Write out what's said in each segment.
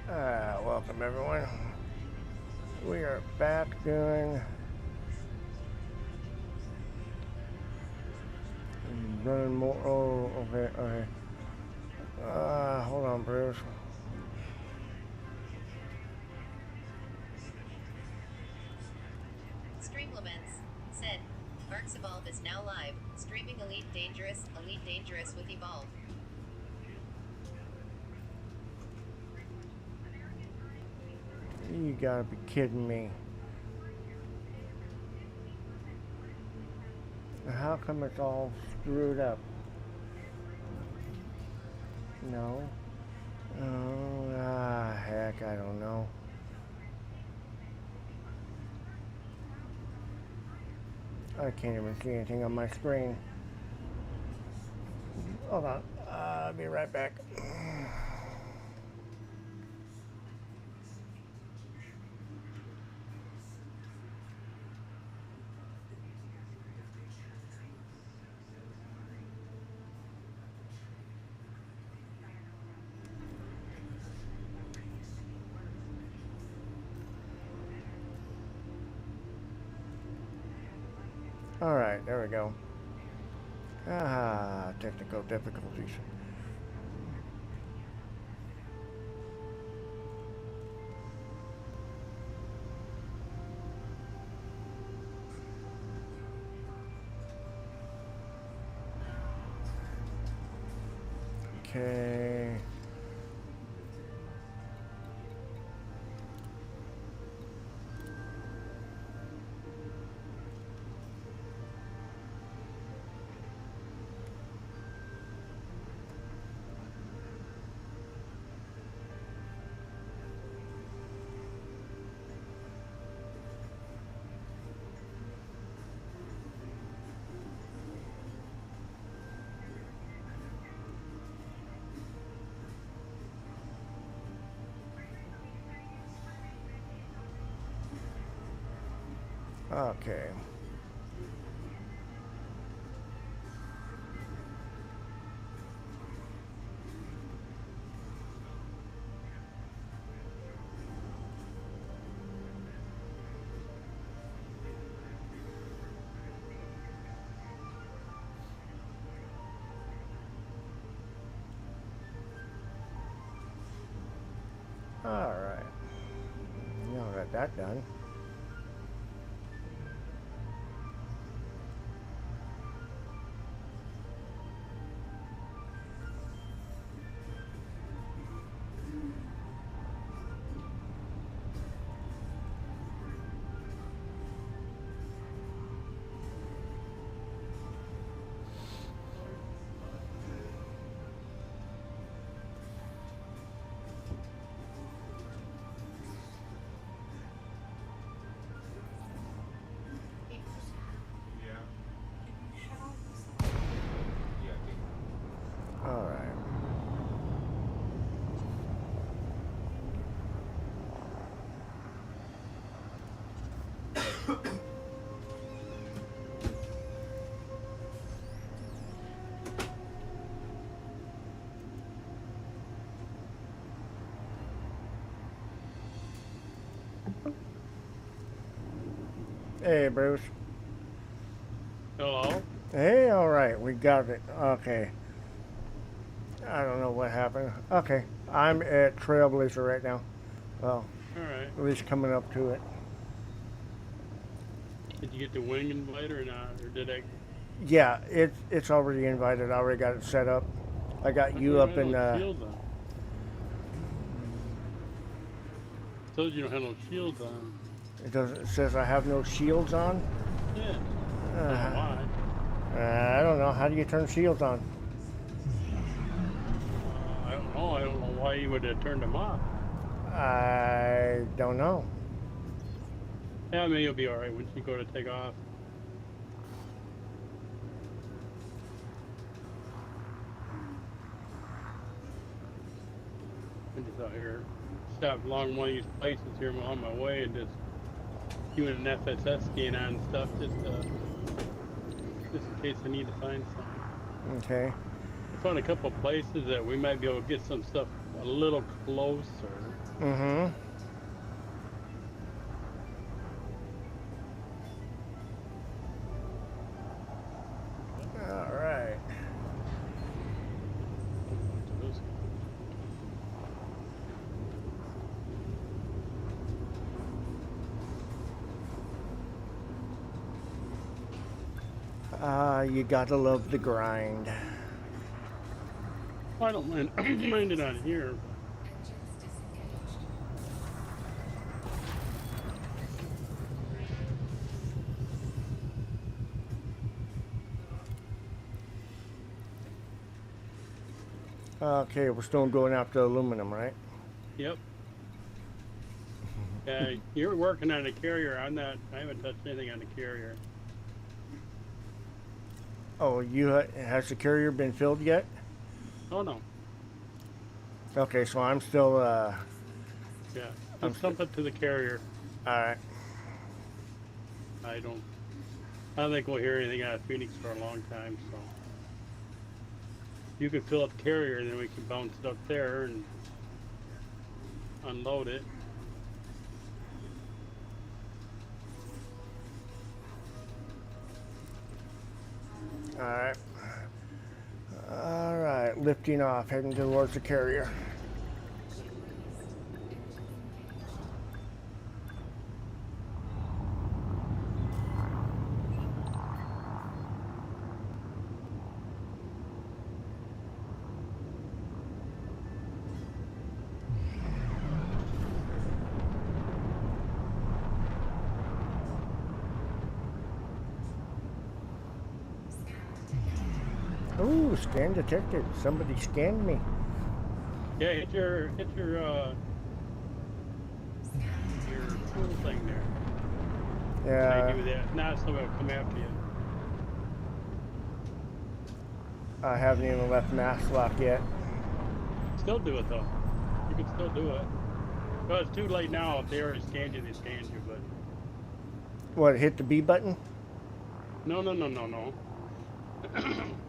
Welcome everyone. We are back doing running more. Oh, okay. Hold on, Bruce. Streamlaments said, Arcs Evolve is now live, streaming Elite Dangerous with Evolve. You gotta be kidding me. How come it's all screwed up? No. Oh, heck, I don't know. I can't even see anything on my screen. Hold on. I'll be right back. Alright, there we go. Technical difficulties. Okay. Okay. Alright. Now got that done. Alright. Hey, Bruce. Hello? Hey, alright, we got it. Okay. I don't know what happened. Okay. I'm at Trailblazer right now. Well, Alright. at least coming up to it. Did you get the wing invite or not? Or did I? Yeah, it's already invited. I already got it set up. I got you up in Shields on. Told you don't have no shields on. it says I have no shields on. Yeah. I don't know why. I don't know. How do you turn shields on? I don't know. I don't know why you would have turned them off. I don't know. Yeah, maybe you'll be alright once you go to take off. I'm just out here. Stopped along one of these places here on my way and just doing an FSS scan on stuff just in case I need to find something. Okay. I found a couple places that we might be able to get some stuff a little closer. Mm-hmm. All right. You gotta love the grind. I don't mind, mind it on here. Okay, we're still going after aluminum, right? Yep. You're working on a carrier. I'm not. I haven't touched anything on the carrier. Oh, has the carrier been filled yet? Oh no. Okay, so I'm still. Yeah. I'm Just dump it to the carrier. all right. I don't. I don't think we'll hear anything out of Phoenix for a long time. So you can fill up the carrier, and then we can bounce it up there and unload it. All right. All right, lifting off, heading towards the carrier. Ooh, scan detected. Somebody scanned me. Yeah, hit your tool thing there. Yeah, I do that. Now somebody will come after you. I haven't even left mask lock yet. Still do it though. You can still do it. Well, it's too late now. If they already scanned you, they scanned you. But What, hit the B button? no.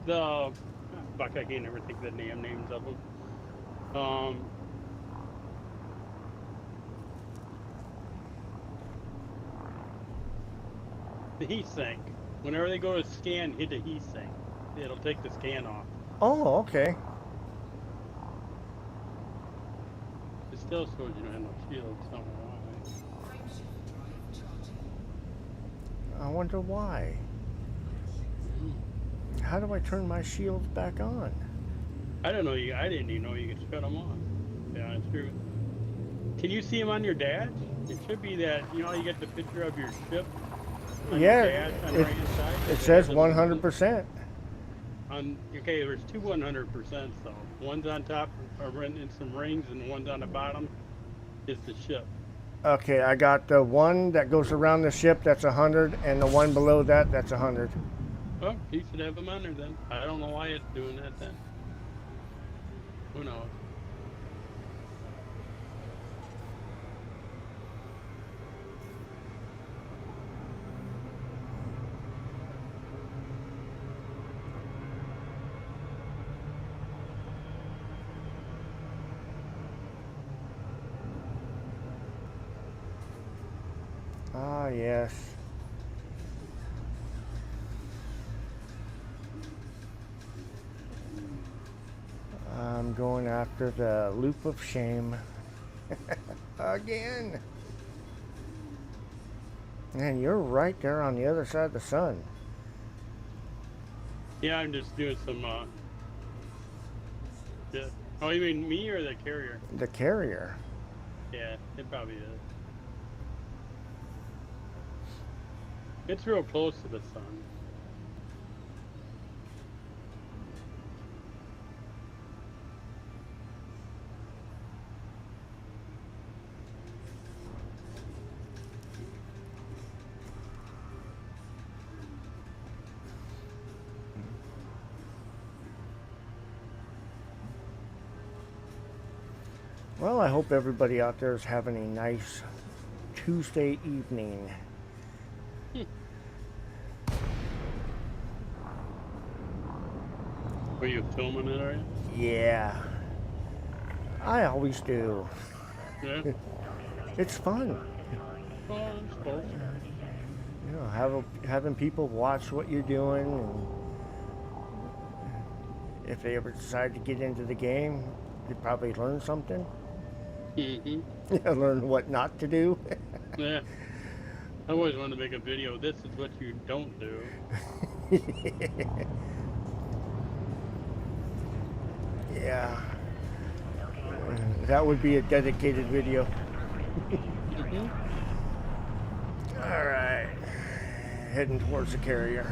The fuck, I can't never think of the names of them. The heat sink. Whenever they go to scan, hit the heat sink. It'll take the scan off. Oh, okay. It still shows you don't have no shield. Somewhere. I wonder why. How do I turn my shields back on? I don't know. I didn't even know you could shut them off. Yeah, it's true. Can you see them on your dash? It should be that you get the picture of your ship. On Yeah, your dash on the right-hand side. it says 100%. Okay, there's two 100%. So one's on top, or in some rings, and one's on the bottom. Is the ship. Okay, I got the one that goes around the ship, that's 100, and the one below that, that's 100. Oh, you should have them on there then. I don't know why it's doing that then. Who knows? Ah, yes. I'm going after the loop of shame. Again. Man, you're right there on the other side of the sun. Yeah, I'm just doing some. Yeah. Oh, you mean me or the carrier? The carrier. Yeah, it probably is. It's real close to the sun. Well, I hope everybody out there is having a nice Tuesday evening. Are you filming it, are you? Yeah. I always do. Yeah. It's fun. Well, I suppose. You know, having people watch what you're doing, and if they ever decide to get into the game, they probably learn something. Mm-hmm. Learn what not to do. Yeah. I always wanted to make a video. This is what you don't do. Yeah, that would be a dedicated video. Mm-hmm. All right, heading towards the carrier.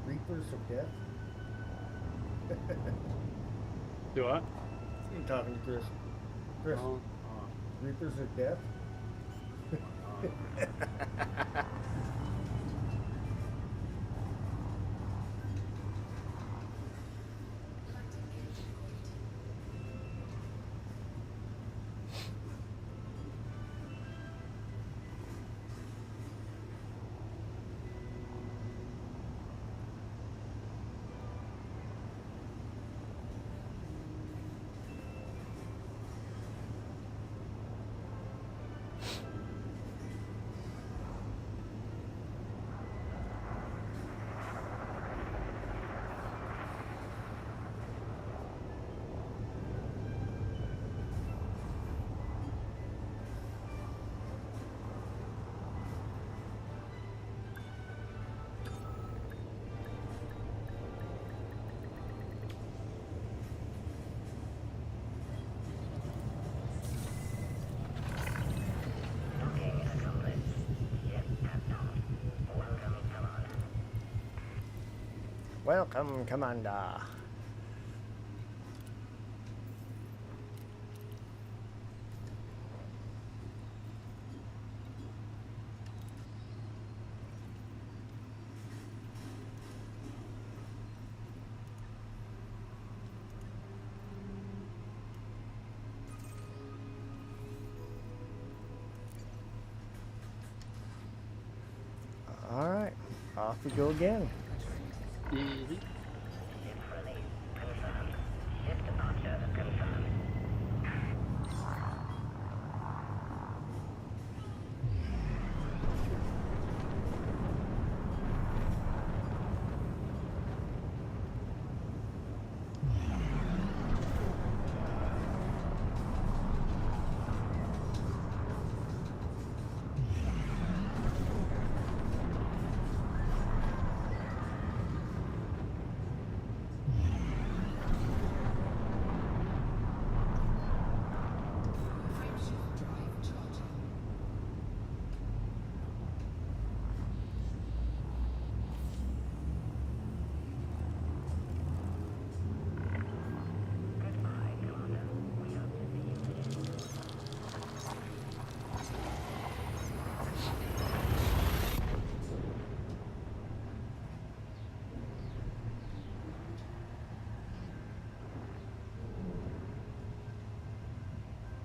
Reapers of Death. Do I? You talking to Chris? Chris, Oh. Reapers of Death. Welcome, Commander. All right, off we go again. Mm-hmm.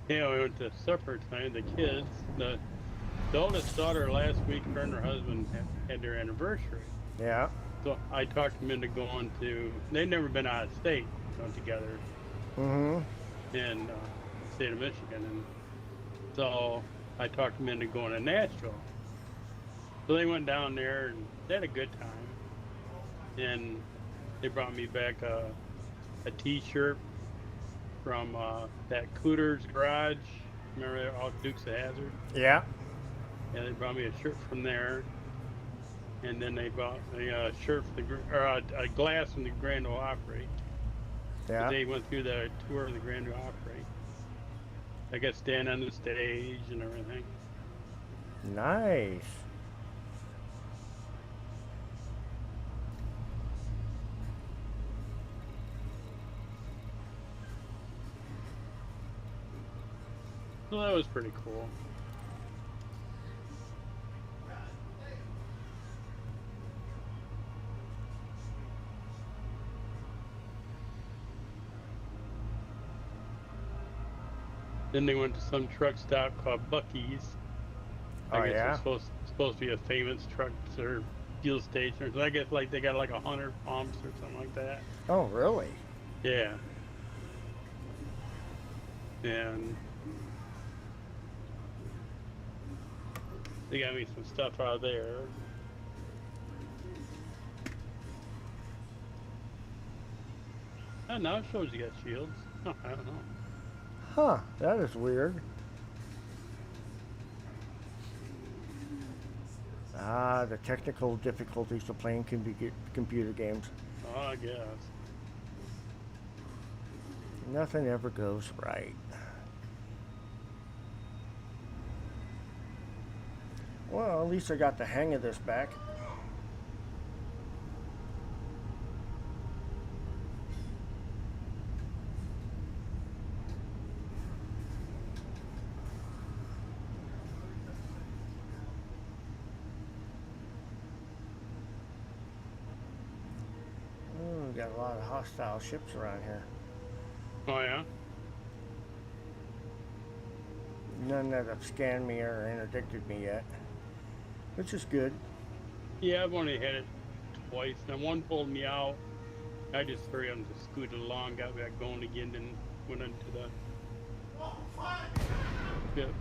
Yeah, we went to supper tonight. The kids, the oldest daughter last week, her and her husband had their anniversary. Yeah. So I talked them into going to. They'd never been out of state, together Mm-hmm. in the state of Michigan, and so I talked them into going to Nashville. So they went down there and they had a good time, and they brought me back a T-shirt from that Cooter's Garage. Remember all Dukes of Hazzard? Yeah. Yeah, they brought me a shirt from there, and then they bought me a shirt for a glass from the Grand Ole Opry. Yeah. They went through the tour of the Grand Ole Opry. I got to stand on the stage and everything. Nice. So that was pretty cool. Then they went to some truck stop called Bucky's. I Oh guess it's yeah. supposed to be a famous truck or fuel station. Or I guess like they got like 100 pumps or something like that. Oh really? Yeah, and they got me some stuff out of there. Oh, now it shows you got shields. Oh, I don't know. Huh? That is weird. Ah, the technical difficulties of playing computer games. Oh, I guess. Nothing ever goes right. Well, at least I got the hang of this back. We got a lot of hostile ships around here. Oh yeah. None that have scanned me or interdicted me yet, which is good. Yeah, I've only had it twice. Now one pulled me out. I just hurried on to scoot along, got back going again, then went into the ship.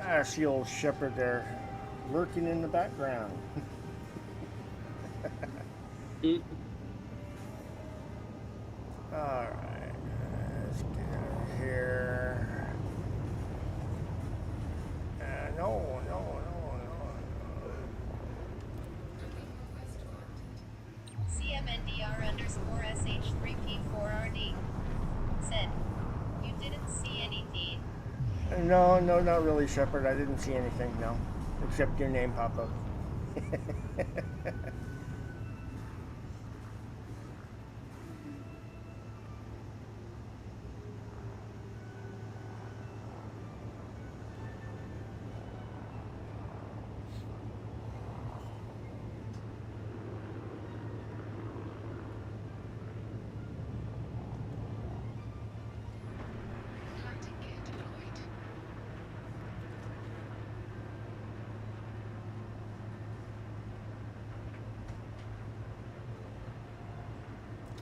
That's the old shepherd there, lurking in the background. Mm. Alright, let's get out of here. No, no, no, no. CMNDR underscore SH3P4RD said, you didn't see anything? No, no, not really, Shepherd. I didn't see anything, no. Except your name pop up.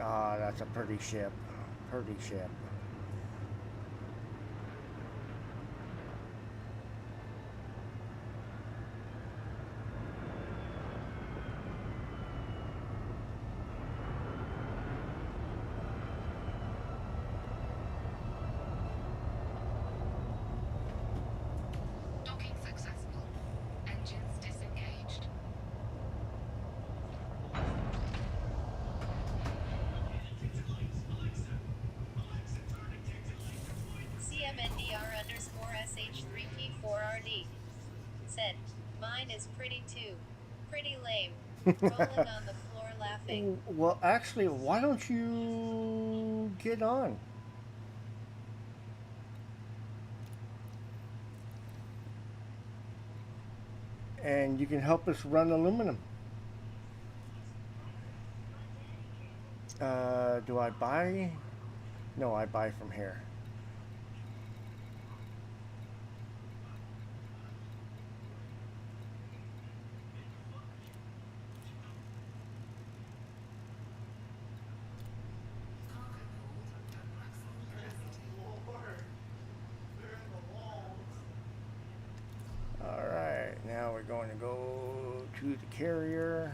Ah, that's a pretty ship. Pretty ship. Docking successful. Engines disengaged. CMNDR underscore SH3P4RD said, mine is pretty too. Pretty lame. Rolling on the floor laughing. Well, actually, why don't you get on? And you can help us run aluminum. Do I buy? No, I buy from here. Alright, now we're going to go to the carrier.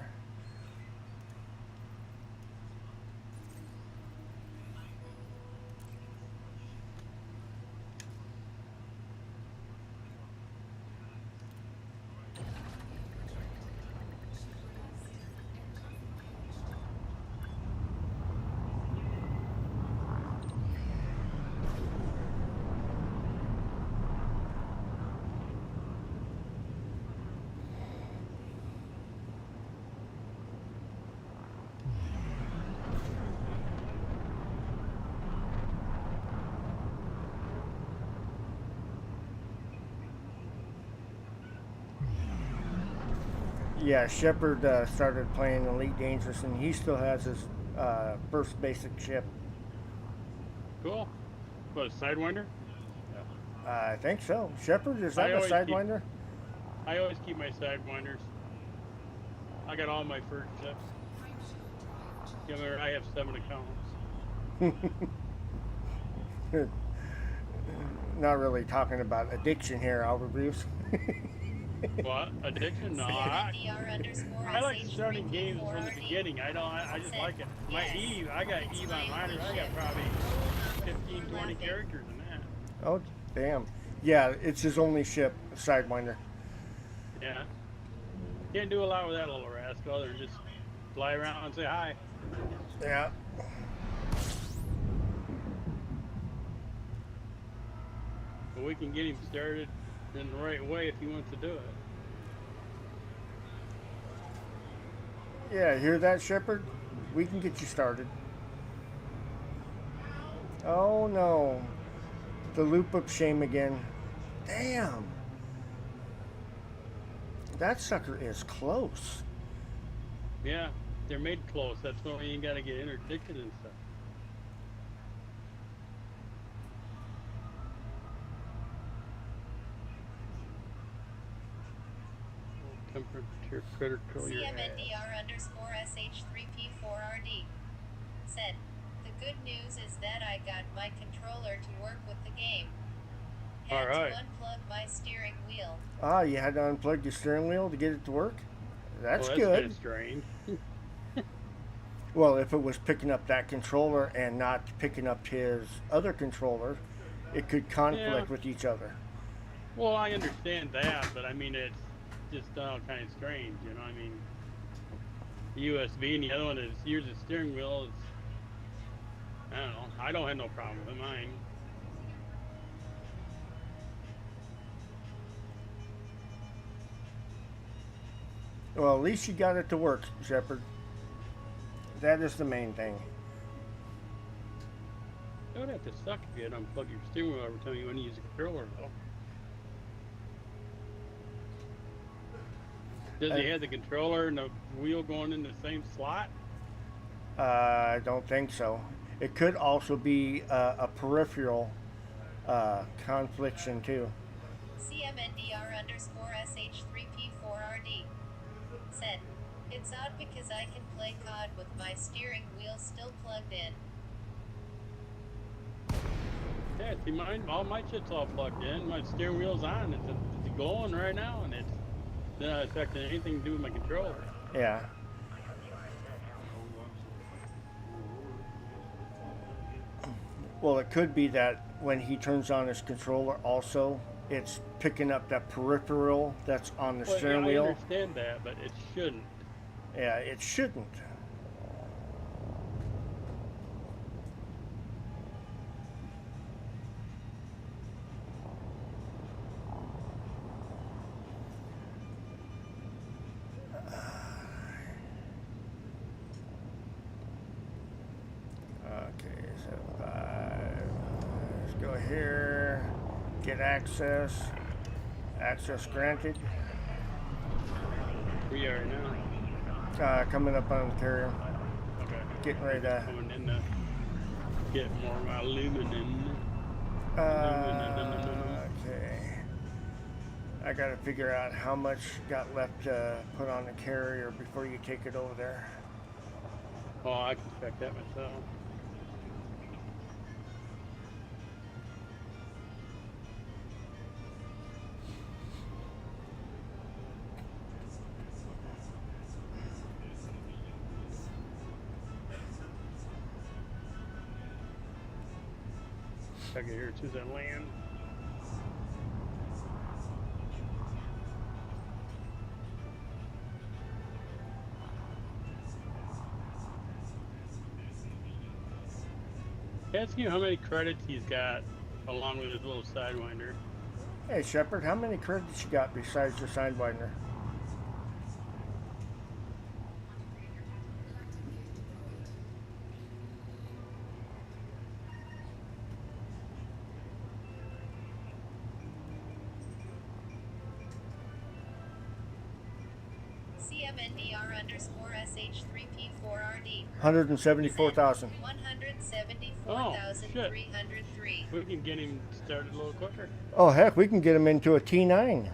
Yeah, Shepard started playing Elite Dangerous, and he still has his first basic ship. Cool. What, a Sidewinder? I think so. Shepard, is that I a always keep Sidewinder? I always keep my Sidewinders. I got all my first ships. Yeah, I have 7 accounts. Not really talking about addiction here, Albert Bruce. What? Addiction? No, I like starting games from the beginning. I just like it. My Eve, I got Eve on mine. I got probably 15, 20 characters in that. Oh, damn. Yeah, it's his only ship, Sidewinder. Yeah. Can't do a lot with that little rascal other than just fly around and say hi. Yeah. But we can get him started in the right way if he wants to do it. Yeah, hear that, Shepard? We can get you started. Oh, no. The loop of shame again. Damn. That sucker is close. Yeah, they're made close. That's why you got to get interdicted and stuff. Temperature critical. CMNDR_SH3P4RD said, the good news is that I got my controller to work with the game. Had All right. to unplug my steering wheel. Ah, you had to unplug your steering wheel to get it to work? That's Well, that's good. kind of strange. Well, if it was picking up that controller and not picking up his other controller, it could conflict with each other. Well, I understand that, but I mean, it's just all kind of strange, you know. I mean, the USB and the other one is here's the steering wheel. It's, I don't know. I don't have no problem with mine. Well, at least you got it to work, Shepard. That is the main thing. It would have to suck if you had to unplug your steering wheel every time you want to use a controller, though. Does he have the controller and the wheel going in the same slot? I don't think so. It could also be a peripheral confliction too. CMNDR_SH3P4RD said, it's odd because I can play COD with my steering wheel still plugged in. Yeah, see, all my shit's all plugged in. My steering wheel's on. It's going right now, and it's not affecting anything to do with my controller. Yeah. Well, it could be that when he turns on his controller also, it's picking up that peripheral that's on the steering wheel. I understand that, but it shouldn't. Yeah, it shouldn't. Okay, so let's go here, get access, access granted. We are now. Coming up on the carrier, Okay. getting ready to. Coming in to get more aluminum. Okay. I gotta figure out how much got left to put on the carrier before you take it over there. Oh, I can check that myself. Check it here to the land. Ask you how many credits he's got along with his little Sidewinder. Hey Shepard, how many credits you got besides your Sidewinder? CMNDR underscore SH3P4RD. 174,000. 174,303. We can get him started a little quicker. Oh, heck, we can get him into a T9.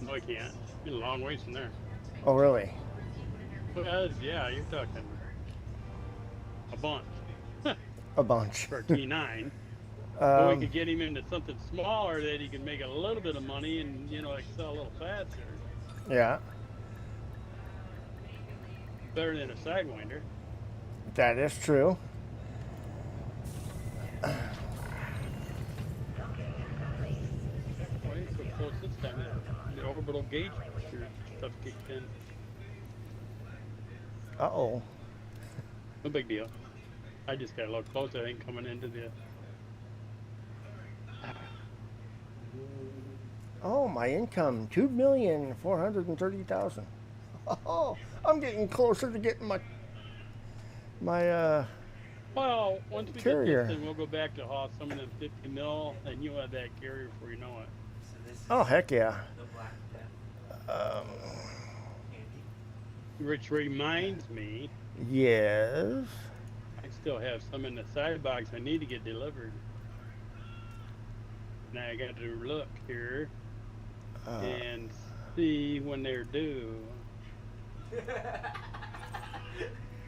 No, I can't. He's a long ways from there. Oh, really? Well, yeah, you're talking a bunch A bunch. for a T9. But we Um, could get him into something smaller that he can make a little bit of money and, excel a little faster. yeah, Better than a Sidewinder. that is true. Why are you so close this time? The orbital gauge your stuff kicked in. Uh-oh. No big deal. I just got a little close, I think, coming into the... Oh, my income, 2,430,000. Oh, I'm getting closer to getting my Well, once we carrier. get this, then we'll go back to haul some of them 50 mil, and you'll have that carrier before you know it. Oh, heck yeah. Which reminds me, Yes. I still have some in the side box I need to get delivered. Now I got to look here and see when they're due.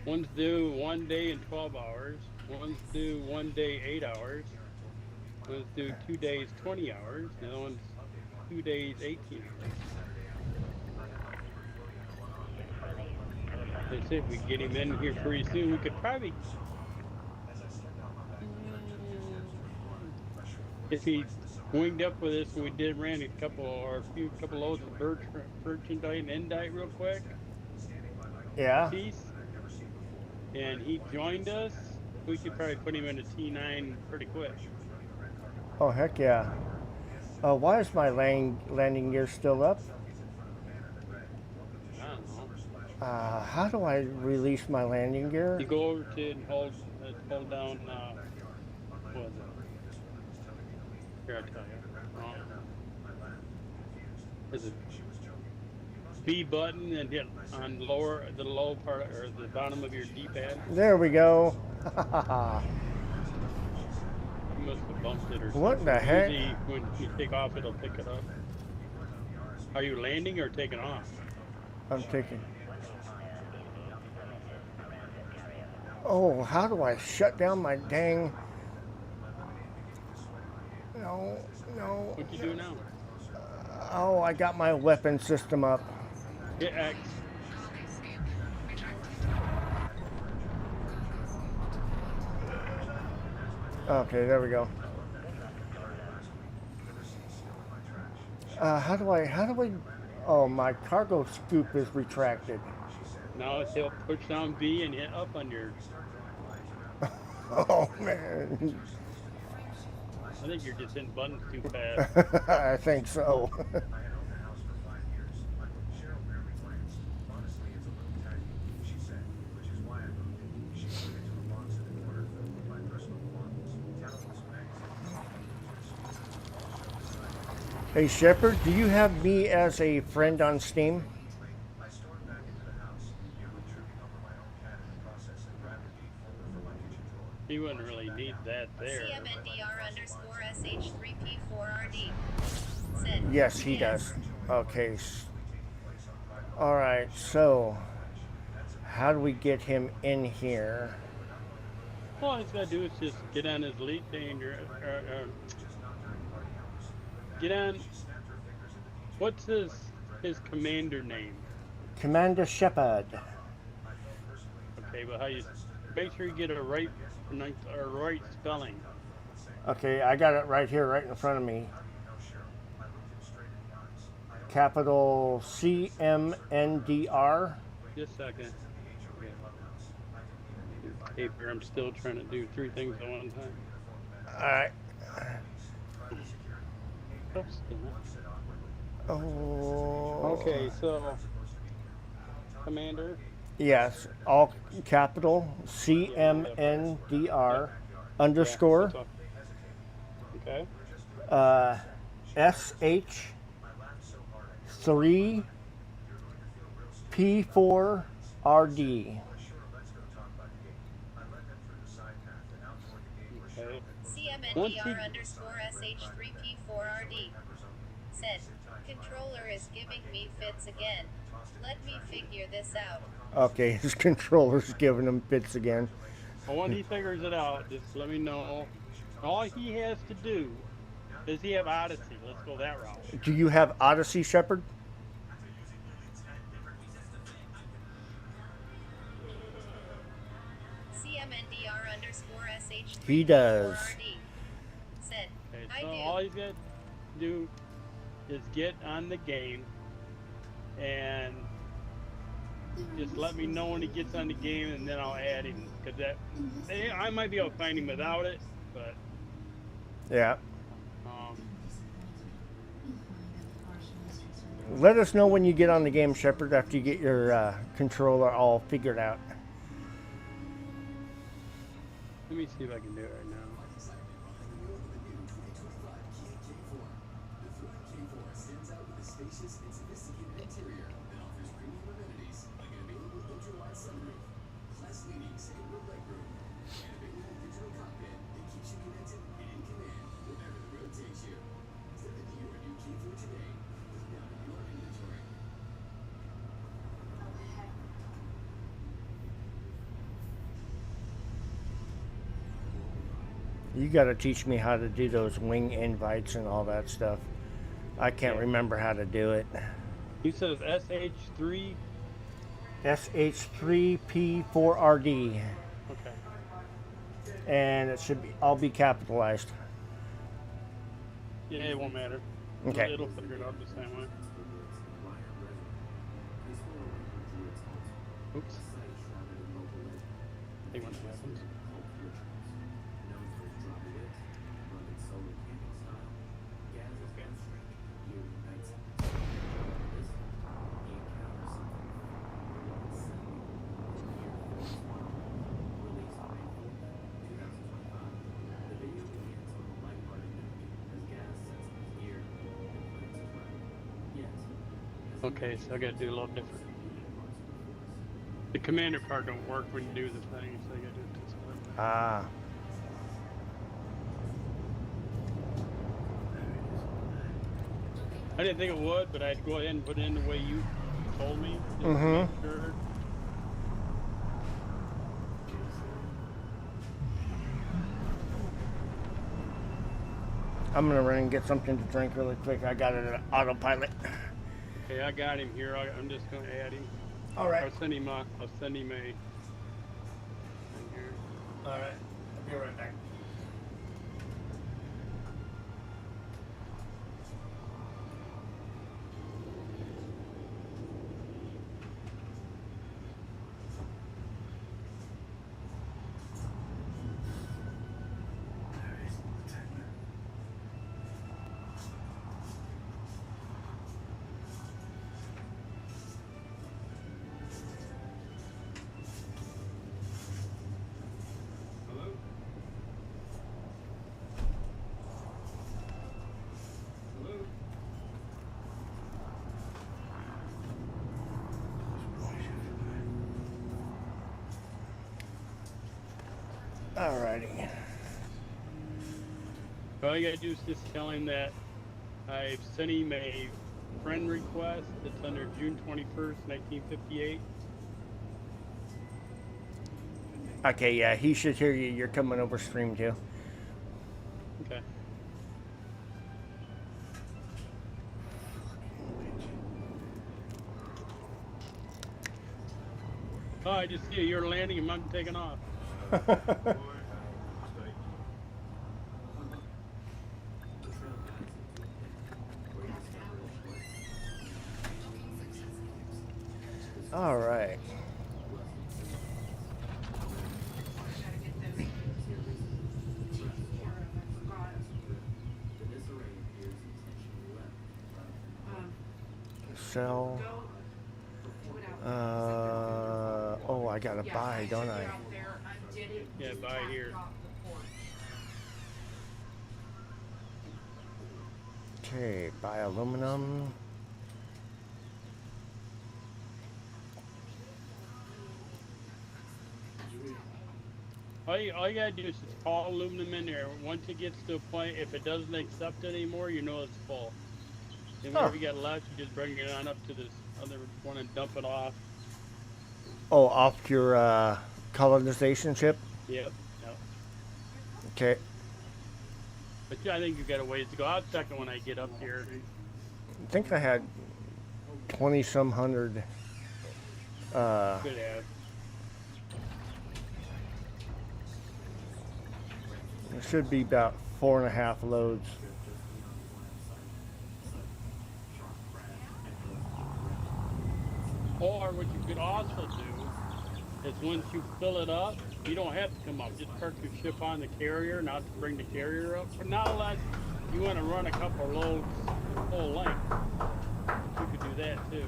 One's due 1 day and 12 hours. One's due 1 day, 8 hours. One's due 2 days, 20 hours. The other one's 2 days, 18 hours. They said if we get him in here pretty soon, we could probably, if he winged up with us and we ran a couple loads of merchandise and indite real quick, Yeah. piece, and he joined us, we could probably put him in a T9 pretty quick. Oh, heck yeah. Why is my landing gear still up? I don't know. How do I release my landing gear? You go over to it and hold down, what was it? Here, I'll tell you. Is it B button and hit on the low part, or the bottom of your D-pad? There we go. You must have bumped it or something. What the heck? Usually when you take off, it'll pick it up. Are you landing or taking off? I'm taking. Oh, how do I shut down my dang? No. What you do now? Oh, I got my weapon system up. Hit X. Cargo skip retracted. Okay, there we go. How do I? Oh, my cargo scoop is retracted. Now he'll push down B and hit up on your. Oh man. I think you're just hitting buttons too fast. I think so. Hey Shepard, do you have me as a friend on Steam? You wouldn't really need that there. CMNDR underscore SH3P4RD. Send. Yes, he does. Okay. All right. So, how do we get him in here? All he's got to do is just get on his lead danger. Get on. What's his commander name? Commander Shepard. Okay, but how you make sure you get a right spelling. Okay, I got it right here, right in front of me. Capital CMNDR. Just a second. Paper. I'm still trying to do 3 things at one time. All right. Oops. Oh. Okay, so commander. Yes, all capital CMNDR underscore Okay. SH3 P4RD. Okay. Once he, CMNDR underscore SH3P4RD said, controller is giving me fits again. Let me figure this out. Okay, his controller's giving him fits again. well, when he figures it out, just let me know. All he has to do is he have Odyssey. Let's go that route. Do you have Odyssey, Shepard? CMNDR underscore SH3P4RD He does. said, Okay, I so do. all he's got to do is get on the game and just let me know when he gets on the game, and then I'll add him. Cause I might be able to find him without it, but Yeah. um, Let us know when you get on the game, Shepard, after you get your controller all figured out. let me see if I can do it right now. You got to teach me how to do those wing invites and all that stuff. I can't Yeah. remember how to do it. He says SH3. SH3P4RD. Okay. And it should be all be capitalized. Yeah, it won't matter. Okay. It'll figure it out the same way. Oops. Hang on, what happens? Okay, so I gotta do a little different. The commander part don't work when you do the thing, so I gotta do it this way. Ah. I didn't think it would, but I'd go ahead and put it in the way you told me. Just to Mhm. make sure. I'm gonna run and get something to drink really quick. I got it at autopilot. Okay, I got him here. I'm just gonna add him. All right. I'll send him a thing here. All right. I'll be right back. Alrighty. All you gotta do is just tell him that I've sent him a friend request. It's under June 21st, 1958. Okay, yeah, he should hear you. You're coming over stream too. Okay. Oh, I just see you're landing and I'm taking off. All right. Sell. Oh, I gotta buy, don't I? Yeah, buy here. Okay, buy aluminum. all you gotta do is just haul aluminum in there. Once it gets to a point, if it doesn't accept it anymore, you know it's full. And Oh, whatever you got left, you just bring it on up to this other one and dump it off. oh, off your colonization ship. Yep. Yep. Okay. But yeah, I think you got a ways to go. I'll check it when I get up here. I think I had 20 some hundred. Could have. It should be about 4.5 loads. Or what you could also do is once you fill it up, you don't have to come up. Just park your ship on the carrier, not to bring the carrier up. But not unless you want to run a couple loads full length. You could do that too.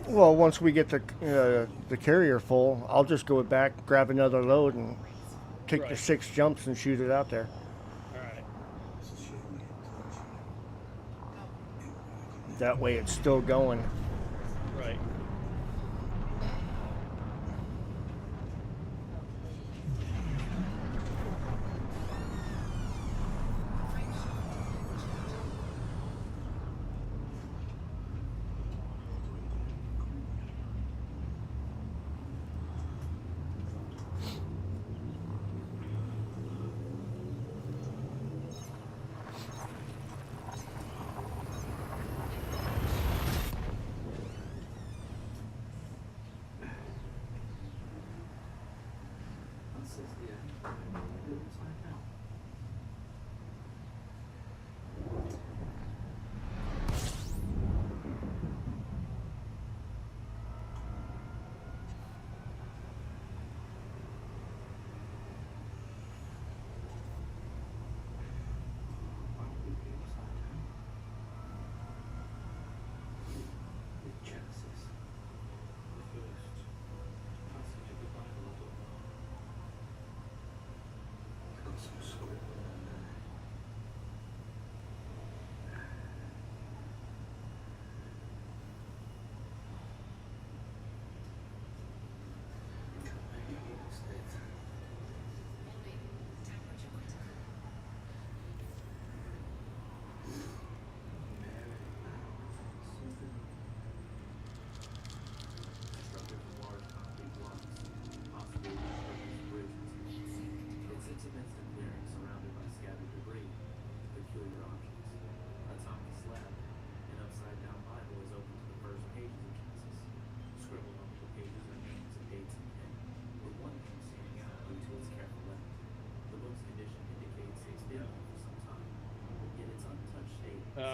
Well, once we get the carrier full, I'll just go back, grab another load, and take the Right. 6 jumps and shoot it out there. All right. That way it's still going. Right.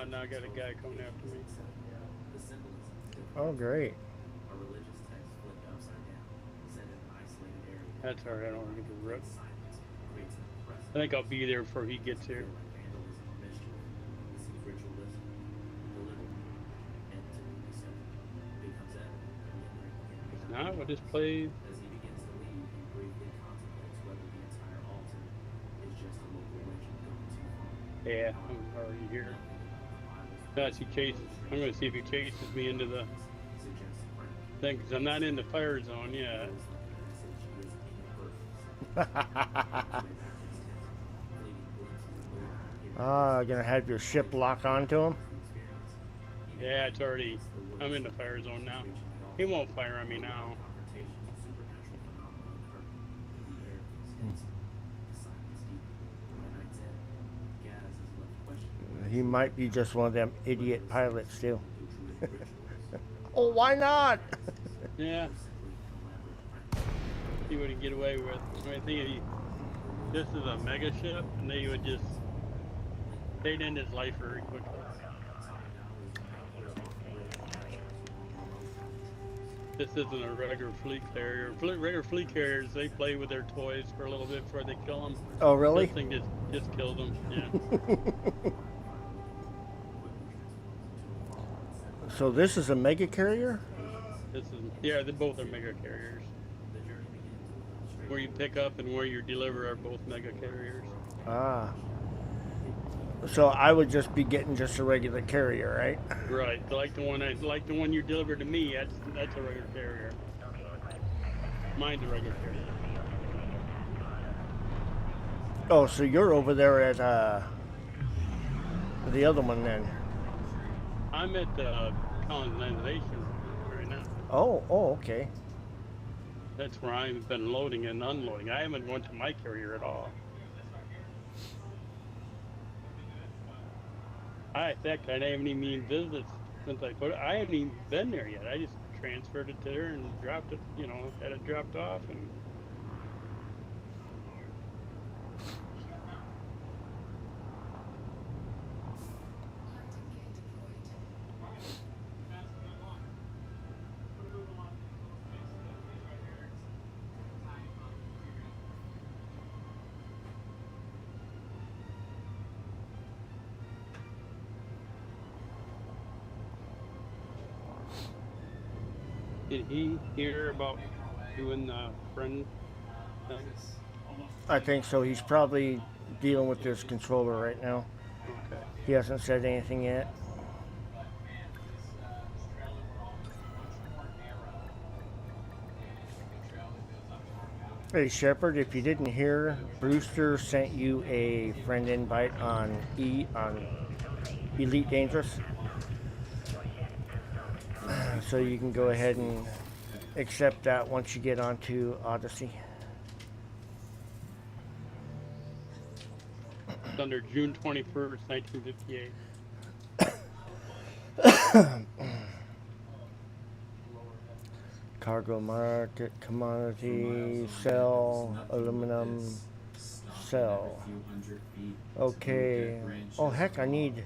Now I got a guy coming after me. Oh, great. That's all right. I don't want to get the rip. I think I'll be there before he gets here. If not, we'll just play. Yeah, I'm already here. Yes, he chases. I'm going to see if he chases me into the thing, because I'm not in the fire zone yet. Gonna have your ship lock onto him? Yeah, it's already. I'm in the fire zone now. He won't fire on me now. He might be just one of them idiot pilots too. Oh, why not? Yeah. He wouldn't get away with. I think this is a mega ship, and they would just. They'd end his life very quickly. This isn't a regular fleet carrier. Regular fleet carriers, they play with their toys for a little bit before they kill them. Oh, really? This thing just killed them. Yeah. So this is a mega carrier? Yeah, they both are mega carriers. Where you pick up and where you deliver are both mega carriers. Ah. So I would just be getting just a regular carrier, right? Right, like the one you delivered to me. That's a regular carrier. Mine's a regular carrier. Oh, so you're over there at the other one then? I'm at colonization right now. Oh, okay. That's where I've been loading and unloading. I haven't went to my carrier at all. In fact, I haven't even visited since I put it. I haven't even been there yet. I just transferred it to there and dropped it. Had it dropped off, and did he hear about doing the friend thing? I think so. He's probably dealing with this controller right now. Okay. He hasn't said anything yet. Hey Shepard, if you didn't hear, Brewster sent you a friend invite on Elite Dangerous, so you can go ahead and accept that once you get onto Odyssey. It's under June 21st, 1958. Cargo market, commodity, sell, aluminum, sell. Okay. Oh heck, I need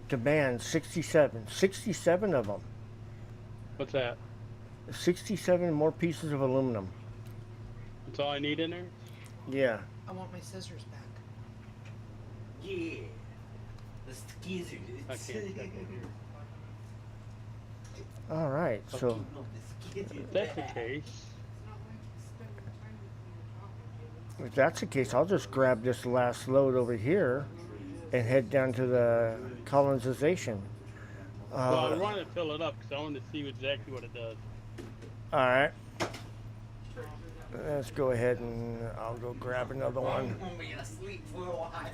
demand 67. 67 of them. What's that? 67 more pieces of aluminum. That's all I need in there? Yeah. I want my scissors back. Yeah. The scissors. I can't check in here. All right. So If that's the case, if that's the case, I'll just grab this last load over here and head down to the colonization. well, I wanted to fill it up because I wanted to see exactly what it does. All right. Let's go ahead and I'll go grab another one. I'm gonna be asleep for a while. I'm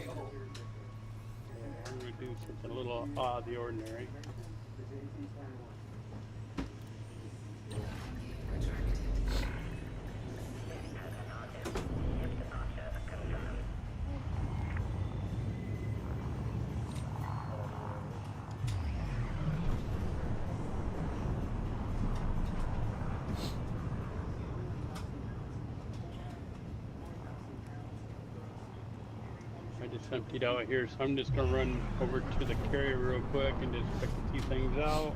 going to do something a little out of the ordinary. I just emptied out here, so I'm just going to run over to the carrier real quick and just check a few things out.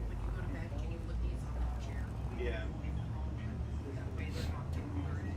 When you go to bed, can you put these on the chair? Yeah. That way they're not getting burned.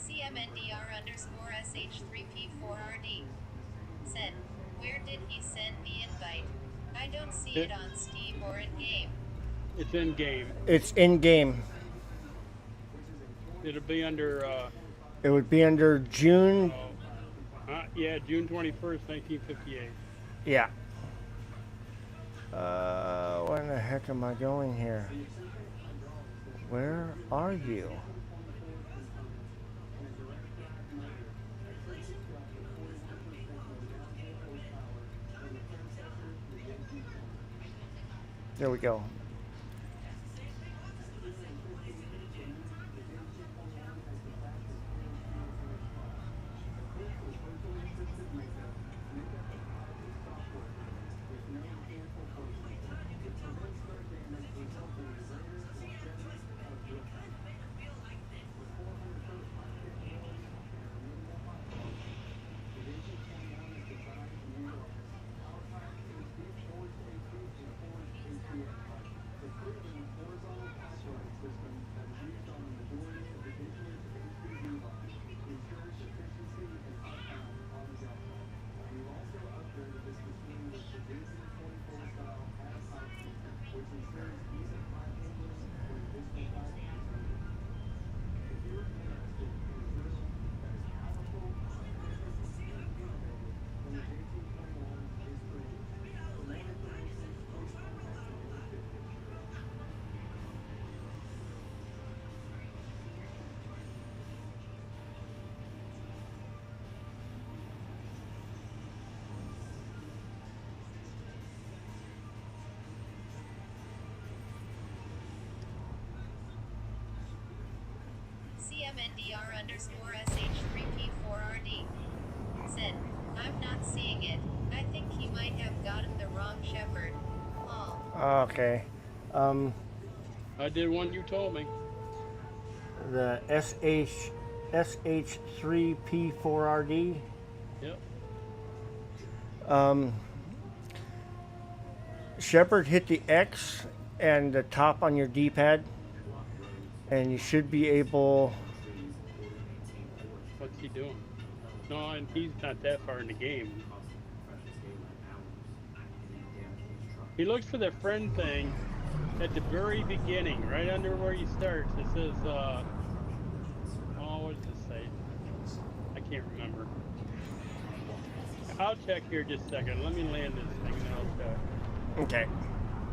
CMNDR_SH3P4RD. Said. Where did he send the invite? I don't see It, it on Steam or in game. it's in game. It's in game. It'll be under, It would be under June. yeah, June 21st, 1958. Yeah. Where the heck am I going here? Where are you? There we go. CMNDR_SH3P4RD said, I'm not seeing it. I think he might have gotten the wrong shepherd. Lol. Okay. I did one you told me. The SH3P4RD. Yep. Shepard, hit the X and the top on your D-pad, and you should be able. What's he doing? No, and he's not that far in the game. He looks for the friend thing at the very beginning, right under where he starts. It says, oh, what does it say? I can't remember. I'll check here just a second. Let me land this thing and I'll check. Okay.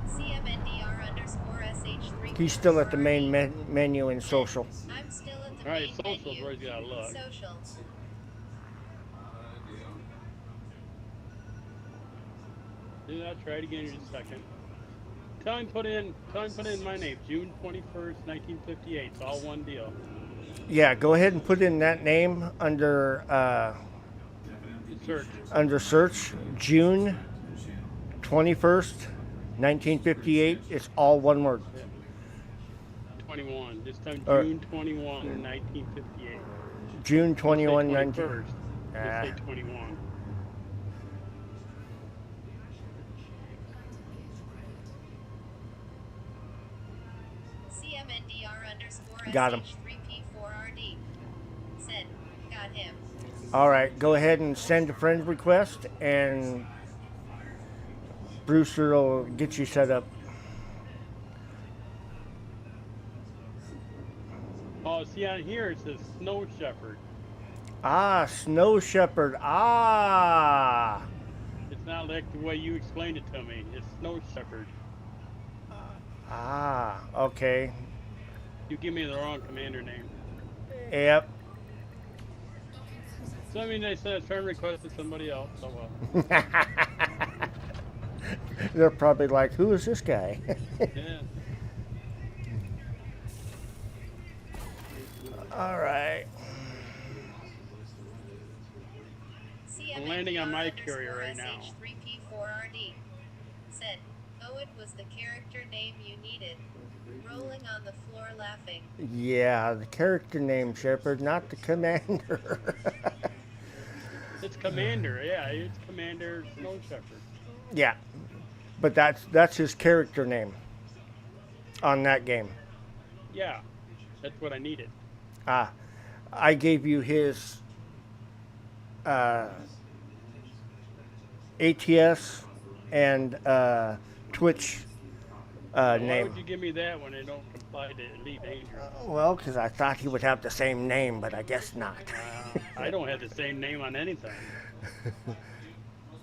CMNDR_SH3. He's still at the main menu in social. I'm still at the Alright, main social's menu. where he's gotta look. Socials. Dude, I'll try it again in just a second. Tell him put in my name, June 21st, 1958. It's all one deal. Yeah, go ahead and put in that name under Search. June 21st, 1958. It's all one word. 21. This time, Or- June 21, 1958. June Say 21, 21st. 19. Just say 21. Got him. CMNDR_SH3P4RD said, got him. All right, go ahead and send a friend request, and Brewster will get you set up. Oh, see on here it says Snow Shepherd. Ah, Snow Shepherd. Ah. It's not like the way you explained it to me. It's Snow Shepherd. Ah, okay. You give me the wrong commander name. Yep. So I mean, they sent a friend request to somebody else. So well. They're probably like, who is this guy? Yeah. All right. I'm landing on my carrier right now. SH3P4RD said, oh, it was the character name you needed. Rolling on the floor laughing. Yeah, the character name, Shepard, not the commander. It's Commander. Yeah, it's Commander Snow Shepherd. Yeah, but that's his character name on that game. Yeah, that's what I needed. Ah, I gave you his ATS and Twitch Why name. would you give me that when they don't comply to Elite Dangerous? Well, because I thought he would have the same name, but I guess not. I don't have the same name on anything. Most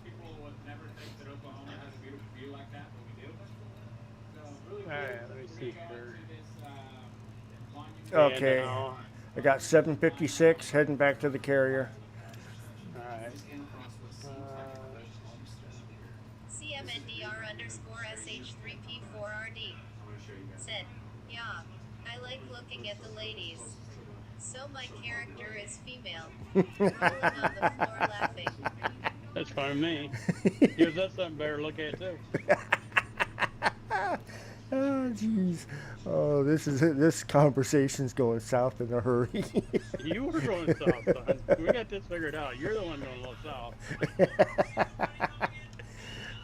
people would never think that Oklahoma has a beautiful view like that, but we do. So really All cool. right, let me We're see gonna go here. to this monument. Okay. And now, I got 756 heading back to the carrier. all right. CMNDR_SH3P4RD said, yeah, I like looking at the ladies. So my character is female. Rolling on the floor laughing. That's fine with me. Gives us something better to look at too. Oh, jeez. Oh, this conversation's going south in a hurry. You were going south, son. We got this figured out. You're the one going a little south.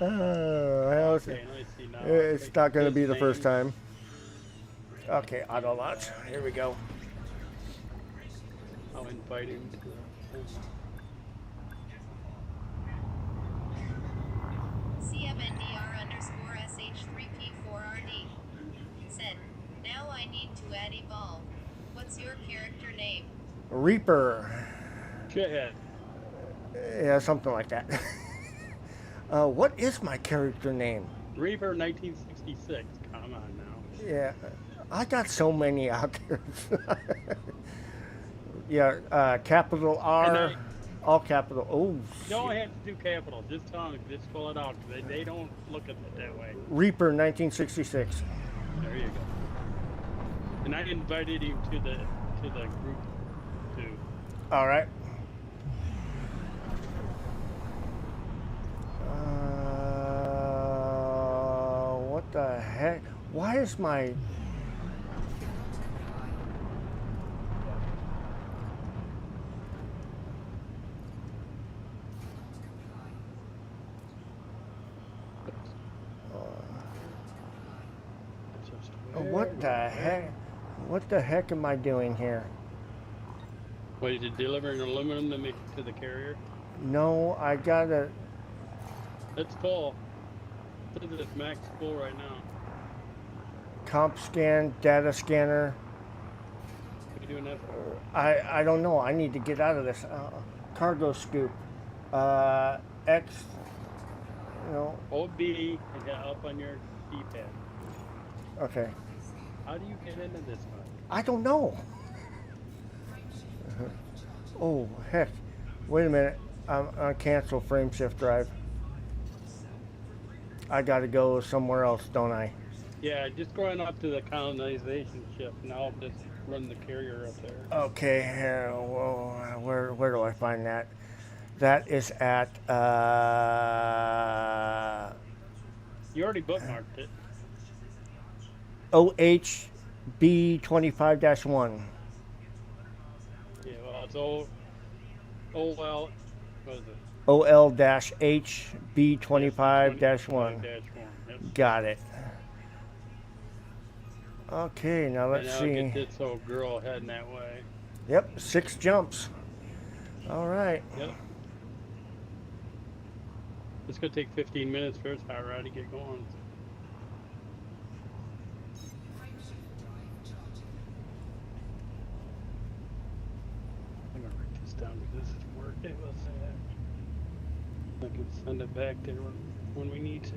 Well, Okay, let me see now. it's not going to His be the name. first time. Okay, auto launch. Here we go. I'll invite him to CMNDR_SH3P4RD said, now I need to add evolve. What's your character name? Reaper. Shithead. Yeah, something like that. What is my character name? Reaper 1966. Come on now. Yeah, I got so many out there. Yeah, capital R, all capital. Oh, You don't have to do capital. Just tell them, just spell it out. They don't look at it that way. Reaper 1966. There you go. And I invited him to the group too. All right. What the heck? Why is my... What the heck? What the heck am I doing here? What, is it delivering aluminum to make it to the carrier? No, I gotta... It's full. It's max full right now. Comp scan, data scanner. What are you doing that for? I don't know. I need to get out of this. Cargo scoop. X. No. Hold B and get up on your D-pad. Okay. How do you get into this one? I don't know. Oh, heck. Wait a minute. I'm on cancel frame shift drive. I gotta go somewhere else, don't I? Yeah, just going up to the colonization ship, and I'll just run the carrier up there. Okay, well, where do I find that? That is at, You already bookmarked it. OHB25-1. Yeah, well, it's OL, what is it? OL-HB25-1. Yep. Got it. Okay, now let's and I'll see. get this old girl heading that way. Yep, 6 jumps. All right. Yep. It's gonna take 15 minutes for this hot rod to get going. I'm gonna write this down because this is work. It was I can send it back there when we need to.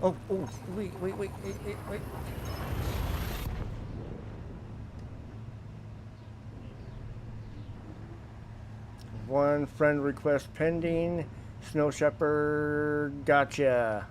Oh, wait. One friend request pending. Snow Shepherd, gotcha.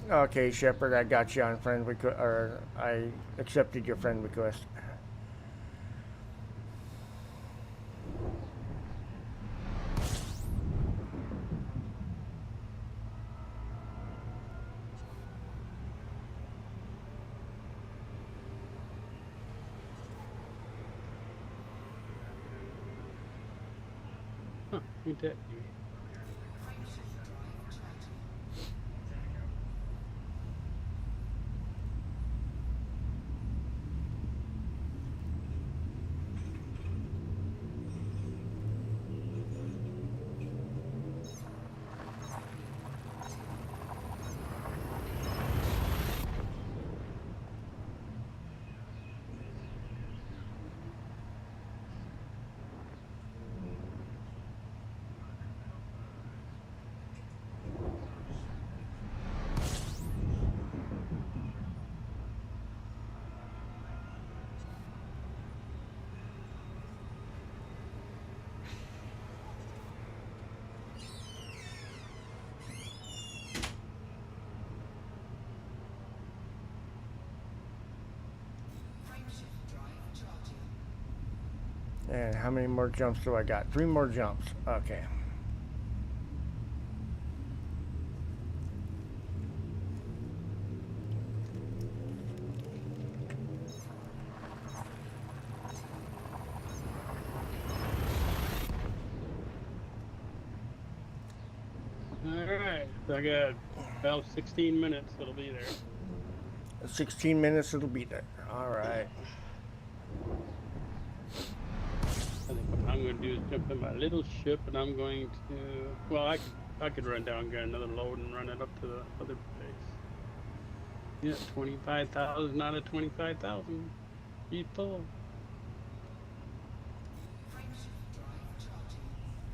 Okay, Shepard, I got you on friend request, or I accepted your friend request. Huh, ain't that neat? And how many more jumps do I got? 3 more jumps. Okay. Alright, so I got about 16 minutes, it'll be there. 16 minutes, it'll be there. All right. I think what I'm going to do is jump in my little ship, and I'm going to. Well, I could run down and get another load and run it up to the other place. Yeah, 25,000 out of 25,000 people.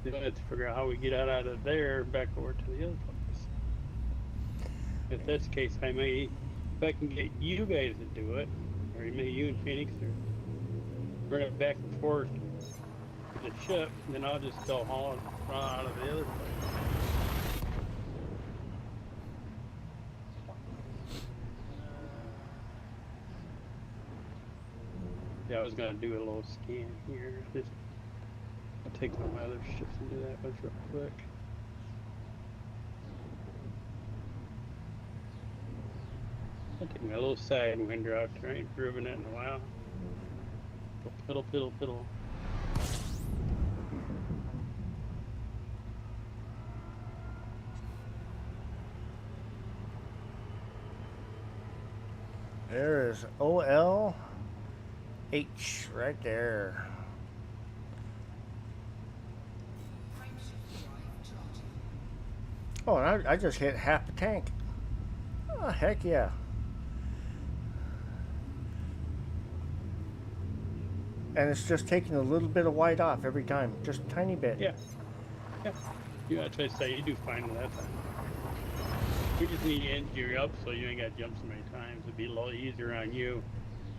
Then I have to figure out how we get out of there back over to the other place. If that's the case, I may, if I can get you guys to do it, or maybe you and Phoenix, or run it back and forth to the ship, then I'll just go haul it out of the other place. Yeah, I was gonna do a little scan here. Just I'll take one of my other ships and do that real quick. I'll take my little sidewinder out there. I ain't driven it in a while. Piddle, piddle, piddle. There is OLH right there. Oh, and I just hit half a tank. Oh, heck yeah. And it's just taking a little bit of white off every time, just a tiny bit. Yeah. Yeah. You gotta try to say you do fine with that time. We just need to gear up so you ain't got to jump so many times. It'd be a little easier on you.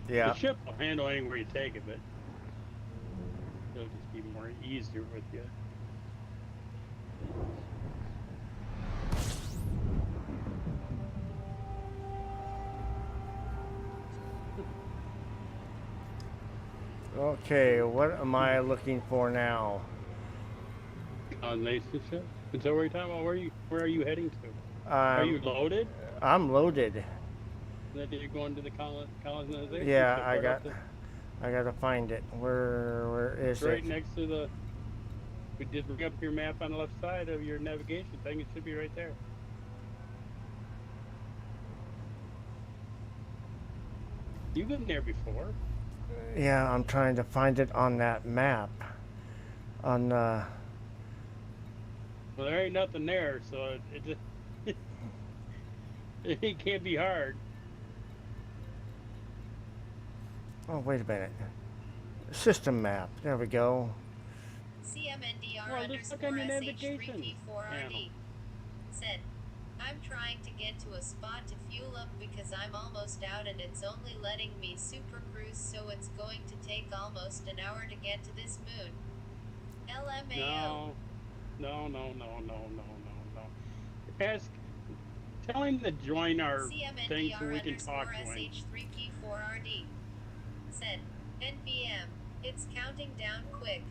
Yeah. The ship will handle anywhere you take it, but it'll just be more easier with you. Okay, what am I looking for now? Nice ship. Is that what you're talking about? Where are you heading to? Are you loaded? I'm loaded. That you're going to the colonization? Yeah, ship I gotta find it. Where is right it? next to the. We just bring up your map on the left side of your navigation thing. It should be right there. You've been there before. Yeah, I'm trying to find it on that map. On Well, there ain't nothing there, so it it can't be hard. oh, wait a minute. System map. There we go. CMNDR Well, just look on your navigation SH3P4RD said, I'm trying to get to a spot to fuel up because I'm almost out and it's only letting me super cruise, so it's going to take almost an hour to get to this moon. LMAO. No. Ask tell him to join our thing so CMNDR we can talk underscore to him. SH3P4RD. Said, NPM, it's counting down quick.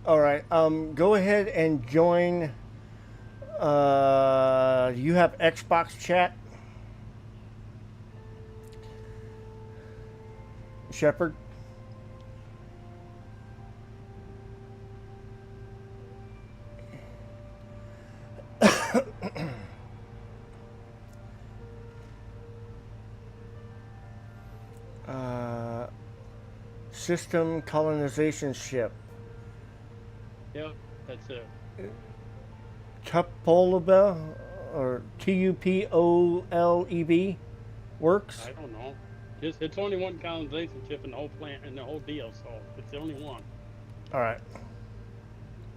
All right. Go ahead and join. You have Xbox chat, Shepard. System colonization ship. Yep, that's it. Tupoleba or Tupoleb works. I don't know. It's only one colonization ship in the whole plant and the whole deal, so it's the only one. All right.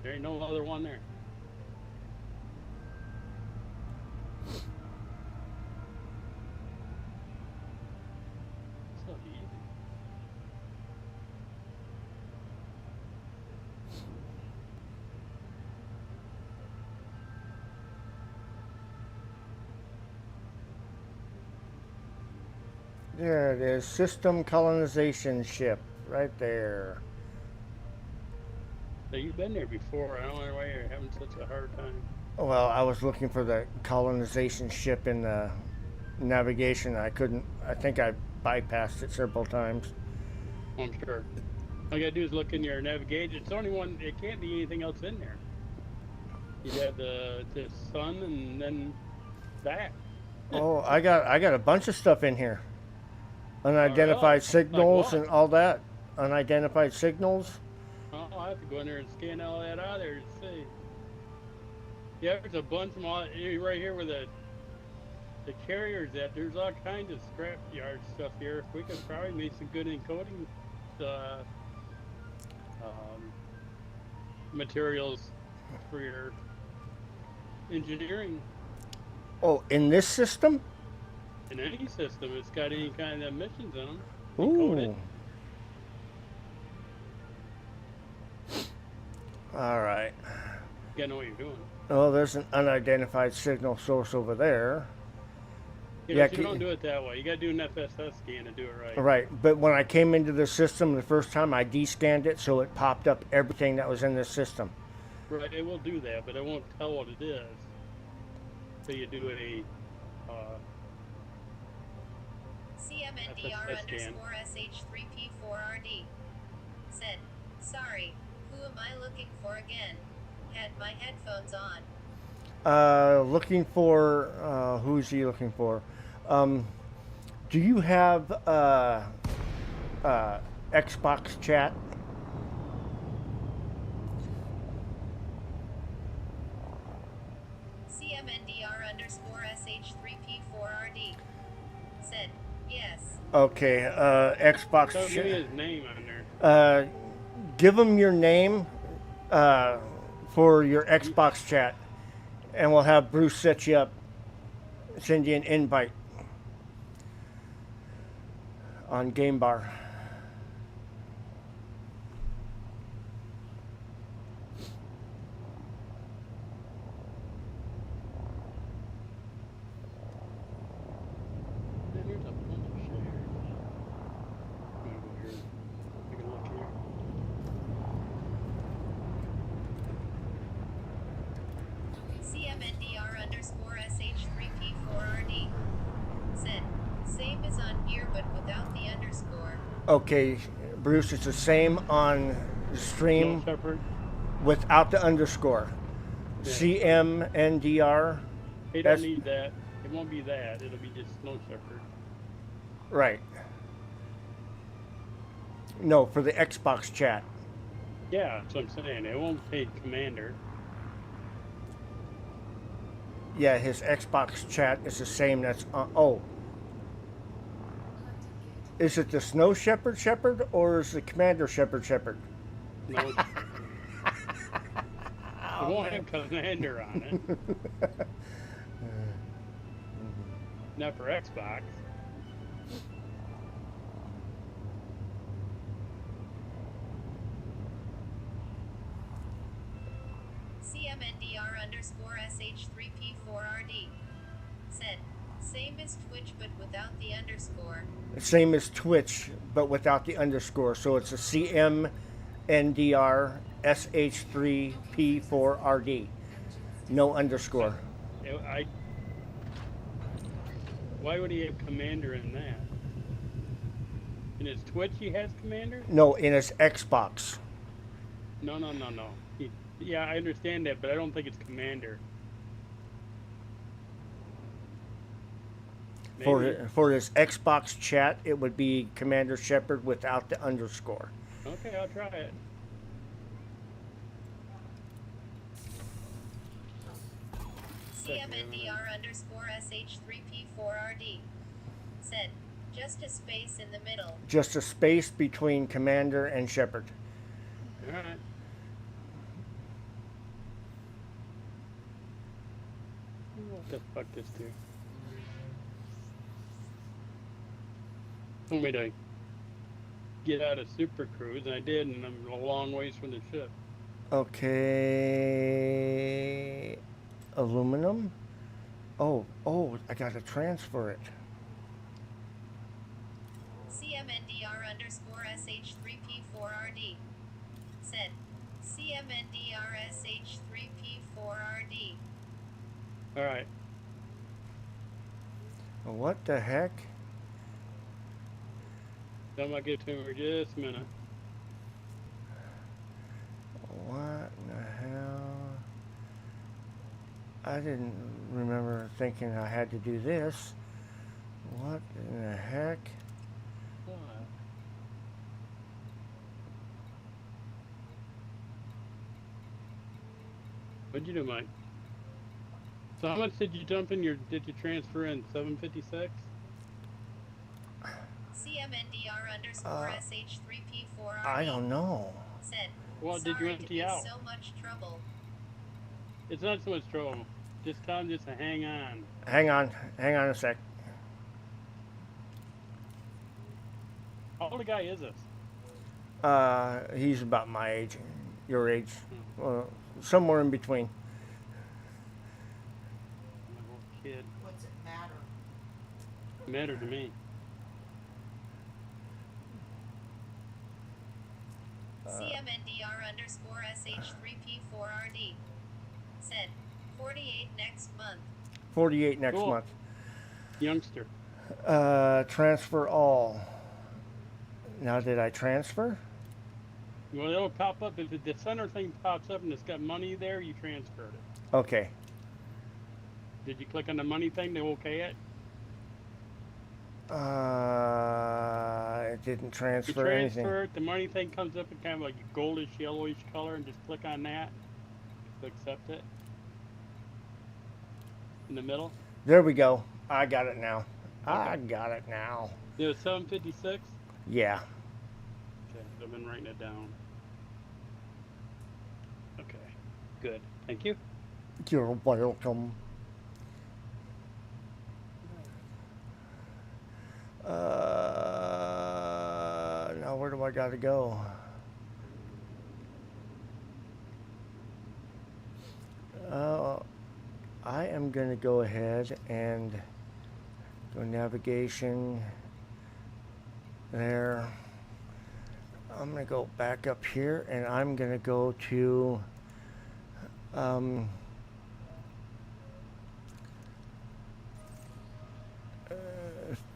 There ain't no other one there. So easy. There it is. System colonization ship. Right there. So you've been there before. I don't know why you're having such a hard time. Well, I was looking for the colonization ship in the navigation. I couldn't. I think I bypassed it several times. I'm sure. All you gotta do is look in your navigation. It's the only one. It can't be anything else in there. You have the sun and then that. Oh, I got a bunch of stuff in here. Unidentified really? signals Like what? and all that. Unidentified signals. Oh, I have to go in there and scan all that out of there to see. Yeah, there's a bunch of them all right here where the carriers at. There's all kinds of scrapyard stuff here. We could probably make some good encoding materials for your engineering. Oh, in this system? In any system, it's got any kind of emissions in them. Ooh. All right. You gotta know what you're doing. Oh, there's an unidentified signal source over there. Yeah, but you don't do it that way. You gotta do an FSS scan to do it right. Right, but when I came into the system the first time, I descanned it, so it popped up everything that was in the system. Right, it will do that, but it won't tell what it is. So you do a CMNDR underscore SH3P4RD. Said, sorry, who am I looking for again? Had my headphones on. Looking for, who's he looking for? Do you have Xbox chat? CMNDR underscore SH3P4RD. Said, yes. Okay, Xbox so give me chat. his name on there. Give him your name for your Xbox chat, and we'll have Bruce set you up, send you an invite on Game Bar. Man, there's a bunch of shit here. I'm gonna go here. Take a look here. CMNDR underscore SH3P4RD. Said, same as on here but without the underscore. Okay, Bruce, it's the same on the stream Snow Shepherd. without the underscore. Yeah. CMNDR. He That's- don't need that. It won't be that. It'll be just Snow Shepherd. Right. No, for the Xbox chat. Yeah, that's what I'm saying. It won't say Commander. Yeah, his Xbox chat is the same. That's oh. Is it the Snow Shepherd Shepherd or is it Commander Shepherd Shepherd? No, it won't have Commander on it. Not for Xbox. CMNDR underscore SH3P4RD. Said, Same as Twitch but without the underscore. Same as Twitch, but without the underscore. So it's a CMNDR SH3P4RD. No underscore. I. Why would he have Commander in that? In his Twitch, he has Commander? No, in his Xbox. No. Yeah, I understand that, but I don't think it's Commander. Maybe. For his Xbox chat, it would be Commander Shepard without the underscore. Okay, I'll try it. CMNDR underscore SH3P4RD. Said, just a space in the middle. Just a space between Commander and Shepard. All right. What the fuck this do? Told me to get out of Super Cruise, and I did, and I'm a long ways from the ship. Okay. Aluminum. Oh, I gotta transfer it. CMNDR underscore SH3P4RD. Said, CMNDR SH3P4RD. All right. What the heck? I'm gonna get to him for just a minute. What in the hell? I didn't remember thinking I had to do this. What in the heck? What? What'd you do, Mike? So how much did you dump in your? Did you transfer in 756? CMNDR underscore SH3P4RD. I don't know. Said, Well, did you sorry to empty be out? so much trouble. It's not so much trouble. Just tell him just to hang on. Hang on a sec. How old a guy is this? He's about my age, your age, somewhere in between. My little kid. What's it matter? Mattered to me. CMNDR underscore SH3P4RD. Said, 48 next month. 48 next Cool. month. Youngster. Transfer all. Now, did I transfer? Well, it'll pop up. If the center thing pops up and it's got money there, you transferred it. Okay. Did you click on the money thing to okay it? It didn't You transfer anything. transfer it, the money thing comes up in kind of like a goldish, yellowish color, and just click on that to accept it. In the middle. There we go. I got it now. I Okay. got it now. It was 756. Yeah. Okay, I've been writing it down. Okay, good. Thank you. You're welcome. Now where do I gotta go? I am gonna go ahead and go navigation there. I'm gonna go back up here and I'm gonna go to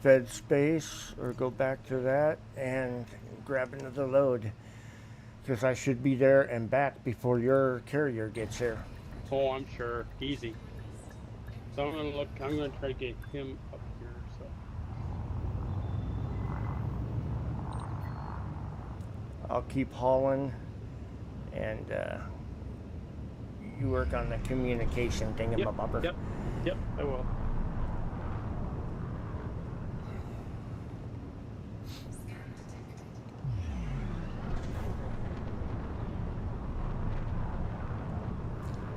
Fed space, or go back to that and grab another load, because I should be there and back before your carrier gets here. Oh, I'm sure. Easy. So I'm gonna look. I'm gonna try to get him up here. So. I'll keep hauling, and you work on the communication thingamabobber. Yep, I will.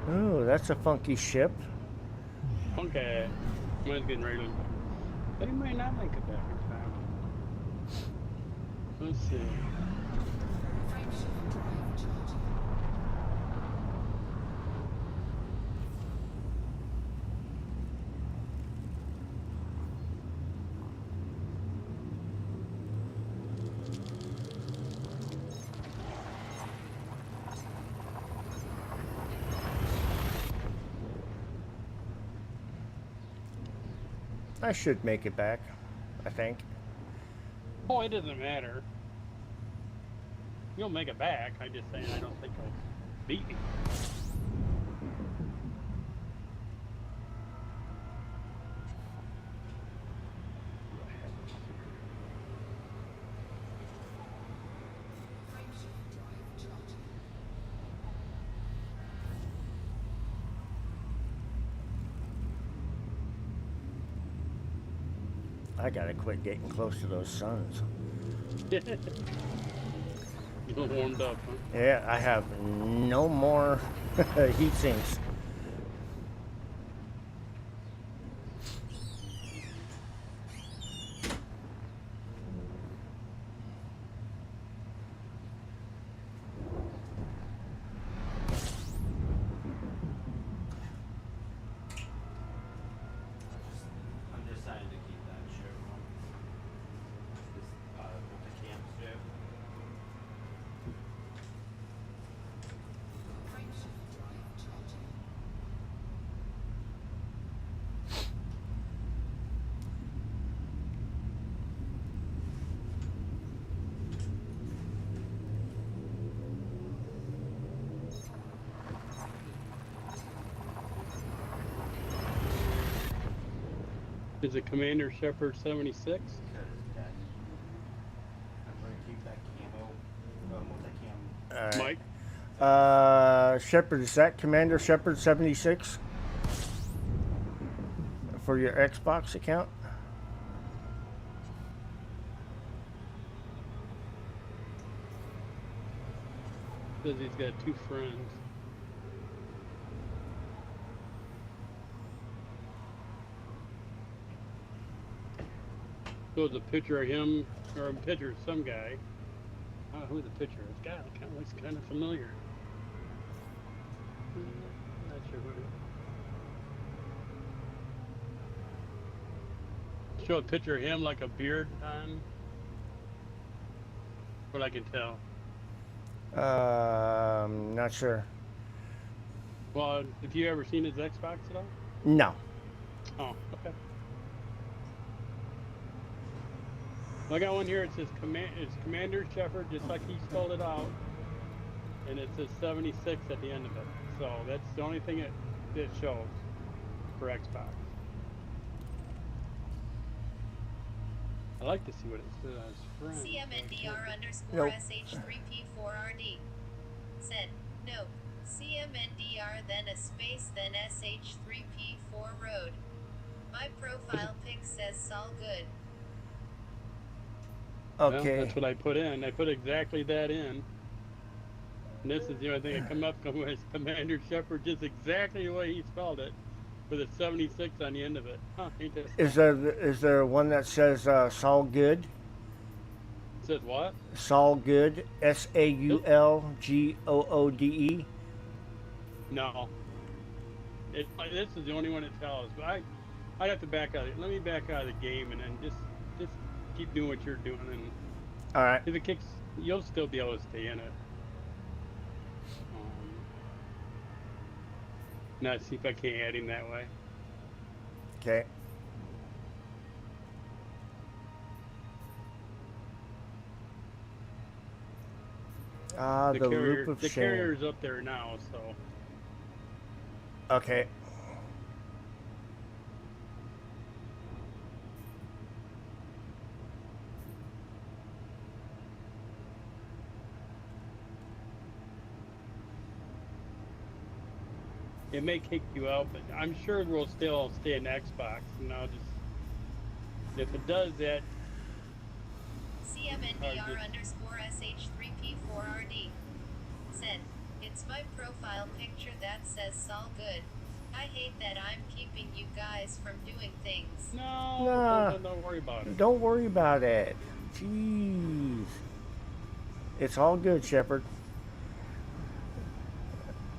Ooh, that's a funky ship. Okay. Mine's getting ready to. But he might not make it back in time. Let's see. I should make it back, I think. Oh, it doesn't matter. You'll make it back. I just saying I don't think I'll beat you. I gotta quit getting close to those suns. You're warmed up, huh? Yeah, I have no more heat sinks. I'm deciding to keep that shirt on. This, with the camp strip. Is it Commander Shepard 76? Because that, I'm going to keep that camo, with the cam. All right. Mike? Shepard, is that Commander Shepard 76 for your Xbox account? Says he's got 2 friends. So it's a picture of him, or a picture of some guy. I don't know who the picture is. God, it kind of looks kind of familiar. Not sure who it is. Show a picture of him like a beard on. What I can tell. Not sure. Well, have you ever seen his Xbox at all? No. Oh, okay. I got one here. It says it's Commander Shepard, just like he spelled it out, and it says 76 at the end of it. So that's the only thing it shows for Xbox. I like to see what it says. Friends. CMNDR_SH3P4RD. Said, no. CMNDR then a space then SH3P4 road. My profile pic says Sol good. Well, Okay. that's what I put in. I put exactly that in. And this is the only thing that come up with Commander Shepard, just exactly the way he spelled it, with a 76 on the end of it. Huh, ain't that Is there one that says Saul Good? It says what? Saul Good, SAULGOODE. No. This is the only one it tells. But I'd have to back out of it. Let me back out of the game and then just keep doing what you're doing. And All right. if it kicks, you'll still be able to stay in it. Now see if I can't add him that way. Okay. Ah, the loop of The shame. carrier's up there now, so Okay. it may kick you out, but I'm sure we'll still stay in Xbox, and I'll just, if it does that, CMNDR_SH3P4RD. Said, it's my profile picture that says Sol good. I hate that I'm keeping you guys from doing things. no, Nah. don't worry about it. Don't worry about it. Jeez. It's all good, Shepard.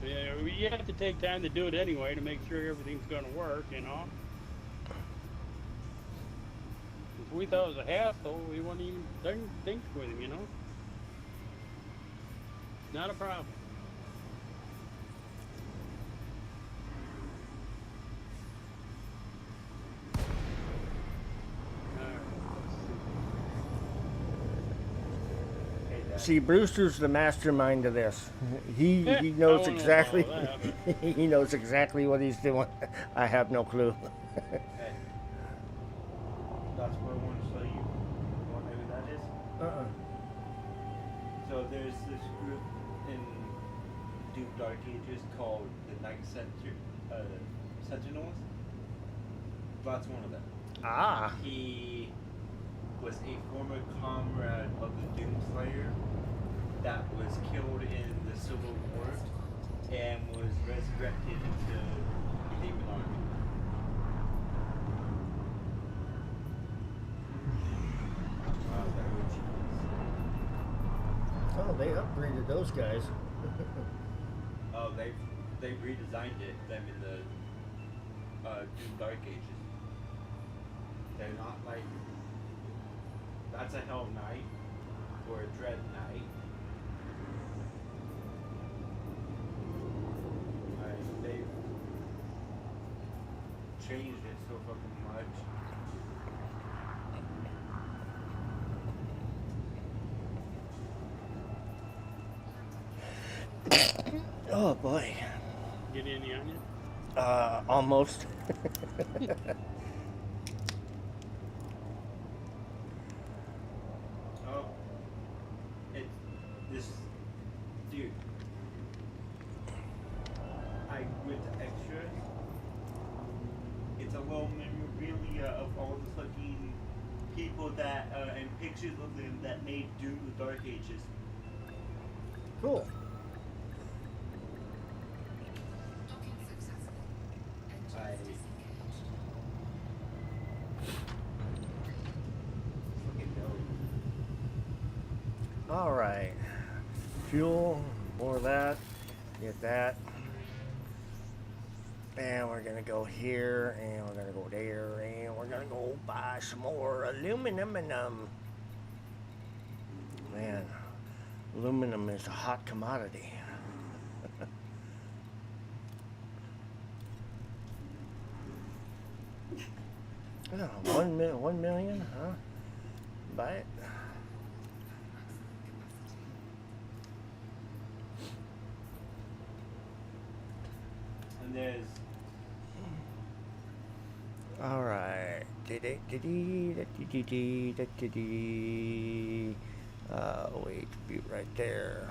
Yeah, you have to take time to do it anyway to make sure everything's going to work, you know. If we thought it was a hassle, we wouldn't even think with him, you know. Not a problem. See, Brewster's the mastermind of this. He I knows wouldn't know exactly. about that, He knows exactly what he's doing. I have no clue. Hey, that's what I want to show you. You want to know who that is? Uh-uh. So there's this group in Doom Dark Ages called the Sentinels. That's one of them. Ah. He was a former comrade of the Doomslayer that was killed in the Civil War and was resurrected into the Demon Army. Oh, they upgraded those guys. Oh, they redesigned it them in the Doom Dark Ages. They're not like that's a Hell Knight or a Dread Knight. They've changed it so fucking much. Oh boy. Get any on you? Almost. Oh, it's this dude. I went to extras. It's a little memorabilia of all the fucking people that and pictures of them that made Doom the Dark Ages. Cool. I fucking know. All right. Fuel, more of that. Get that. And we're gonna go here, and we're gonna go there, and we're gonna go buy some more aluminum. Man, aluminum is a hot commodity. Oh, 1 million, huh? Buy it. And there's All right. Wait, be right there.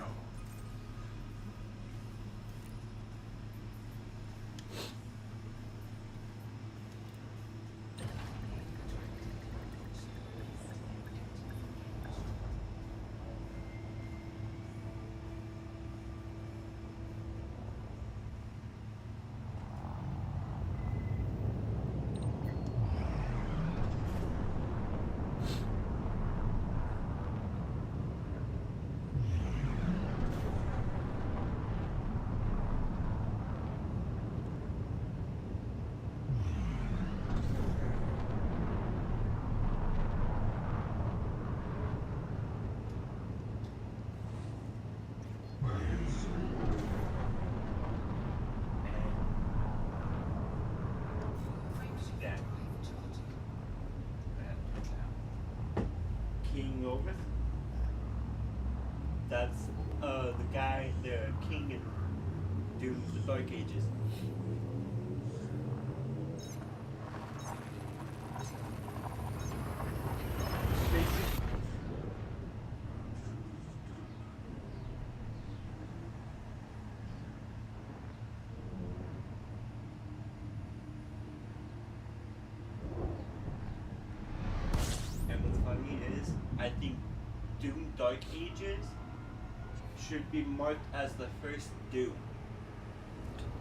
King Orvis. That's the guy, the king in Doom the Dark Ages. And what's funny is, I think Doom Dark Ages should be marked as the first Doom.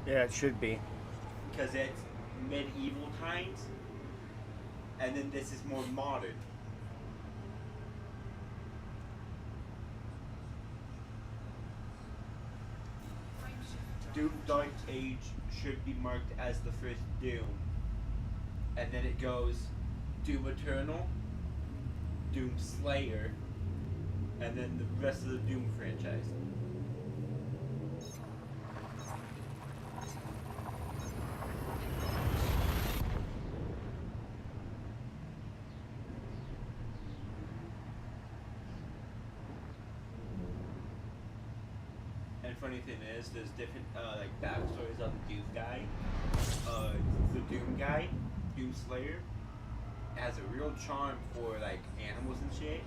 Yeah, it should be. Because it's medieval times, and then this is more modern. Doom Dark Age should be marked as the first Doom. And then it goes Doom Eternal, Doom Slayer, and then the rest of the Doom franchise. And funny thing is, there's different like backstories on the Doom guy. The Doom guy, Doom Slayer, has a real charm for like animals and shit,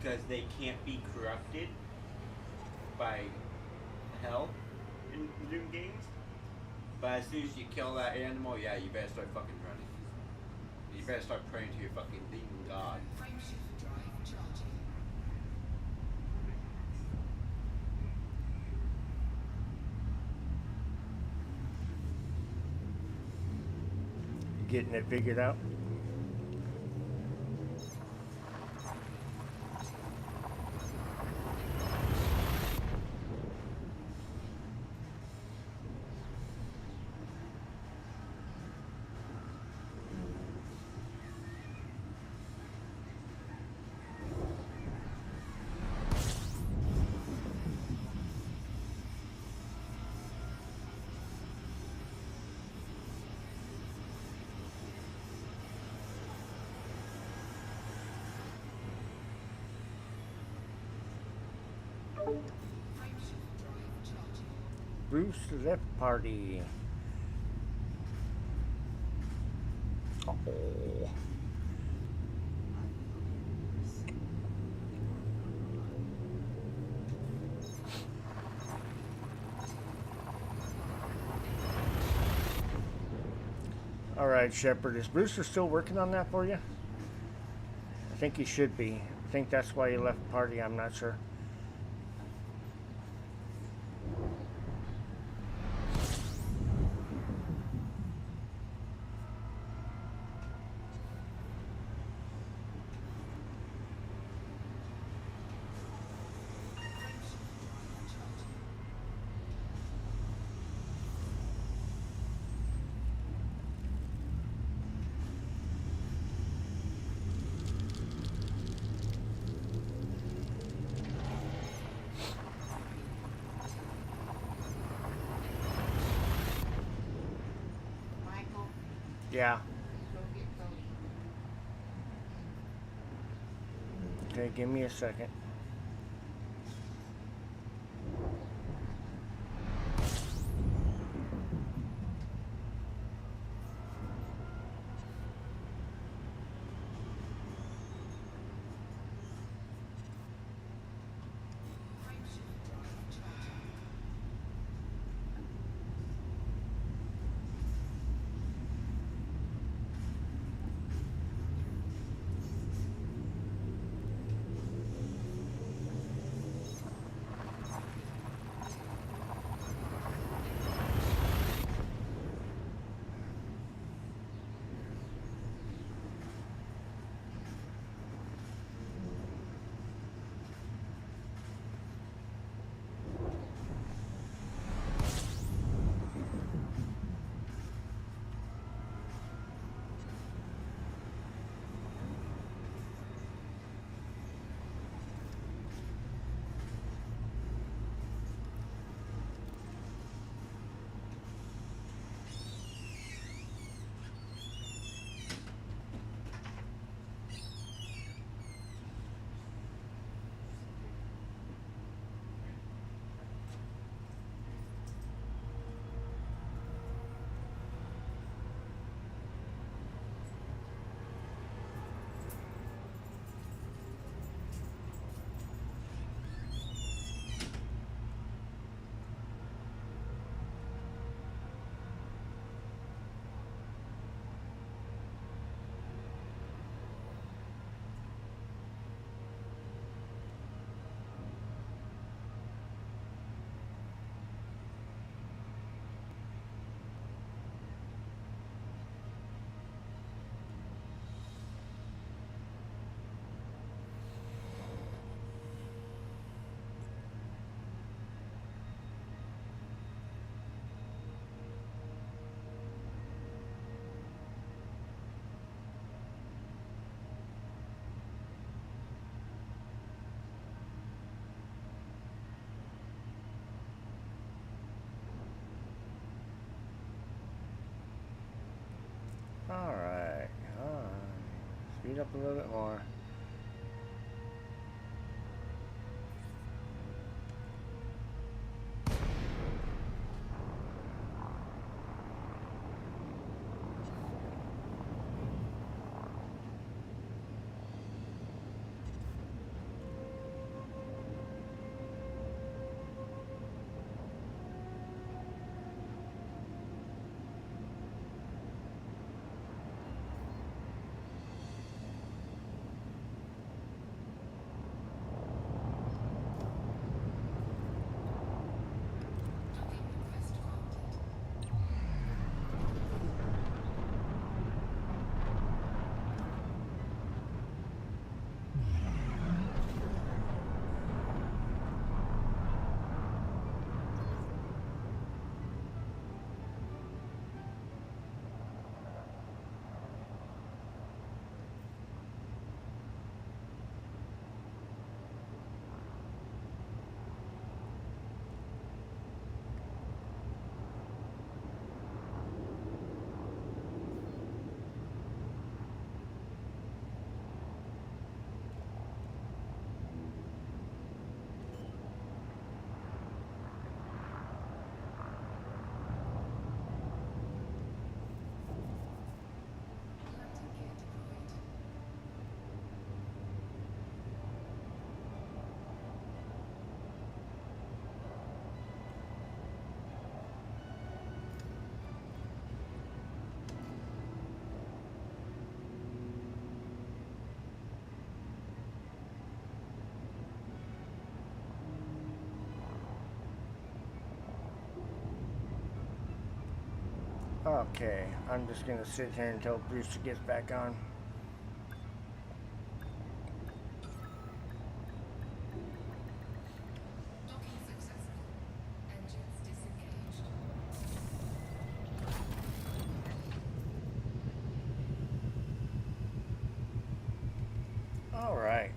because they can't be corrupted by hell in the Doom games. But as soon as you kill that animal, yeah, you better start fucking running. You better start praying to your fucking demon god. Frameshift drive charging. Getting it figured out. Frameshift drive charging. Bruce left party. Oh. All right, Shepard. Is Brewster still working on that for you? I think he should be. I think that's why he left party. I'm not sure. Michael, Yeah. go get Cody. Okay, give me a second. Frameshift drive charging. All right. Speed up a little bit more. Okay, I'm just gonna sit here until Brewster gets back on. Docking successful. Engines disengaged. All right.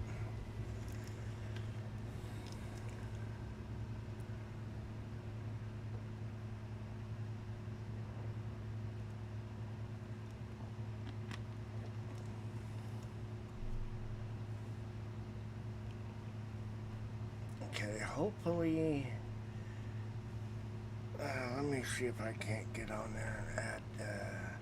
Okay, hopefully. Let me see if I can't get on there and add.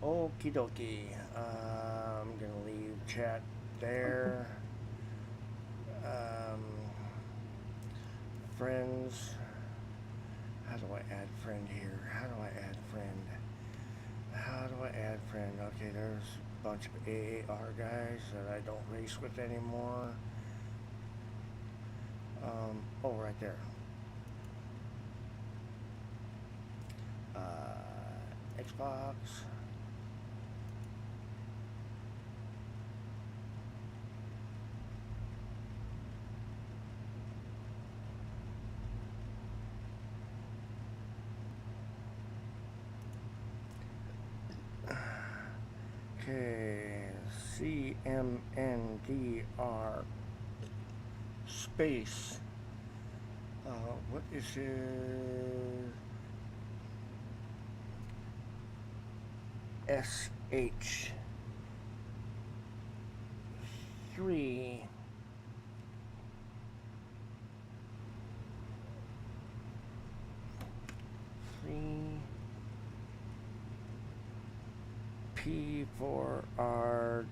Okie dokie. I'm gonna leave chat there. Um, friends. How do I add friend here? How do I add friend? How do I add friend? Okay, there's a bunch of AAR guys that I don't race with anymore. Oh, right there. Xbox. Okay, CMNDR space. What is it? SH 3 P4RD.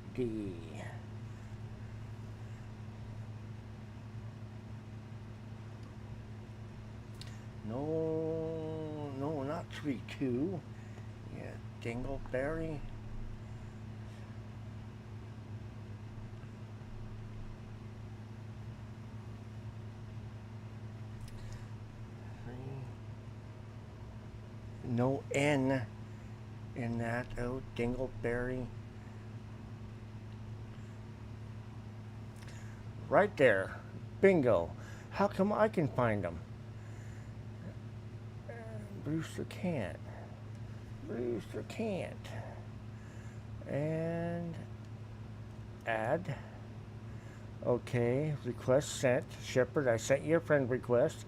No, not 3-2. Yeah, Dingleberry. No N in that. Oh, Dingleberry. Right there. Bingo. How come I can find them? Brewster can't. Brewster can't. And add. Okay, request sent. Shepard, I sent you a friend request.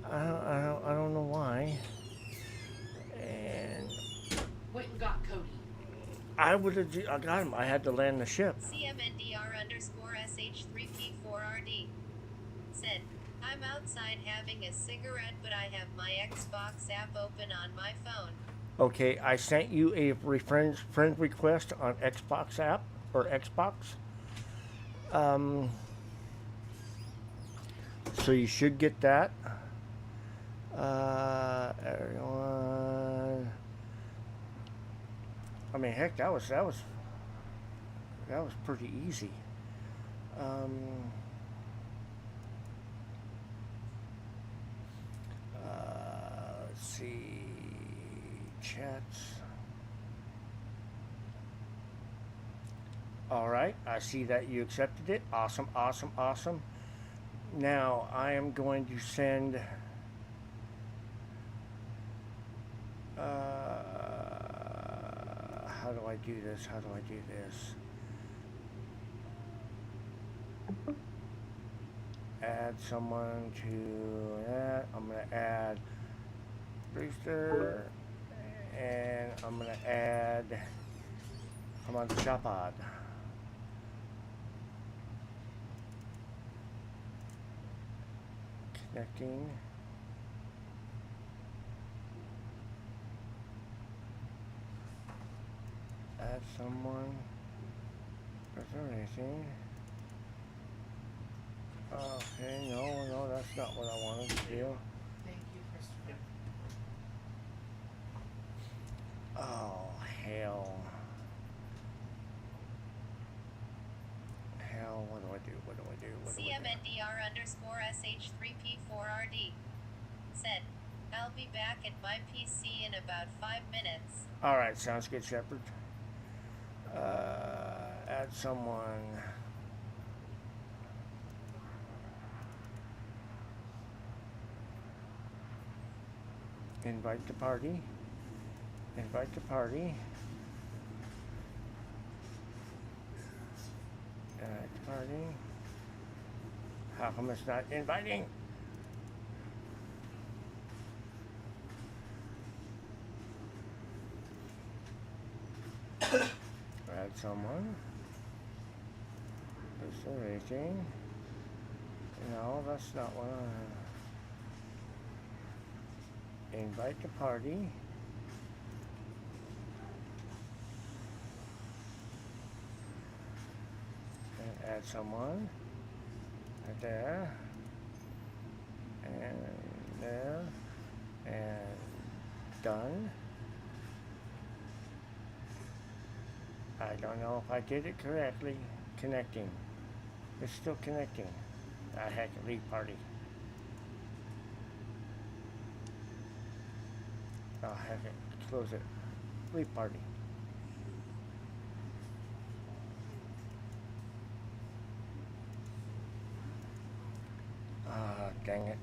I don't know why. And Went and got Cody. I got him. I had to land the ship. CMNDR_SH3P4RD said, I'm outside having a cigarette, but I have my Xbox app open on my phone. Okay, I sent you a friend request on Xbox app or Xbox. So you should get that. Everyone. I mean, heck, that was pretty easy. Let's see, chats. All right, I see that you accepted it. Awesome, awesome, awesome. Now I am going to send. How do I do this? How do I do this? Add someone to that. I'm going to add Brewster. And I'm going to add. I'm on Shopod. Connecting. Add someone. Is there anything? Okay, no, that's not what I wanted to do. Thank you, Christopher. Oh, hell. Hell, what do I do? What do I do? What do I do? CMNDR_SH3P4RD said, I'll be back at my PC in about 5 minutes. All right, sounds good, Shepard. Add someone. Invite to party. Invite to party. Invite to party. How come it's not inviting? Add someone. Booster rating. No, that's not what I... Invite to party. And add someone. Right there. And there. And done. I don't know if I did it correctly. Connecting. It's still connecting. Ah, heck, leave party. Oh, heck it. Close it. Leave party. Ah, dang it.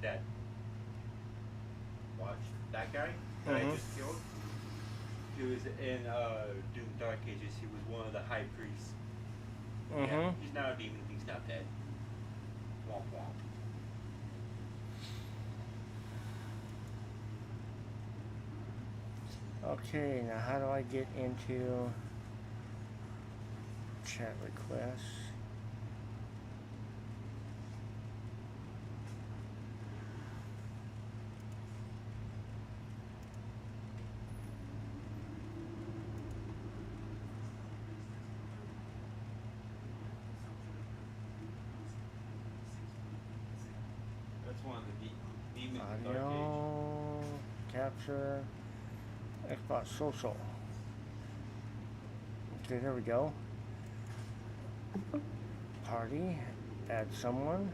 Dad. Watch. That guy that I just killed. He was in Doom Dark Ages. He was one of the high priests. Yeah, he's not a demon. He's not dead. Womp womp. Okay, now how do I get into chat requests? That's one of the demons in Dark Age. Audio, capture, Xbox social. Okay, there we go. Party, add someone,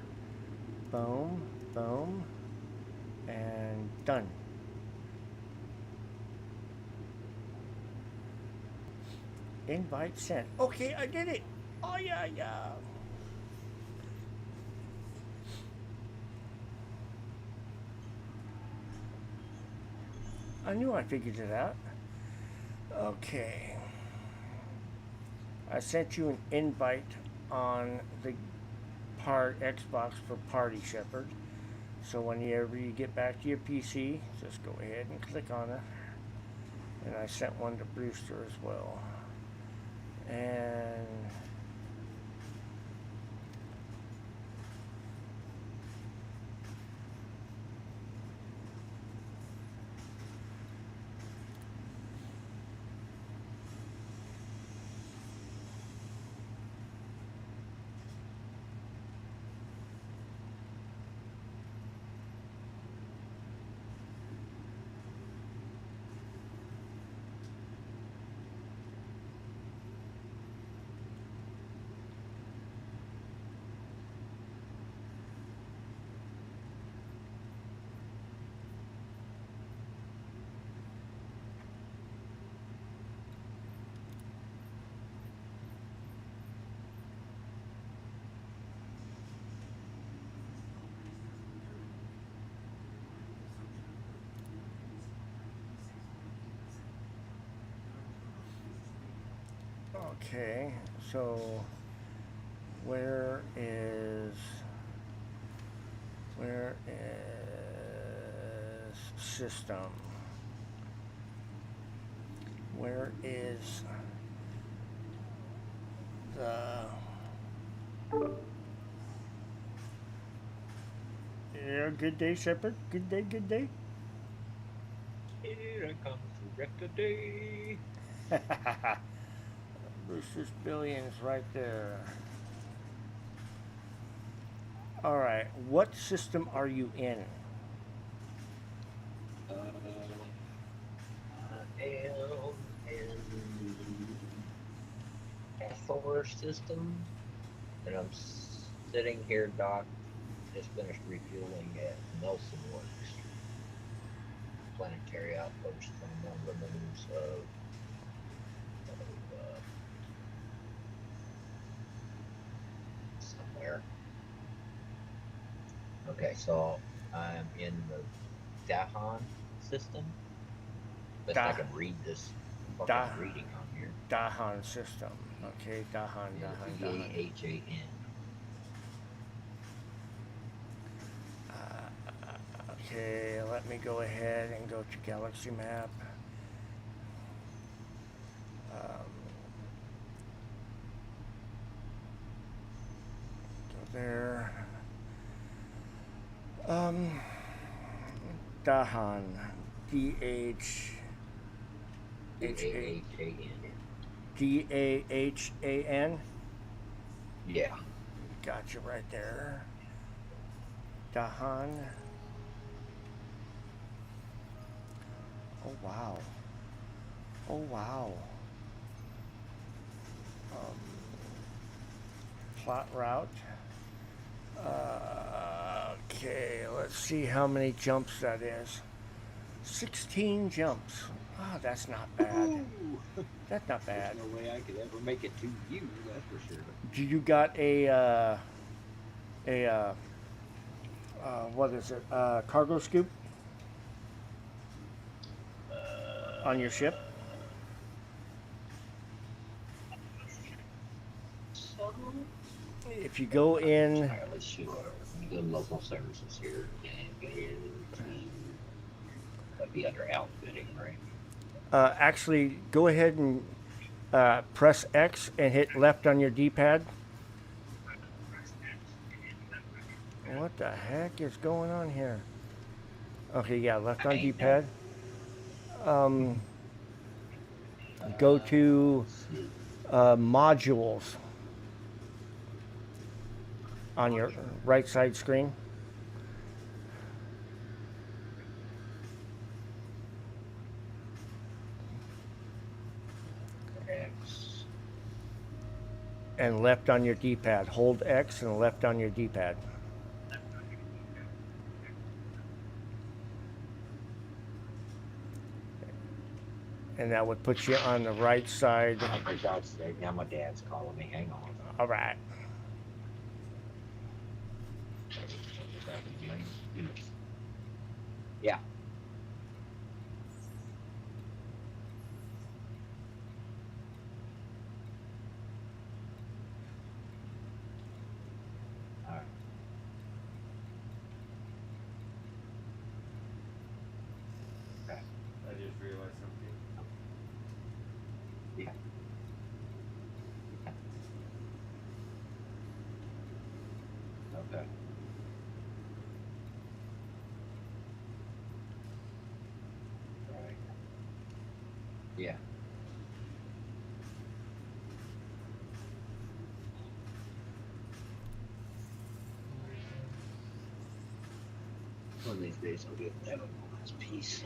boom, boom, and done. Invite sent. Okay, I did it. Oh yeah, yeah. I knew I figured it out. Okay. I sent you an invite on the Xbox for Party, Shepherd. So whenever you get back to your PC, just go ahead and click on it. And I sent one to Brewster as well. And okay, so where is system? Where is the yeah, good day, Shepherd. Good day, good day. Here I come to wreck the day. Brewster's Billions right there. All right, what system are you in? I am in the Thor system, and I'm sitting here, Doc. Just finished refueling at Nelson Works, planetary outpost on the moons of somewhere. Okay, so I'm in the Dahan system. Best I can read this fucking reading on here. Dahan system. Okay, Dahan. Dahan. Okay, let me go ahead and go to Galaxy Map. Go there. Dahan. Dahan. Yeah. Gotcha right there. Dahan. Oh wow. Oh wow. Plot route. Okay, let's see how many jumps that is. 16 jumps. Oh, that's not bad. That's not bad. There's no way I could ever make it to you, that's for sure. Do you got a what is it? Cargo scoop on your ship? If you go in, Entirely sure. Let me go to local services here and go to that'd be under outfitting, right? actually go ahead and press X and hit left on your D-pad. What the heck is going on here? Okay, yeah, left on D-pad. Go to modules on your right side screen. X. And left on your D-pad. Hold X and left on your D-pad. And that would put you on the right side. Oh, for God's sake, now my dad's calling me. Hang on. All right. Yeah. All right. Okay. I just realized something. Yeah. Okay. Right. Yeah. One of these days I'll get that on this piece.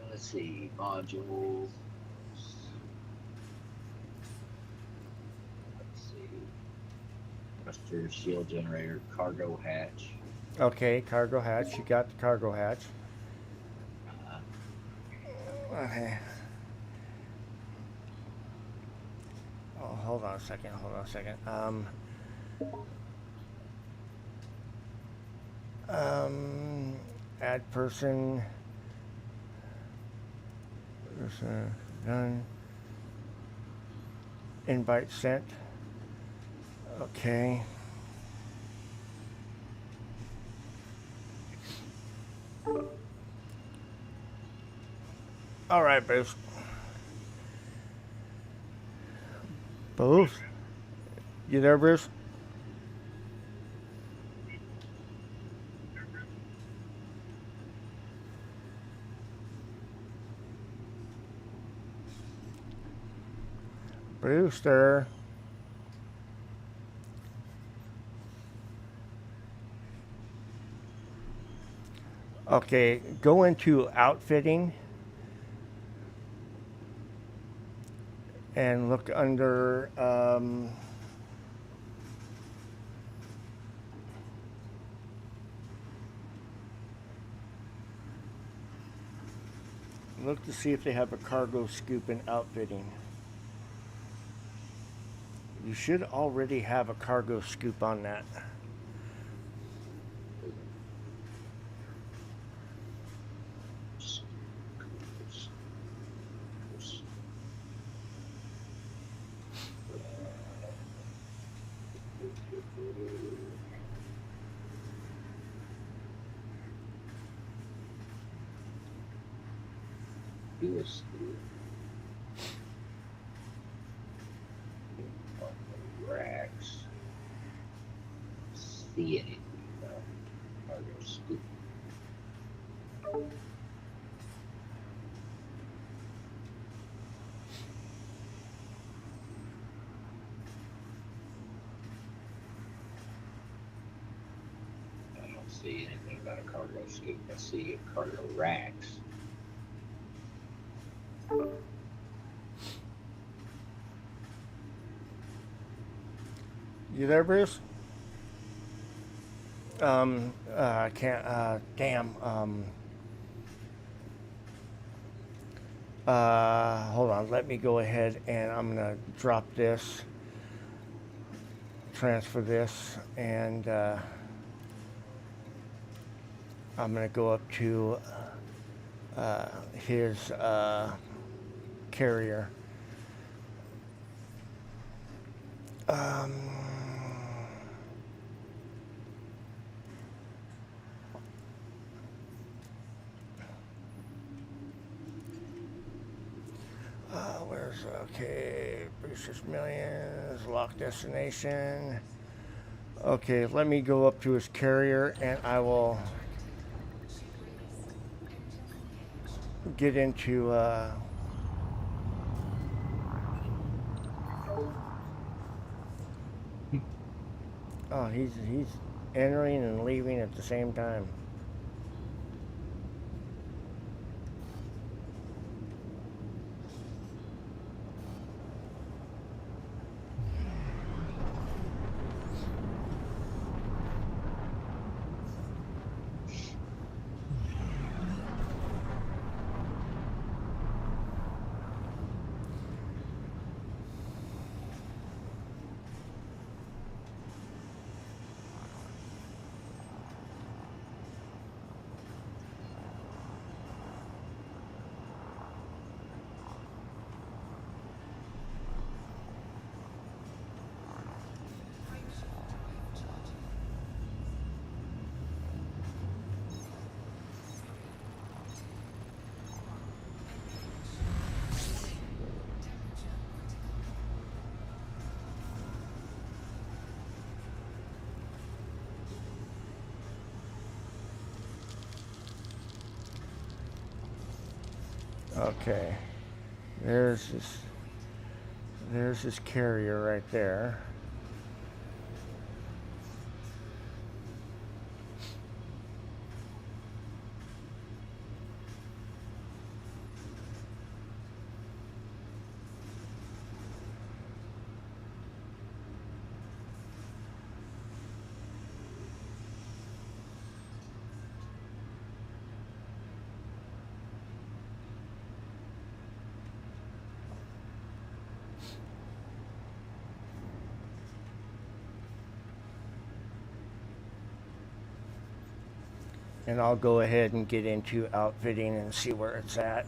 Let's see, module. Let's see. Thruster, shield generator, cargo hatch. Okay, cargo hatch. You got the cargo hatch. Okay. Oh, hold on a second. Add person. Done. Invite sent. Okay. All right, Bruce. Bruce? You there, Bruce? Brewster. Okay, go into outfitting and look under Look to see if they have a cargo scoop in outfitting. You should already have a cargo scoop on that. BREWSTER. Racks. See anything about cargo scoop? I don't see anything about a cargo scoop. I see cargo racks. You there, Bruce? I can't, damn, hold on, let me go ahead and I'm gonna drop this, transfer this, and, I'm gonna go up to, his, carrier. Where's, okay, Brewster's Millions, lock destination. Okay, let me go up to his carrier and I will get into, oh, he's entering and leaving at the same time. Okay, there's his carrier right there. And I'll go ahead and get into outfitting and see where it's at.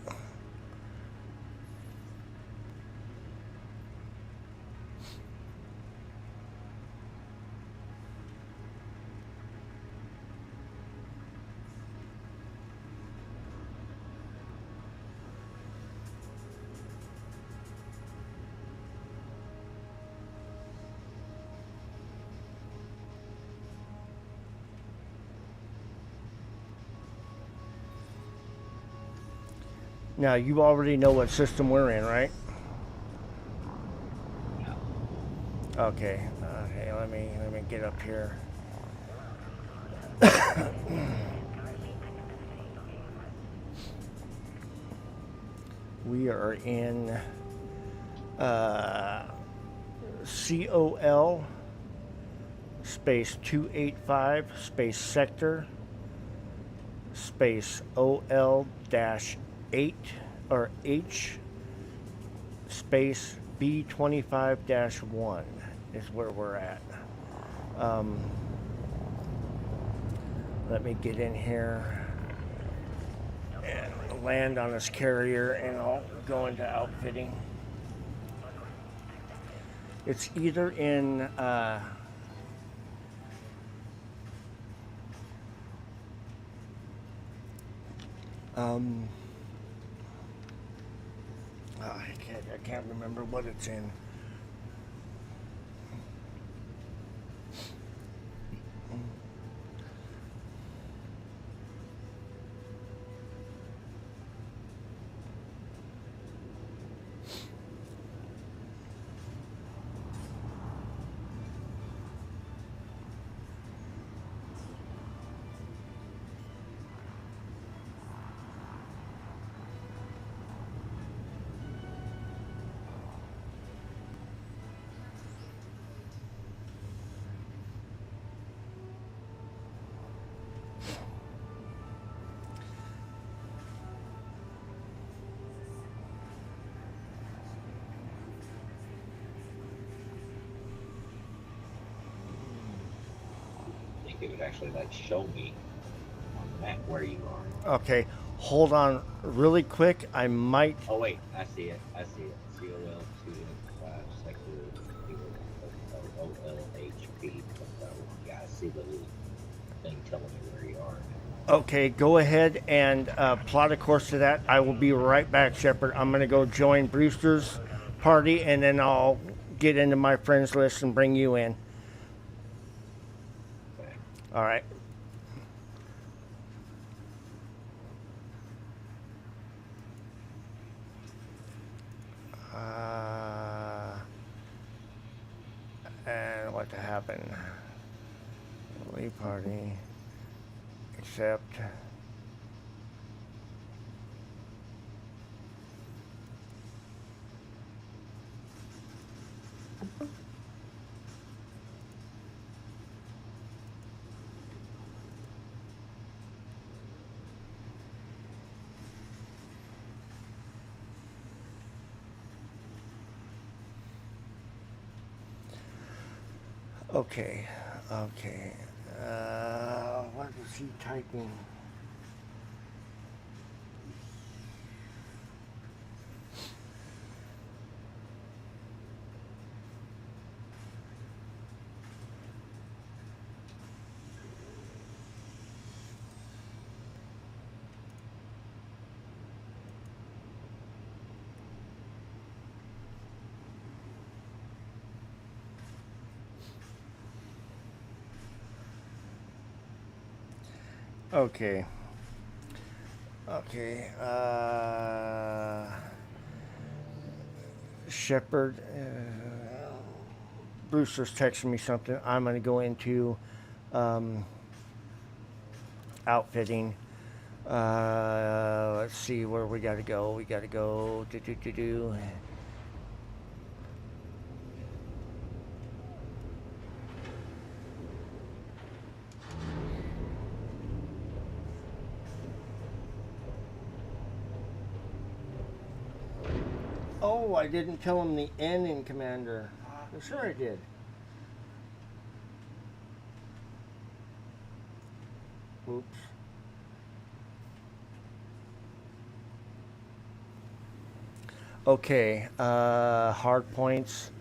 Now, you already know what system we're in, right? Okay. Okay, let me get up here. We are in COL space 285 space sector space OL dash 8 or H space B25-1 is where we're at. Let me get in here and land on this carrier, and I'll go into outfitting. It's either in I can't remember what it's in. I think it would actually like show me on the map where you are. Okay, hold on really quick. I might. Oh wait, I see it. I see it. COL 2 5 sector OLHP. Yeah, I see the little thing telling me where you are. Okay, go ahead and plot a course to that. I will be right back, Shepard. I'm going to go join Brewster's party, and then I'll get into my friends list and bring you in. Okay. All right. And what happened? Leave party. Accept. Okay, okay. What is he typing? Okay. Okay. Shepard. Brewster's texting me something. I'm going to go into outfitting. Let's see where we got to go. We got to go. Oh, I didn't tell him the N in Commander. Sure I did. Oops. Okay, hard points.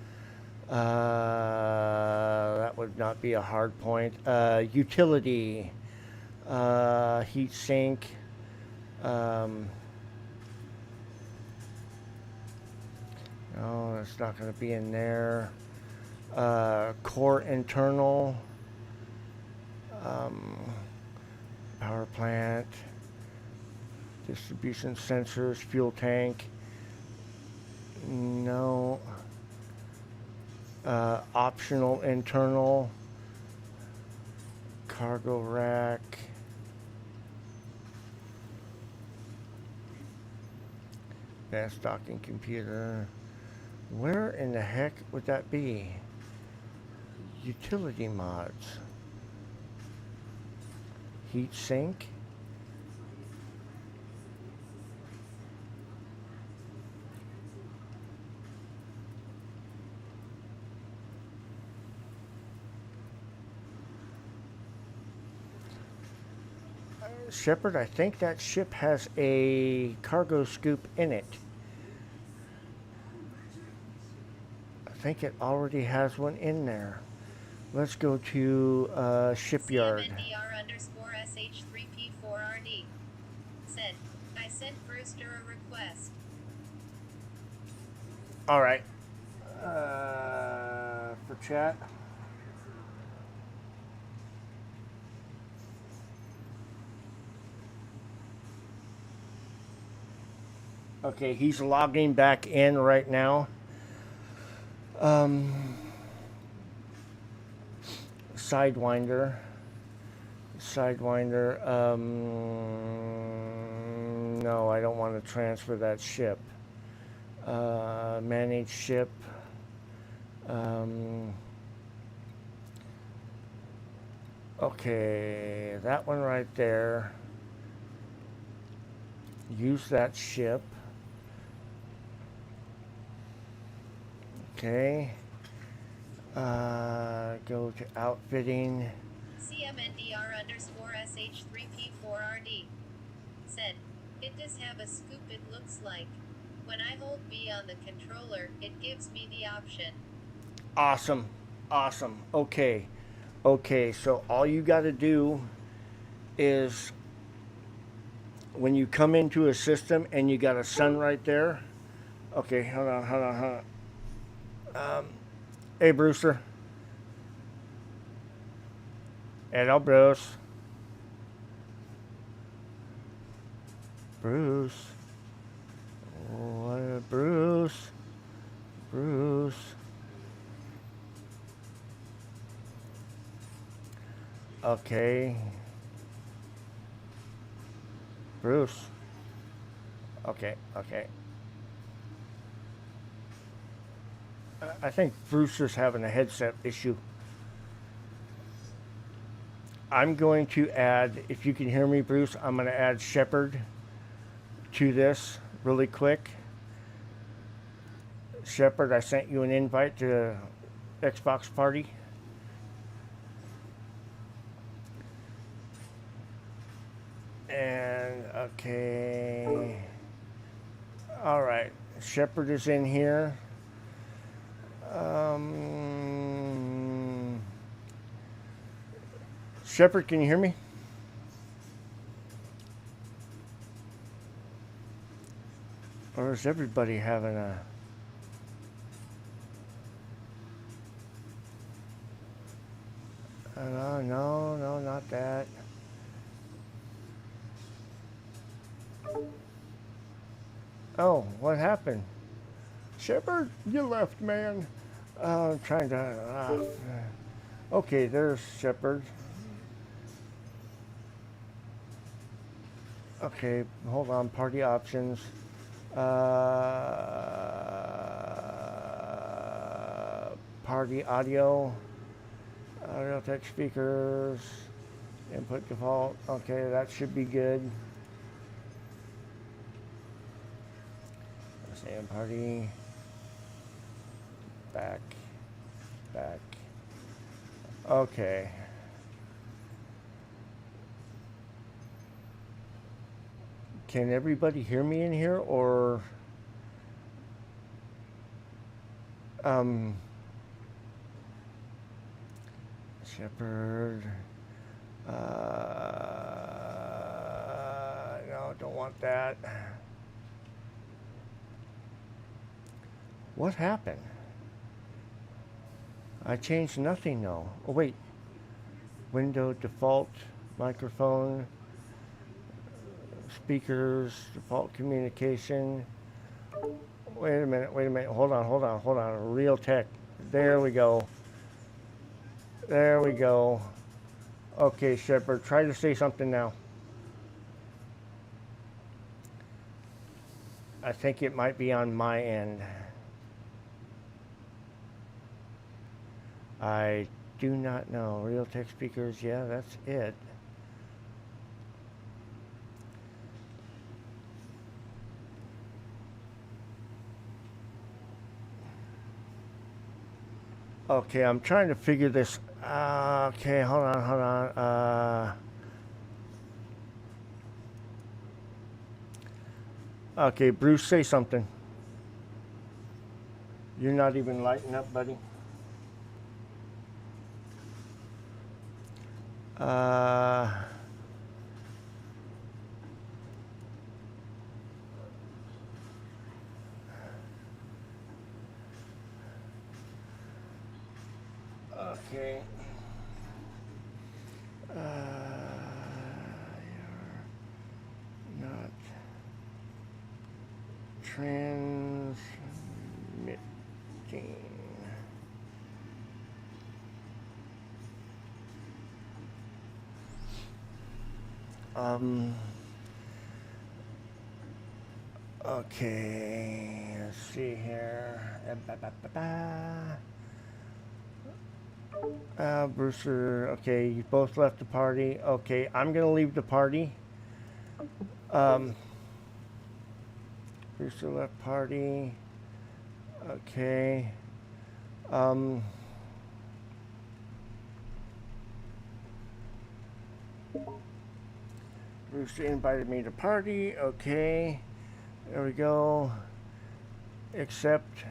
That would not be a hard point. Utility. Heat sink. No, it's not going to be in there. Core internal. Power plant. Distribution sensors. Fuel tank. No. Optional internal. Cargo rack. Advanced docking computer. Where in the heck would that be? Utility mods. Heat sink. Shepard, I think that ship has a cargo scoop in it. I think it already has one in there. Let's go to shipyard. CMNDR_SH3P4RD. Said, I sent Brewster a request. All right. For chat. Okay, he's logging back in right now. Sidewinder. No, I don't want to transfer that ship. Manage ship. Okay, that one right there. Use that ship. Okay. Go to outfitting. CMNDR_SH3P4RD. Said, it does have a scoop it looks like. When I hold B on the controller, it gives me the option. Awesome. Awesome. Okay. Okay, so all you got to do is when you come into a system and you got a sun right there. Okay, hold on. Hey, Brewster. Hello, Bruce. Bruce. What, Bruce? Bruce. Okay. Bruce. Okay. I think Brewster's having a headset issue. I'm going to add, if you can hear me, Bruce, I'm going to add Shepard to this really quick. Shepard, I sent you an invite to Xbox Party. And, okay. All right. Shepard is in here. Shepard, can you hear me? Or is everybody having a... No, not that. Oh, what happened? Shepard, you left, man. Trying to... okay, there's Shepard. Okay, hold on. Party options. Party audio. Audio tech speakers. Input default. Okay, that should be good. Stay in party. Back. Okay. Can everybody hear me in here, or Shepard? No, don't want that. What happened? I changed nothing, though. Oh, wait. Window default microphone. Speakers, default communication. Wait a minute. Hold on. Real tech. There we go. Okay, Shepard, try to say something now. I think it might be on my end. I do not know. Real tech speakers, yeah, that's it. Okay, I'm trying to figure this. Okay, hold on. Okay, Bruce, say something. You're not even lighting up, buddy. Uh, okay. You're not transmitting. Um. Okay, let's see here. Brewster, okay, you both left the party. Okay, I'm gonna leave the party. Brewster left party. Okay. Brewster invited me to party. Okay. There we go. Accept.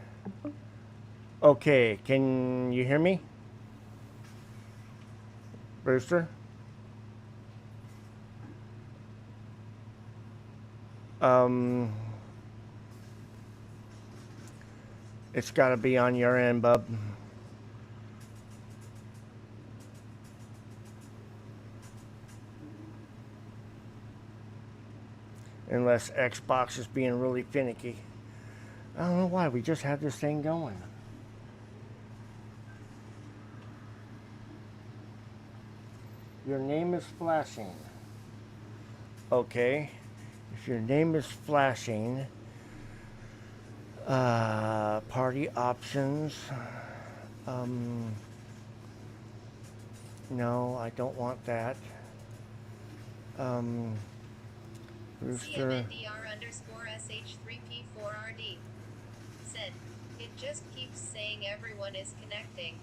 Okay, can you hear me? Brewster? It's got to be on your end, bub. Unless Xbox is being really finicky. I don't know why, we just had this thing going. Your name is flashing. Okay. If your name is flashing, party options. No, I don't want that. Brewster. CMNDR_SH3P4RD said, it just keeps saying everyone is connecting.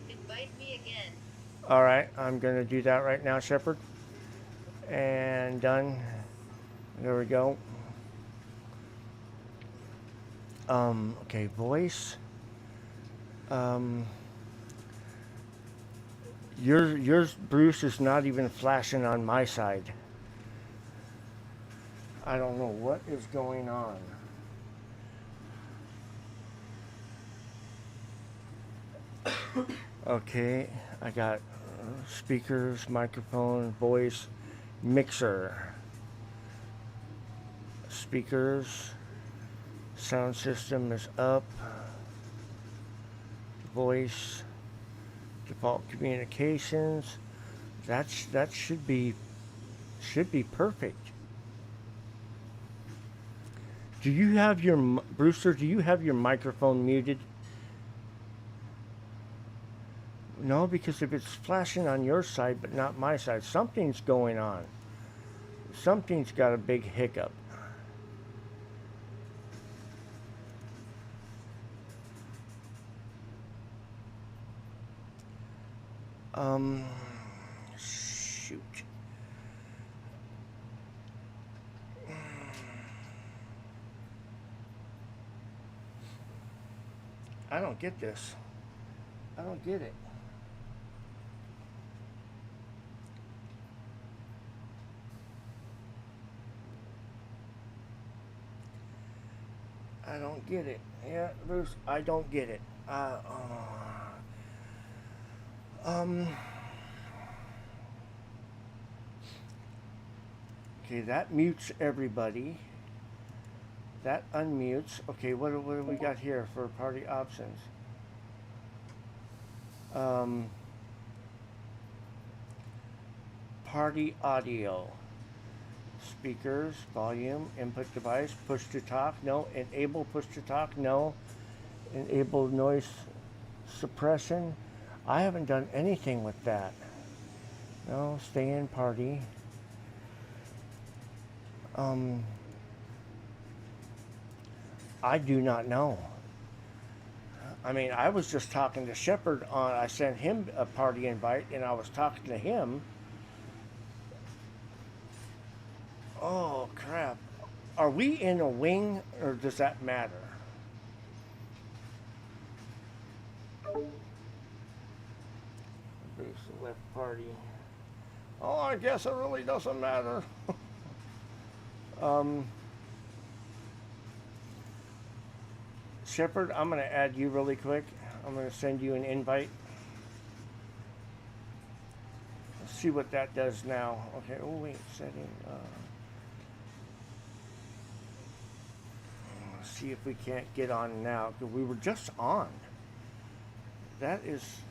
Invite me again. All right, I'm going to do that right now, Shepard. And done. There we go. Okay, voice. Yours, Bruce, is not even flashing on my side. I don't know what is going on. Okay, I got speakers, microphone, voice, mixer, speakers, sound system is up, voice, default communications. That should be perfect. Do you have your Brewster? Do you have your microphone muted? No, because if it's flashing on your side but not my side, something's going on. Something's got a big hiccup. Shoot. I don't get this. I don't get it. I don't get it. Yeah, Bruce, I don't get it. Okay, that mutes everybody. That unmutes. Okay, what do we got here for party options? Party audio. Speakers, volume, input device, push to talk, no. Enable push to talk, no. Enable noise suppression. I haven't done anything with that. No, stay in party. I do not know. I mean, I was just talking to Shepard on, I sent him a party invite and I was talking to him. Oh, crap. Are we in a wing, or does that matter? Boost the left party. Oh, I guess it really doesn't matter. um, Shepard, I'm going to add you really quick. I'm going to send you an invite. Let's see what that does now. Okay, oh wait, setting. Let's see if we can't get on now, because we were just on. That is...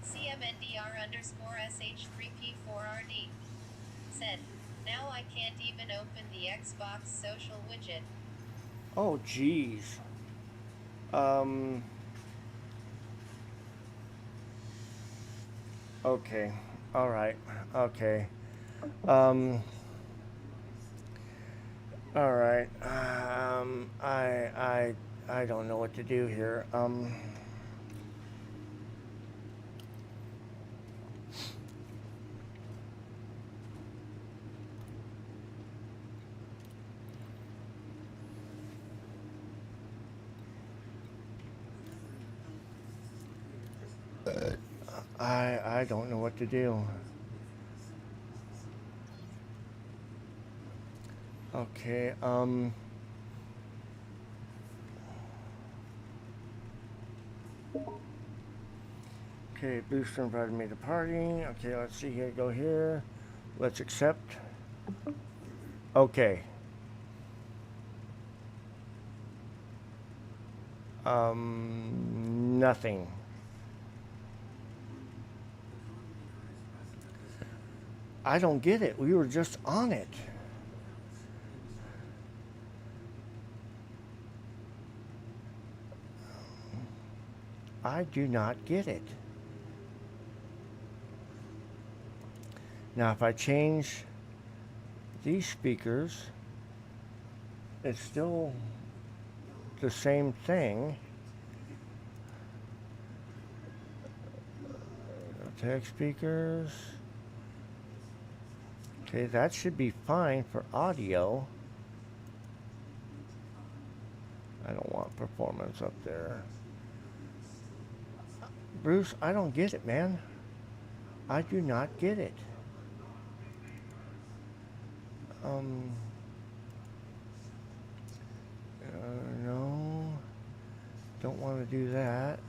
CMNDR_SH3P4RD said, now I can't even open the Xbox social widget. Oh, geez. Okay. All right. Okay. All right. I don't know what to do here. I don't know what to do. Okay, okay, Booster invited me to party. Okay, let's see here, go here. Let's accept. Okay. Nothing. I don't get it. We were just on it. I do not get it. Now, if I change these speakers, it's still the same thing. Text speakers. Okay, that should be fine for audio. I don't want performance up there. Bruce, I don't get it, man. I do not get it. No. Don't want to do that.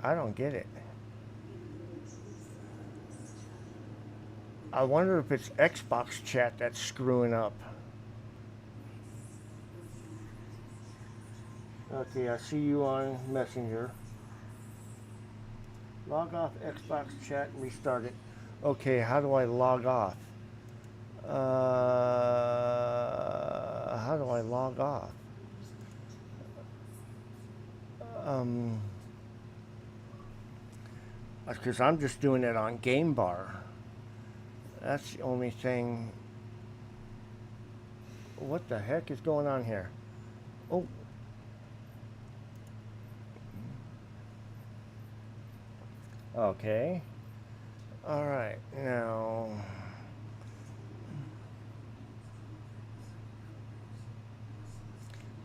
I don't get it. I wonder if it's Xbox chat that's screwing up. Okay, I see you on Messenger. Log off Xbox chat and restart it. Okay, how do I log off? How do I log off? Because I'm just doing it on Game Bar. That's the only thing. What the heck is going on here? Oh. Okay. All right. Now.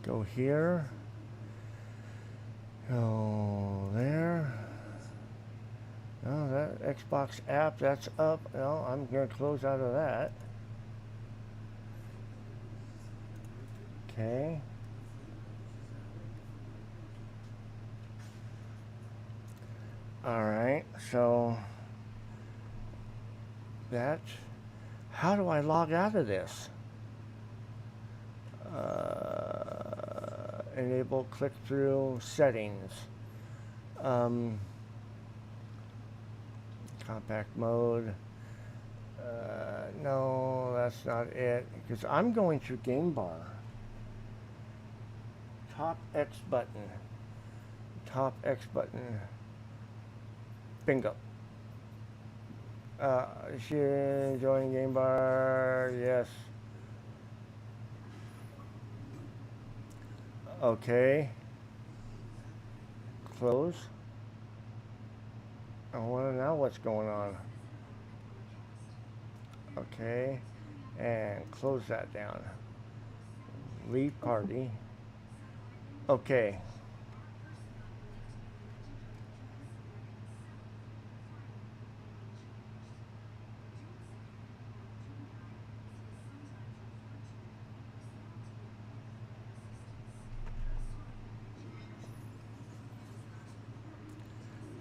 Go here. Go there. No, that Xbox app, that's up. No, I'm going to close out of that. Okay. All right, so that, how do I log out of this? Enable click-through settings. Compact mode. No, that's not it. Because I'm going through Game Bar. Top X button. Top X button. Bingo. Join Game Bar. Yes. Okay. Close. I want to know what's going on. Okay, and close that down. Leave party. Okay.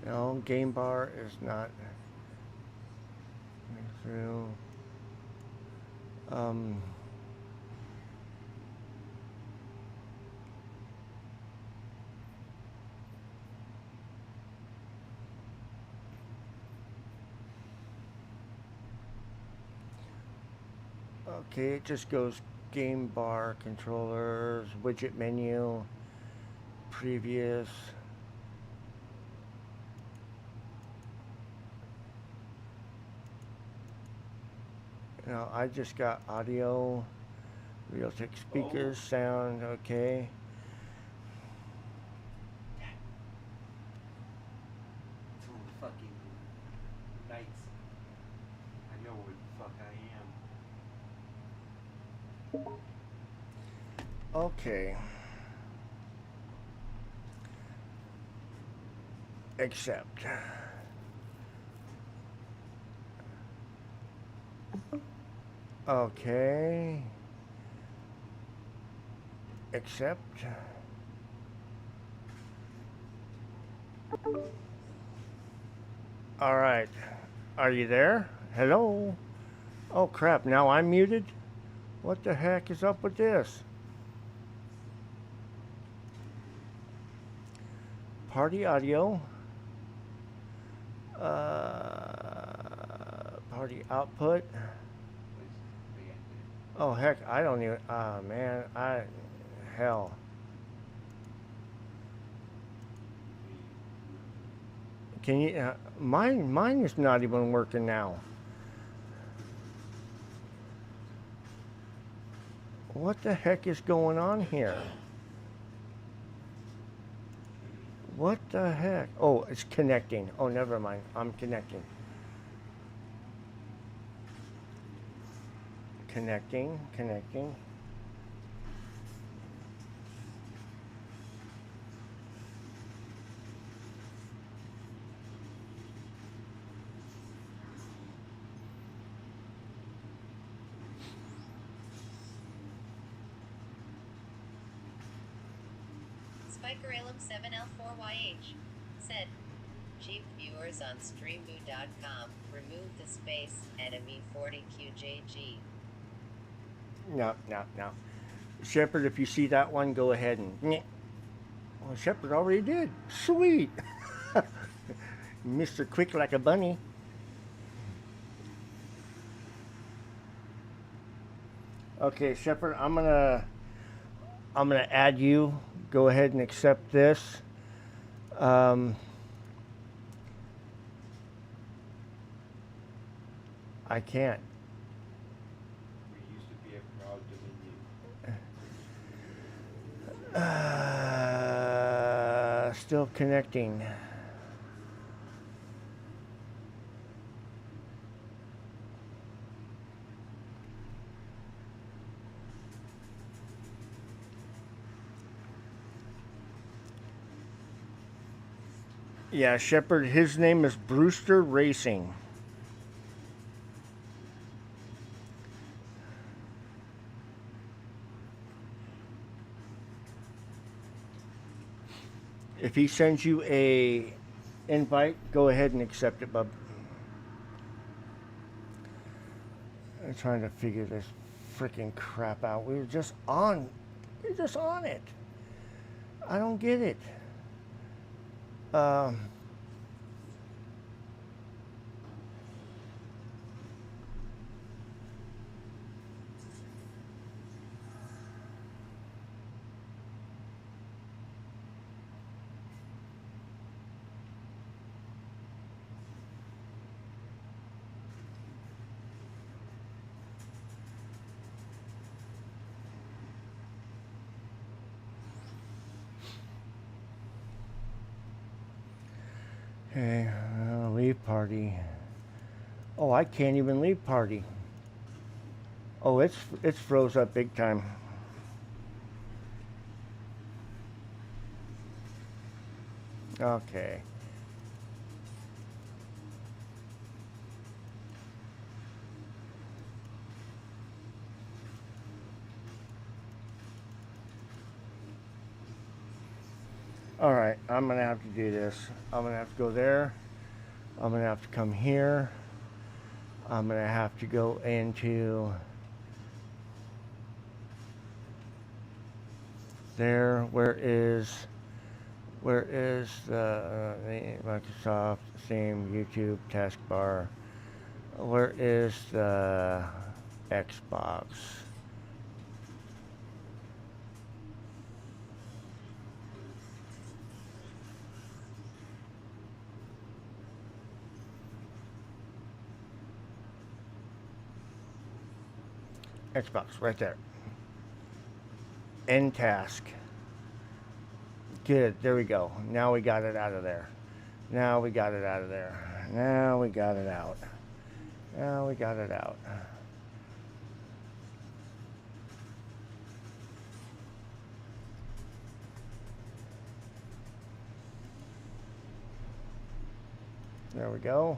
No, game bar is not through. Um, okay, it just goes game bar, controllers, widget menu, previous. Now I just got audio, Realtek speakers, sound, okay. It's only fucking nights. I know where the fuck I am. Okay. Accept. Okay. Accept. All right. Are you there? Hello? Oh crap, now I'm muted? What the heck is up with this? Party audio. Party output. Oh heck, I don't even. Ah man, hell. Can you? Mine is not even working now. What the heck is going on here? What the heck? Oh, it's connecting. Oh, never mind. I'm connecting. Connecting. Spiker Alum 7L4YH said, cheap viewers on streamview.com, remove the space, enemy 40QJG. No. Shepard, if you see that one, go ahead and. Well, Shepard already did. Sweet. Mr. Quick like a bunny. Okay, Shepard, I'm gonna add you. Go ahead and accept this. I can't. We used to be a proud Dominion. Still connecting. Yeah, Shepard, his name is BREWSTER Racing. If he sends you a invite, go ahead and accept it, bub. I'm trying to figure this freaking crap out. We're just on it. I don't get it. Okay, Leave party. Oh, I can't even leave party. Oh, it's froze up big time. Okay. All right, I'm gonna have to do this. I'm gonna have to go there. I'm gonna have to come here. I'm gonna have to go into there. Where is the Microsoft same YouTube taskbar? Where is the Xbox? Xbox right there. End task. Good. There we go. Now we got it out of there. Now we got it out of there. Now we got it out. Now we got it out. There we go.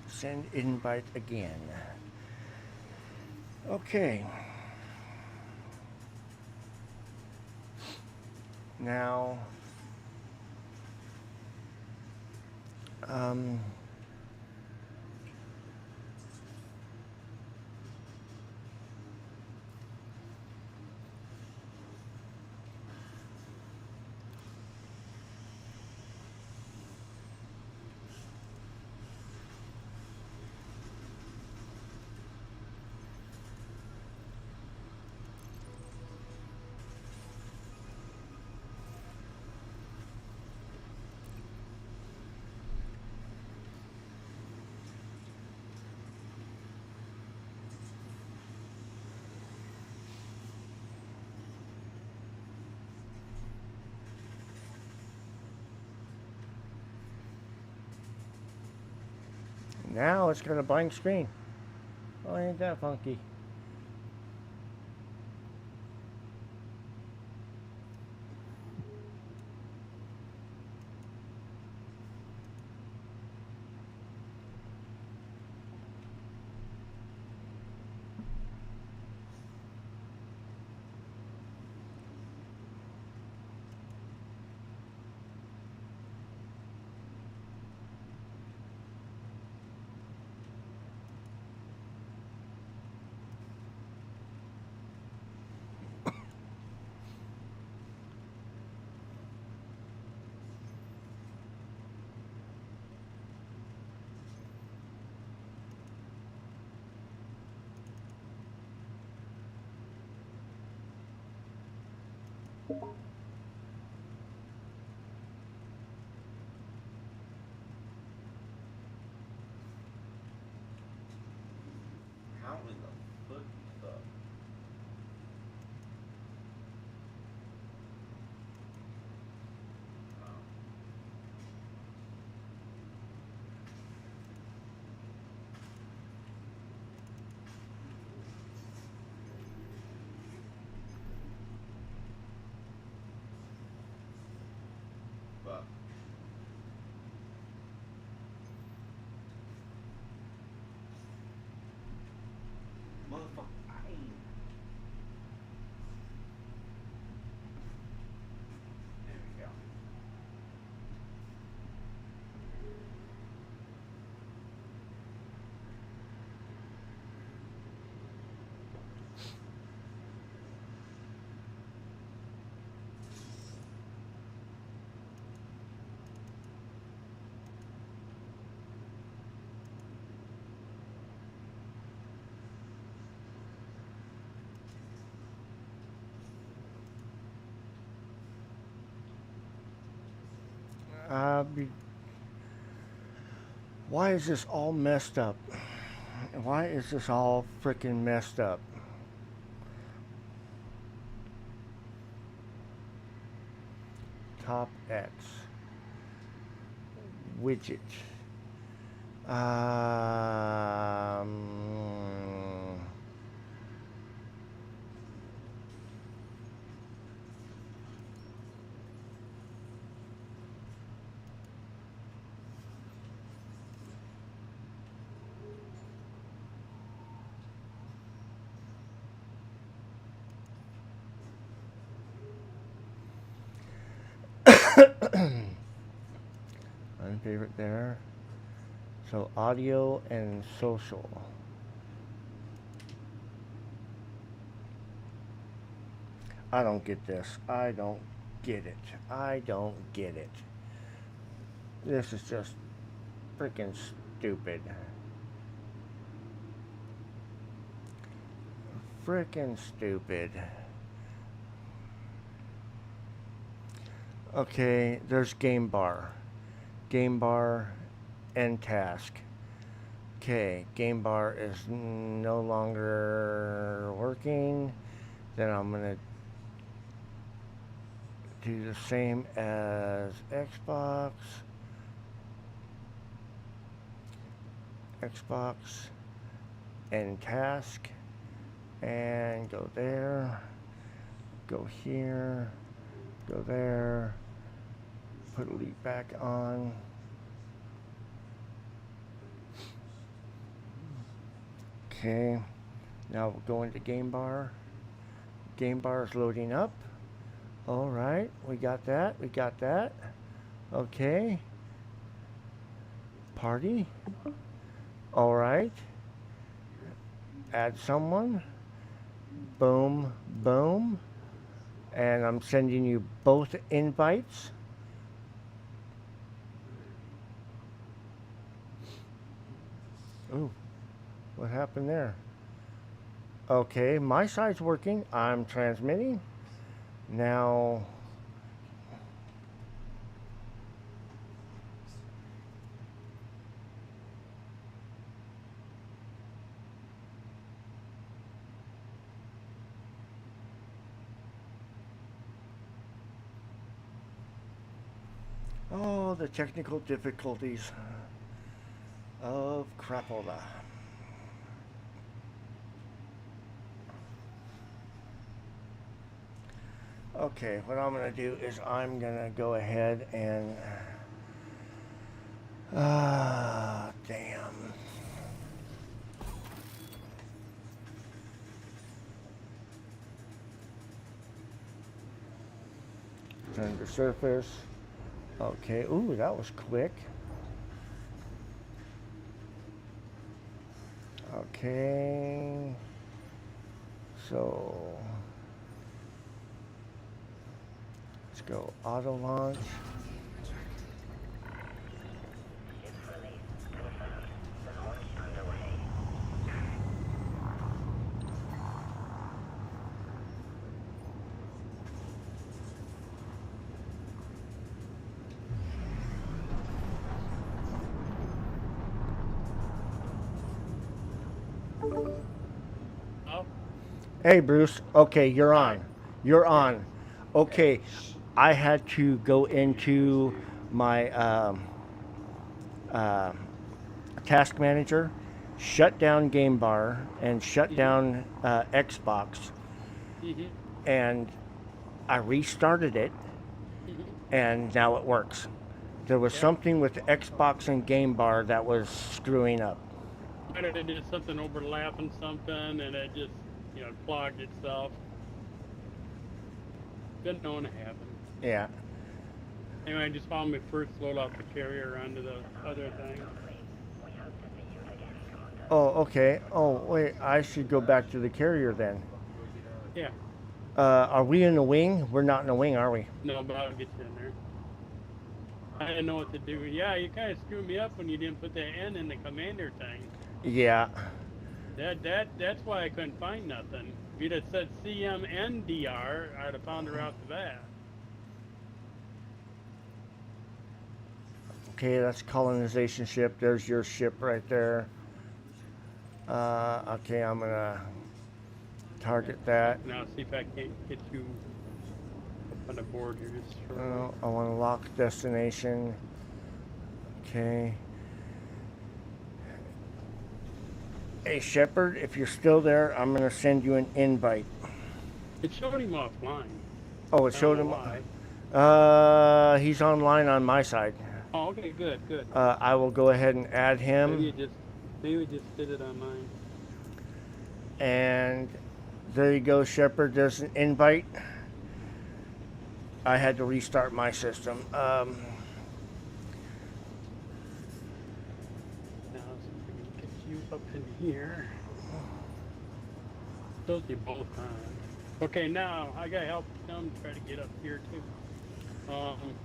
Send invite again. Okay. Now, um, now it's got a blank screen. Oh, ain't that funky? How in the foot the? Oh. Why is this all messed up? Why is this all freaking messed up? Top X widget. Unfavorite there. So audio and social. I don't get this. I don't get it. I don't get it. This is just freaking stupid. Freaking stupid. Okay, there's game bar. Game bar and task. Okay, game bar is no longer working. Then I'm gonna do the same as Xbox. Xbox and task. And go there. Go here. Go there. Put elite back on. Okay, now we'll go into game bar. Game bar is loading up. All right, we got that. We got that. Okay. Party. All right. Add someone. Boom, boom. And I'm sending you both invites. Ooh, what happened there? Okay, my side's working. I'm transmitting. Now, oh, the technical difficulties of crapola. Okay, what I'm going to do is I'm going to go ahead and... damn. Turn to surface. Okay, ooh, that was quick. Okay. So... let's go auto launch. Oh, Hey Bruce, okay, you're on. You're on. Okay, I had to go into my task manager, shut down game bar, and shut down Xbox, mhm, and I restarted it, mhm. and now it works. There was Yeah. something with the Xbox and game bar that was screwing up. Might have did something overlapping something, and it just, clogged itself. Been known to happen. Yeah. Anyway, I just found me first load off the carrier onto the other thing. Oh, okay. Oh, wait, I should go back to the carrier then. Yeah, Are we in the wing? We're not in the wing, are we? no, but I'll get you in there. I didn't know what to do. Yeah, you kind of screwed me up when you didn't put the N in the commander thing. Yeah. That's why I couldn't find nothing. If you'd have said CMNDR, I'd have found her out the bat. Okay, that's colonization ship. There's your ship right there. Okay, I'm gonna target that. Now see if I can't get you up on the board here. Just shortly. I want to lock destination. Okay. Hey Shepard, if you're still there, I'm gonna send you an invite. It showed him offline. Oh, it showed him. Why? He's online on my side. Oh, okay, good. I will go ahead and add him. Maybe you just did it on mine. And there you go, Shepard. There's an invite. I had to restart my system. Now let's see if we can get you up in here. Those you both on. Okay, now I gotta help him try to get up here too.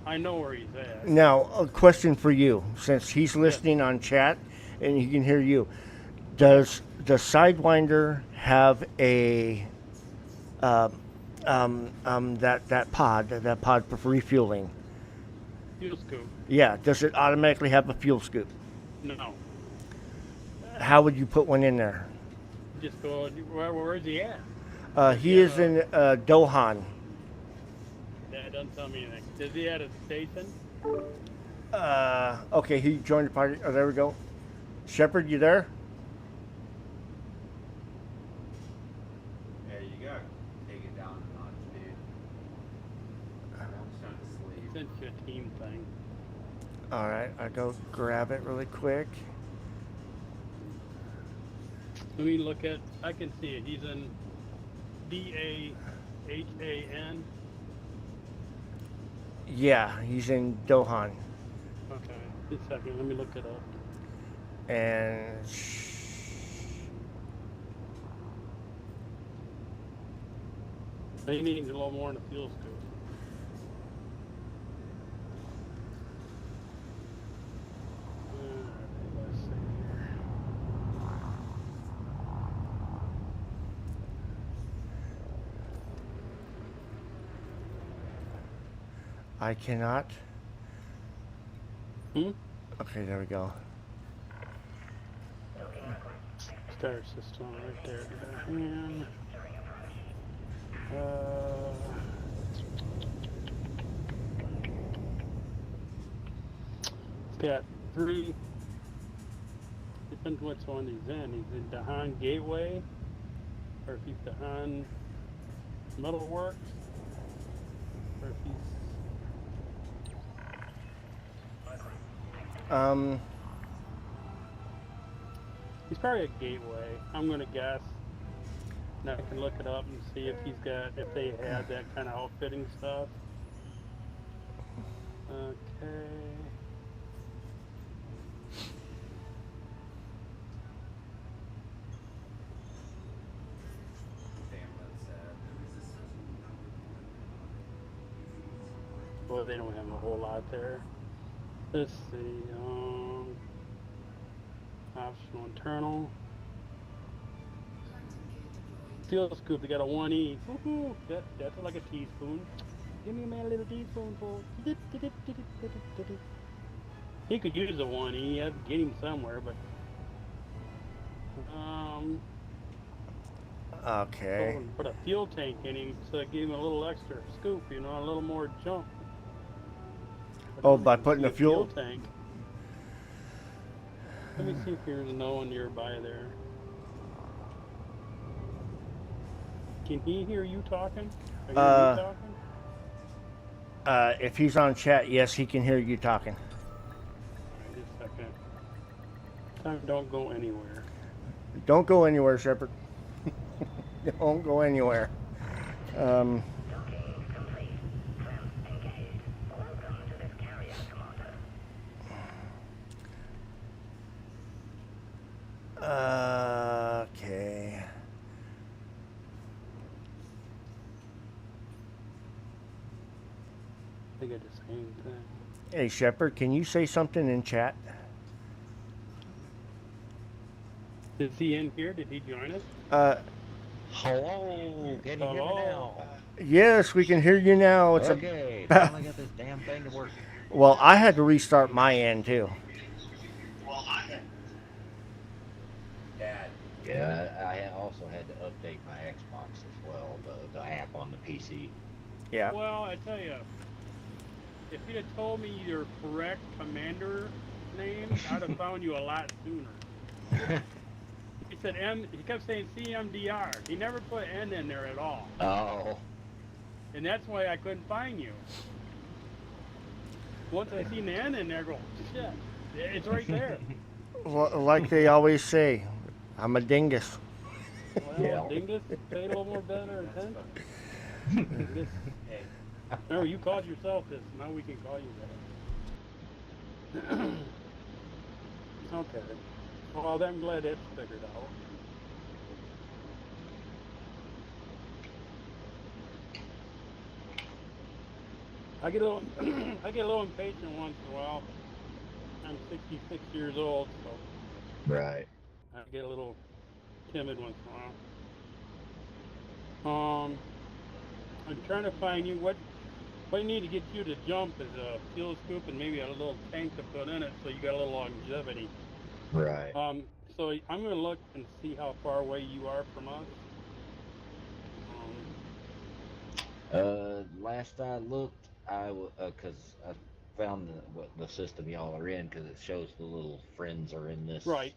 I know where he's at. Now, a question for you, since he's listening on chat and he can hear you. Does the Sidewinder have a that pod for refueling? Fuel scoop. Yeah. Does it automatically have a fuel scoop? No. How would you put one in there? Just go. Where is he at? He is in Dohan. That doesn't tell me anything. Is he at a station? Okay, he joined the party. Oh, there we go. Shepard, you there? There you go. Take it down a notch, dude. I'm trying to sleep. Sent you a team thing. All right, I go grab it really quick. Let me look at. I can see it. He's in DAHAN. Yeah, he's in Dohan. Okay, just a second. Let me look it up. And He needs a little more in the fuel scoop. Let's see here. I cannot. Hmm? Okay, there we go. Star system right there. And, it's got 3. Depends which one he's in. He's in Dahan Gateway, or if he's Dahan Metalworks, or if he's He's probably a gateway. I'm gonna guess. Now I can look it up and see if if they had that kind of outfitting stuff. Okay. Damn, that's sad. Well, they don't have a whole lot there. Let's see. Optional internal. Fuel scoop. They got a 1E. Woohoo! That's like a teaspoon. Give me a little teaspoonful. He could use a 1E. I'd get him somewhere, but Okay. so put a fuel tank in him, so give him a little extra scoop. A little more jump. Oh, by putting a fuel tank. Let me see if there's no one nearby there. Can he hear you talking? Are you talking? If he's on chat, yes, he can hear you talking. Alright, just a second. Time, don't go anywhere. Don't go anywhere, Shepard. Don't go anywhere. Okay. They got the same thing. Hey, Shepard, can you say something in chat? Is he in here? Did he join us? Hello, can you hear me now? Yes, we can hear you now. It's Okay, finally got this damn thing to work. Well, I had to restart my end too. Bad. Yeah, I also had to update my Xbox as well, the app on the PC. Yeah. Well, I tell you, if you'd have told me your correct commander name, I'd have found you a lot sooner. He said M. He kept saying CMDR. He never put N in there at all, Oh, and that's why I couldn't find you. Once I seen the N in there, I go, shit, it's right there. Like they always say, I'm a dingus. Well, yeah. Dingus paid a little more better attention. Dingus. Hey, Remember, you called yourself this. Now we can call you that. Okay. Well, I'm glad that's figured out. I get a little, I get a little impatient once in a while. I'm 66 years old, so Right. I get a little timid once in a while. I'm trying to find you what I need to get you to jump is a fuel scoop and maybe a little tank to put in it, so you got a little longevity. Right. So I'm gonna look and see how far away you are from us. Last I looked, cause I found the system y'all are in, cause it shows the little friends are in this Right.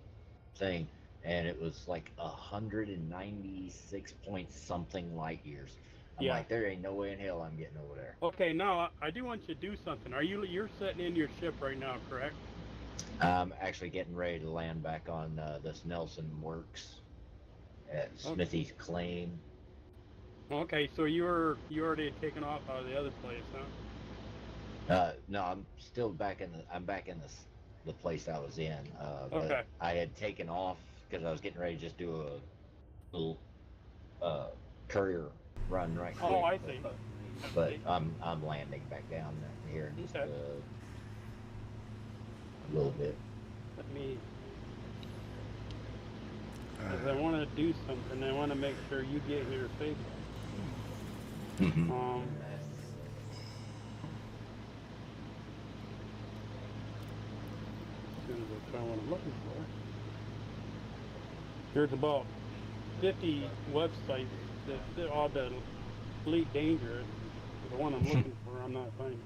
thing, and it was like 196 point something light years. I'm Yeah. like, there ain't no way in hell I'm getting over there. Okay. Now I do want you to do something. You're sitting in your ship right now, correct? I'm actually getting ready to land back on this Nelson Works at Okay. Smithy's Claim. Okay. So you already had taken off out of the other place, huh? No, I'm back in the place I was in. But Okay. I had taken off because I was getting ready to just do a little uh, courier run right Oh, quick. I see. I But see. I'm landing back down here in just Okay. a little bit. Let me, because I want to do something. I want to make sure you get here safely. Hmm. Um, as soon as I find what I'm looking for. There's about 50 websites that they're all the Elite Dangerous. The one I'm looking for, I'm not finding.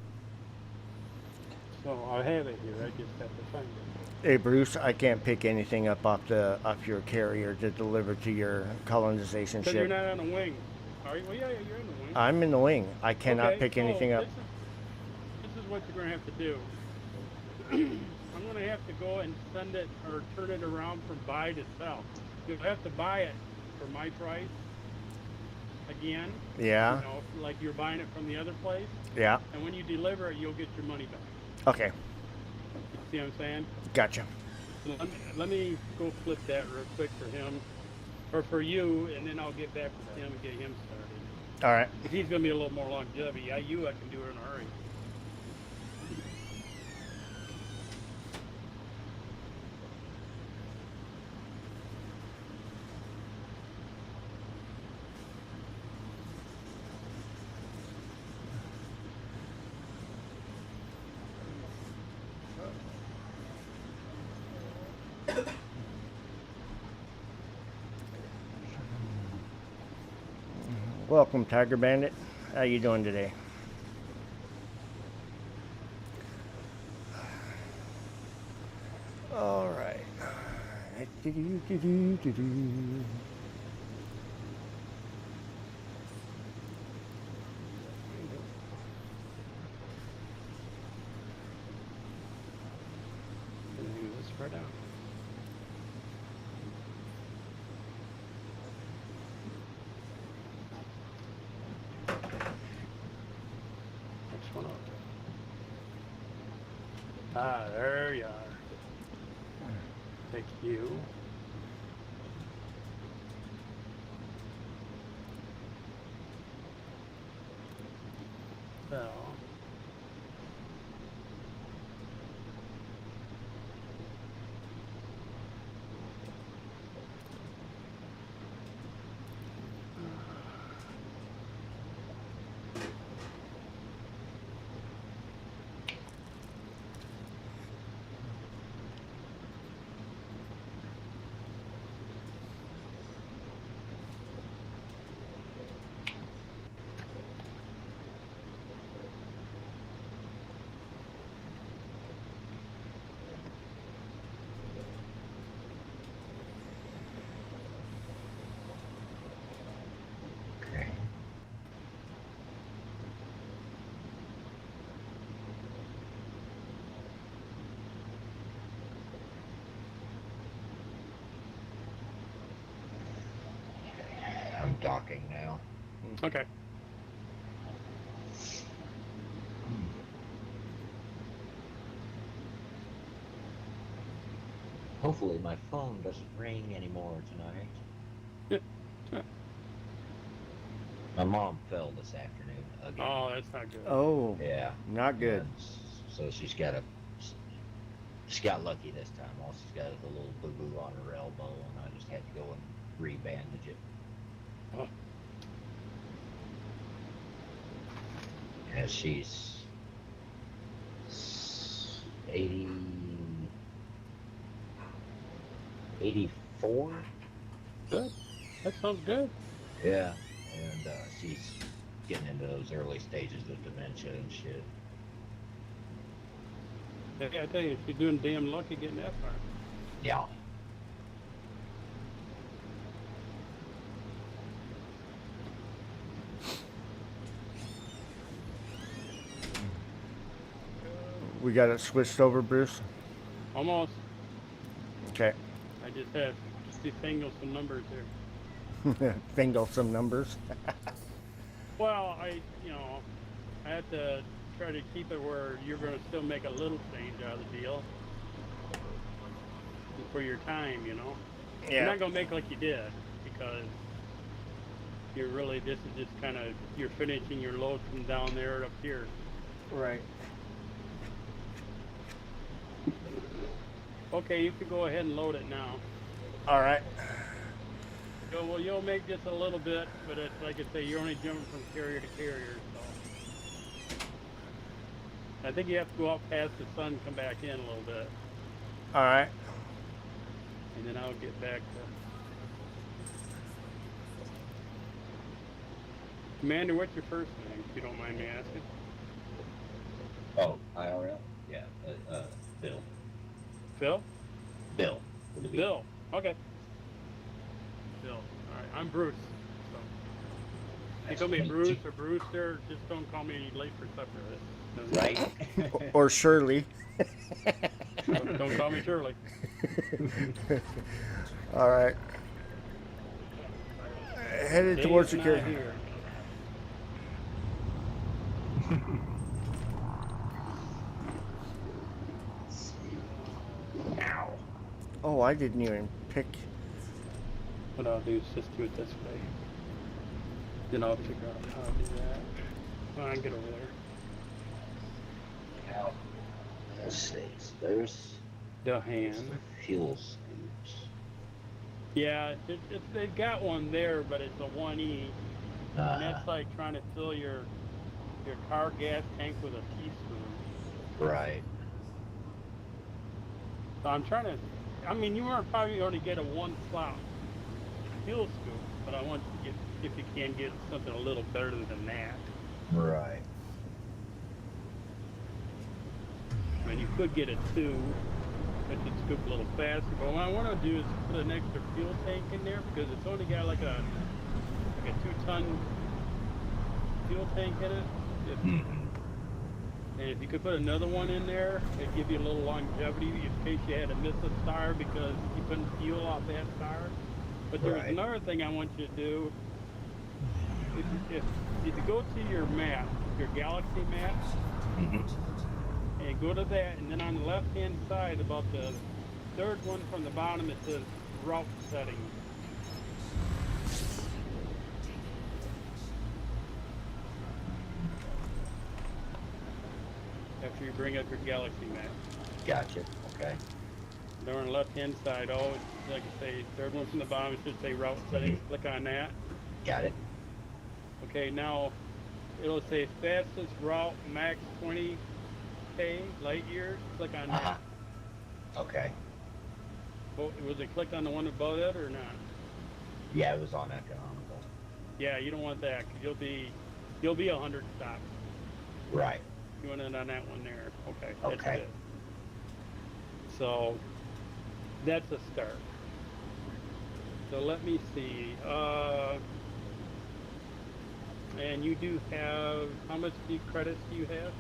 So I have it here. I just have to find it. Hey Bruce, I can't pick anything up off your carrier to deliver to your colonization Because you're ship. not on the wing. Are you? Well, yeah, you're in the wing. I'm in the wing. I cannot Okay, pick so anything up. this is what you're going to have to do. I'm going to have to go and send it or turn it around from buy to sell. You'll have to buy it for my price again. Yeah. You know, like you're buying it from the other place. Yeah. And when you deliver it, you'll get your money back. Okay. You see what I'm saying? Gotcha. So let me go flip that real quick for him, or for you, and then I'll get back with him and get him started. All right. If he's going to be a little more longevity. I can do it in a hurry. Welcome, Tiger Bandit. How you doing today? All right. Use this spread out. Next one up. Ah, there you are. Thank you. So. docking now. Okay. Hopefully my phone doesn't ring anymore tonight. My mom fell this afternoon again. Oh, that's not good. Oh, Yeah. not good. And so she's got lucky this time. All she's got is a little boo-boo on her elbow, and I just had to go and re-bandage it. Oh. And she's 80, 84? Good. That sounds good. Yeah. And she's getting into those early stages of dementia and shit. Yeah, I tell you, she's doing damn lucky getting that far. Yeah. We got it switched over, Bruce. Almost. Okay. I just had to fangle some numbers here. Fingle some numbers. Well, I had to try to keep it where you're going to still make a little change out of the deal for your time, You're not going to make like you did because this is just kind of, you're finishing your load from down there up here. Right. Okay, you can go ahead and load it now. All right. Well, you'll make just a little bit, but it's like I say, you're only jumping from carrier to carrier, so. I think you have to go out past the sun and come back in a little bit, All right. and then I'll get back to. Commander, what's your first name, if you don't mind me asking? Oh, IRL? Yeah. Bill. Phil? Bill. With a B. Bill. Okay. Bill. All right. I'm Bruce. So. You call me Bruce or Brewster. Just don't call me late for supper. Right? Or Shirley. Don't call me Shirley. All right. Headed towards the Dave's not carrier. here. Ow. Oh, I didn't even pick. What I'll do is just do it this way. Then I'll figure out how to do that. Come on, get over there. Ow. Let's see. So there's The hand. fuel scoops. Yeah, they've got one there, but it's a 1E. And that's like trying to fill your car gas tank with a teaspoon. Right. So I'm trying to, you weren't probably going to get a one-slot fuel scoop, but I want you to get, if you can, get something a little better than that. Right. I mean, you could get a 2, but you'd scoop a little faster. But what I want to do is put an extra fuel tank in there because it's only got like a 2-ton fuel tank in it. And if you could put another one in there, it'd give you a little longevity in case you had to miss a star because you couldn't fuel off that star. But there's Right. another thing I want you to do. If you go to your map, your galaxy map, and go to that, and then on the left-hand side, about the third one from the bottom, it says route settings. After you bring up your galaxy map. Gotcha. Okay. There on the left-hand side, like I say, third one from the bottom, it should say route settings. Click on that. Got it. Okay, now it'll say fastest route max 20K light years. Click on that. Okay. Oh, was it clicked on the one above it or not? Yeah, it was on economical. Yeah, you don't want that because you'll be 100 stops. Right. You want it on that one there. Okay. Okay. That's it. So that's a start. So let me see. And you do have, how much credits do you have?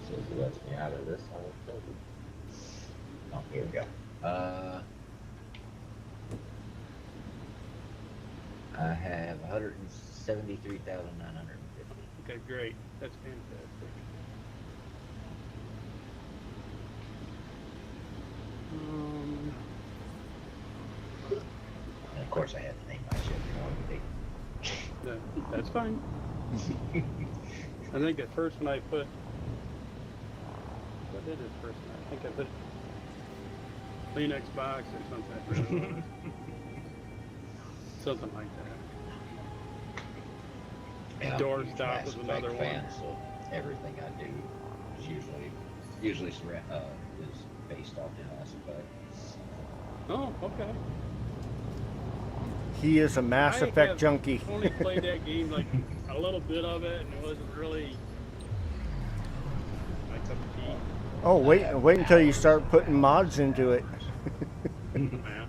So it lets me out of this. Oh, here we go. Uh, I have 173,950. Okay, great. That's fantastic. And of course, I had to name my ship That's fine. I think at first when I put, what did it first? I think I put Kleenex box or something. I forget what it was. Something like that. Yeah, Door I'm a huge stop Mass was Effect another one. fan, so everything I do is usually is based off the Mass Effect. Oh, okay. He is a Mass I Effect have junkie. only played that game like a little bit of it, and it wasn't really my cup of tea. Oh, wait until you start putting mods into it. Yeah.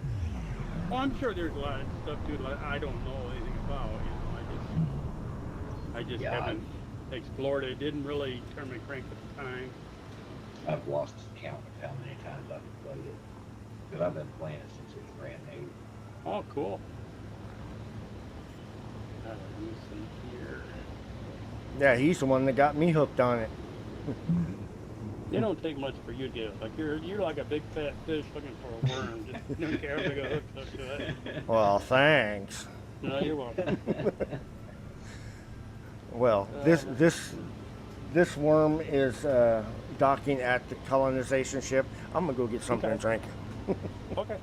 Well, I'm sure there's a lot of stuff too that I don't know anything about. I just Yeah, haven't explored it. It didn't really turn my crank at the time. I've lost count of how many times I've played it. Because I've been playing it since it was brand new. Oh, cool. Listen here. Yeah, he's the one that got me hooked on it. It don't take much for you to get like you're like a big fat fish looking for a worm. Just you don't care if they go hook to it. Well, thanks. No, you're welcome. Well, this worm is docking at the colonization ship. I'm gonna go get something to drink. Okay.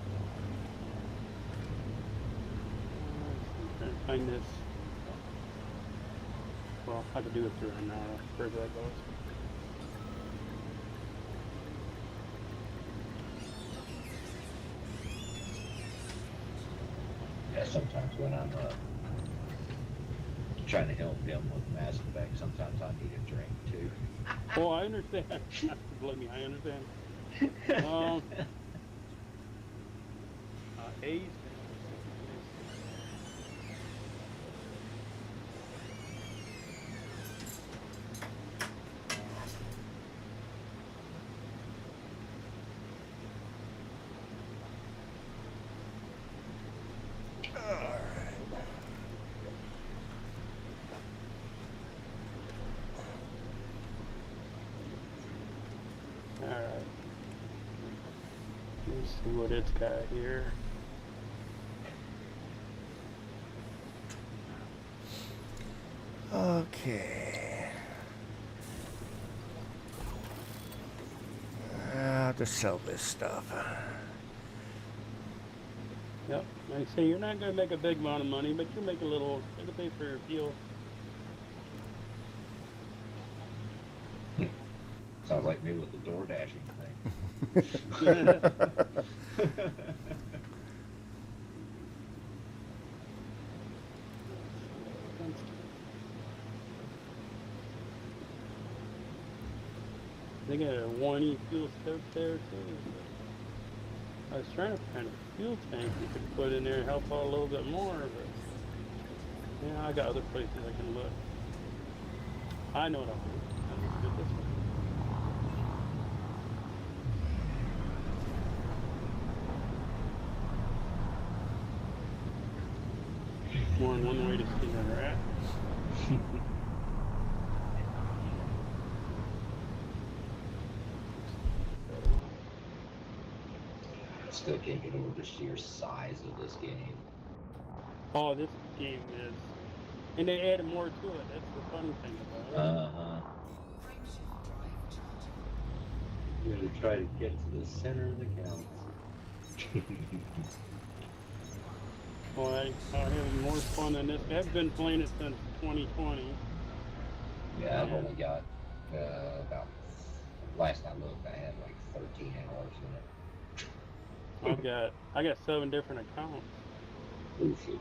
Find this. Well, I could do it through right now. Where that goes. Yeah, sometimes when I'm trying to help him with Mass Effect, sometimes I need a drink too. Oh, I understand. Believe me, I understand. A's. Alright. Let's see what it's got here. Okay. I have to sell this stuff. Yep. Like I say, you're not going to make a big amount of money, but you'll make a little. It'll pay for your fuel. Sounds like me with the door dashing thing. They got a 1E fuel stove there too. I was trying to find a fuel tank you could put in there and help out a little bit more, but yeah, I got other places I can look. I know what I'll do. I'll just do it this way. More than one way to skin a rat. I still can't get over the sheer size of this game. Oh, this game is, and they added more to it. That's the fun thing about it. Frameshift drive charging. You gotta try to get to the center of the galaxy. Well, I'm having more fun than this. I've been playing it since 2020. Yeah, I've only got about, last I looked, I had like 13 hours in it. I got 7 different accounts. Oh shit.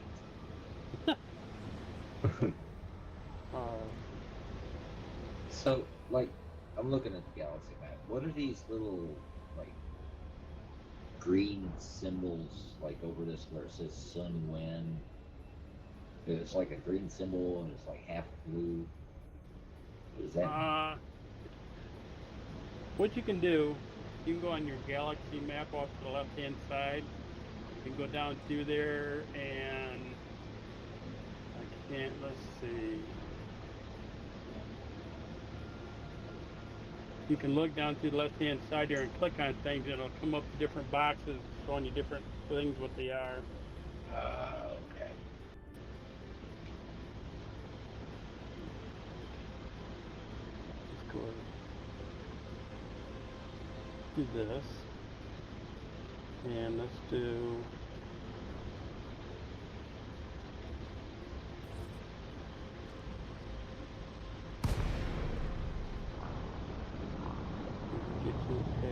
So, like, I'm looking at the galaxy map. What are these little, like, green symbols, like, over this where it says sun, wind? It's like a green symbol and it's like half blue. What does that mean? What you can do you can go on your galaxy map off to the left-hand side. You can go down through there, and I can't. Let's see. You can look down through the left-hand side there and click on things, and it'll come up with different boxes showing you different things, what they are. Okay. Let's go do this, and let's do. Get to A,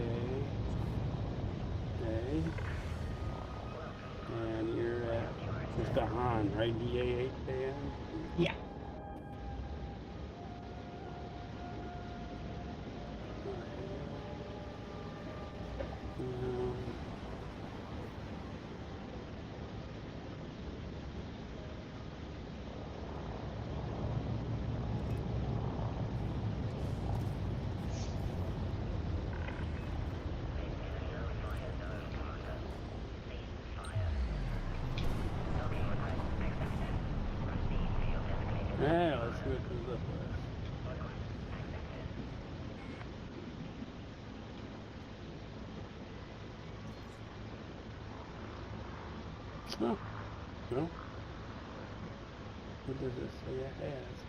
and you're at Mr. Han, right? DA8KN? Yeah. Yeah, let's see what comes up with. Oh, well, what does it say it has?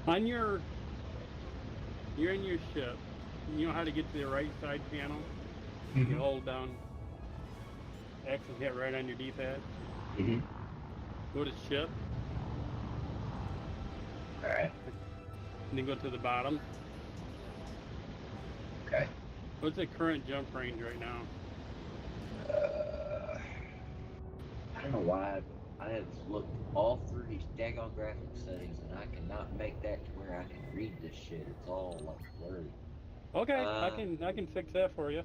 On you're in your ship. You know how to get to the right side panel? Mm-hmm. You hold down X and hit right on your D-pad. Mm-hmm. Go to ship, All right. and then go to the bottom. Okay. What's the current jump range right now? I don't know why I have looked all through these daggone graphic settings and I cannot make that to where I can read this shit. It's all like blurry. Okay, I can fix that for you.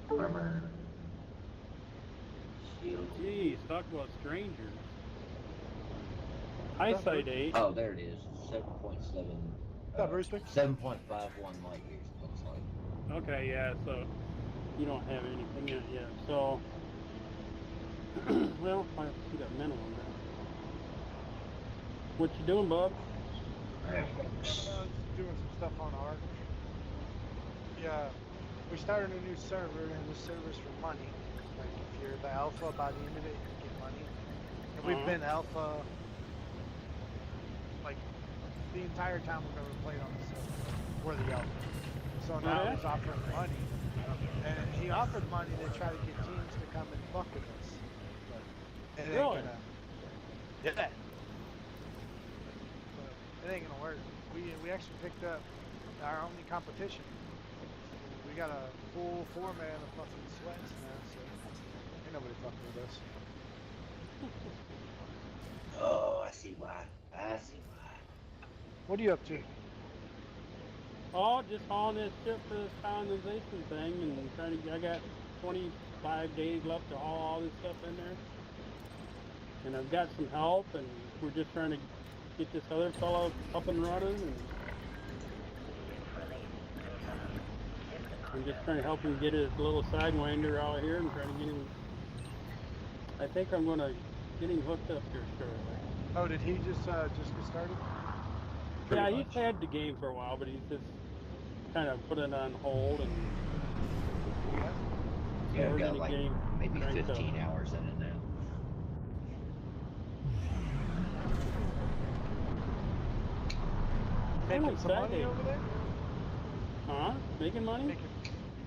Armor. Shield. Jeez, talk about strangers. Eyesight 8. Oh, there it is. 7.7. Brewster? 7.51 light years, it looks like. Okay, yeah, so you don't have anything in it yet. So, well, I see that minimum now. What you doing, bub? Just doing some stuff on Arc. Yeah, we started a new server, and this server's for money. Like, if you're the alpha, by the end of it, you get money. And we've been alpha, like, the entire time we've ever played on the server. We're the alpha. So now he's offering money. And he offered money to try to get teams to come and fuck with us. But it ain't Really? gonna... Yeah. But it ain't gonna work. We actually picked up our only competition. We got a full 4-man of fucking sweats now, so ain't nobody fucking with us. Oh, I see why. I see why. What are you up to? Oh, just hauling this ship for this colonization thing and trying to. I got 25 days left to haul all this stuff in there, and I've got some help, and we're just trying to get this other fellow up and running, and I'm just trying to help him get his little sidewinder out here and trying to get him. I think I'm gonna get him hooked up here shortly. Oh, did he just get started? Yeah, Pretty he's much. had the game for a while, but he's just kind of put it on hold, and Yeah, I've we're got gonna like get him maybe cranked up. 15 hours in it now. Making I'm some money excited. over there? Huh? Making money? Making,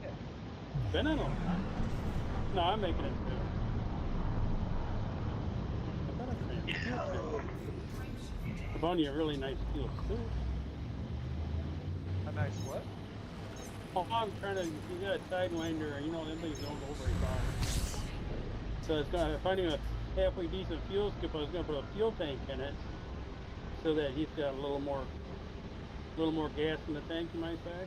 yeah. Spending a lot. No, I'm making it too. I thought I made it too. I found you a really nice steel suit. A nice what? Oh, I'm trying to. You got a sidewinder, you know, them things don't go very far. So it's gonna finding a halfway decent fuel skip. I was gonna put a fuel tank in it, so that he's got a little more gas in the tank, you might say.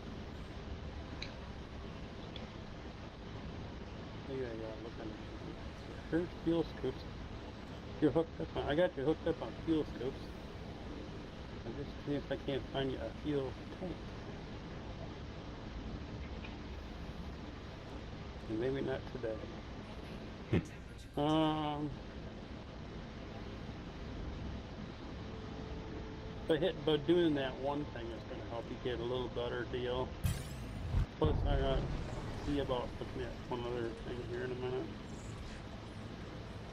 Yeah, look at it. Here's fuel scoops. You're hooked up on. I got you hooked up on fuel scoops. I'm just seeing if I can't find you a fuel tank. And maybe not today. But doing that one thing is going to help you get a little better deal. Plus, I got to see about looking at one other thing here in a minute.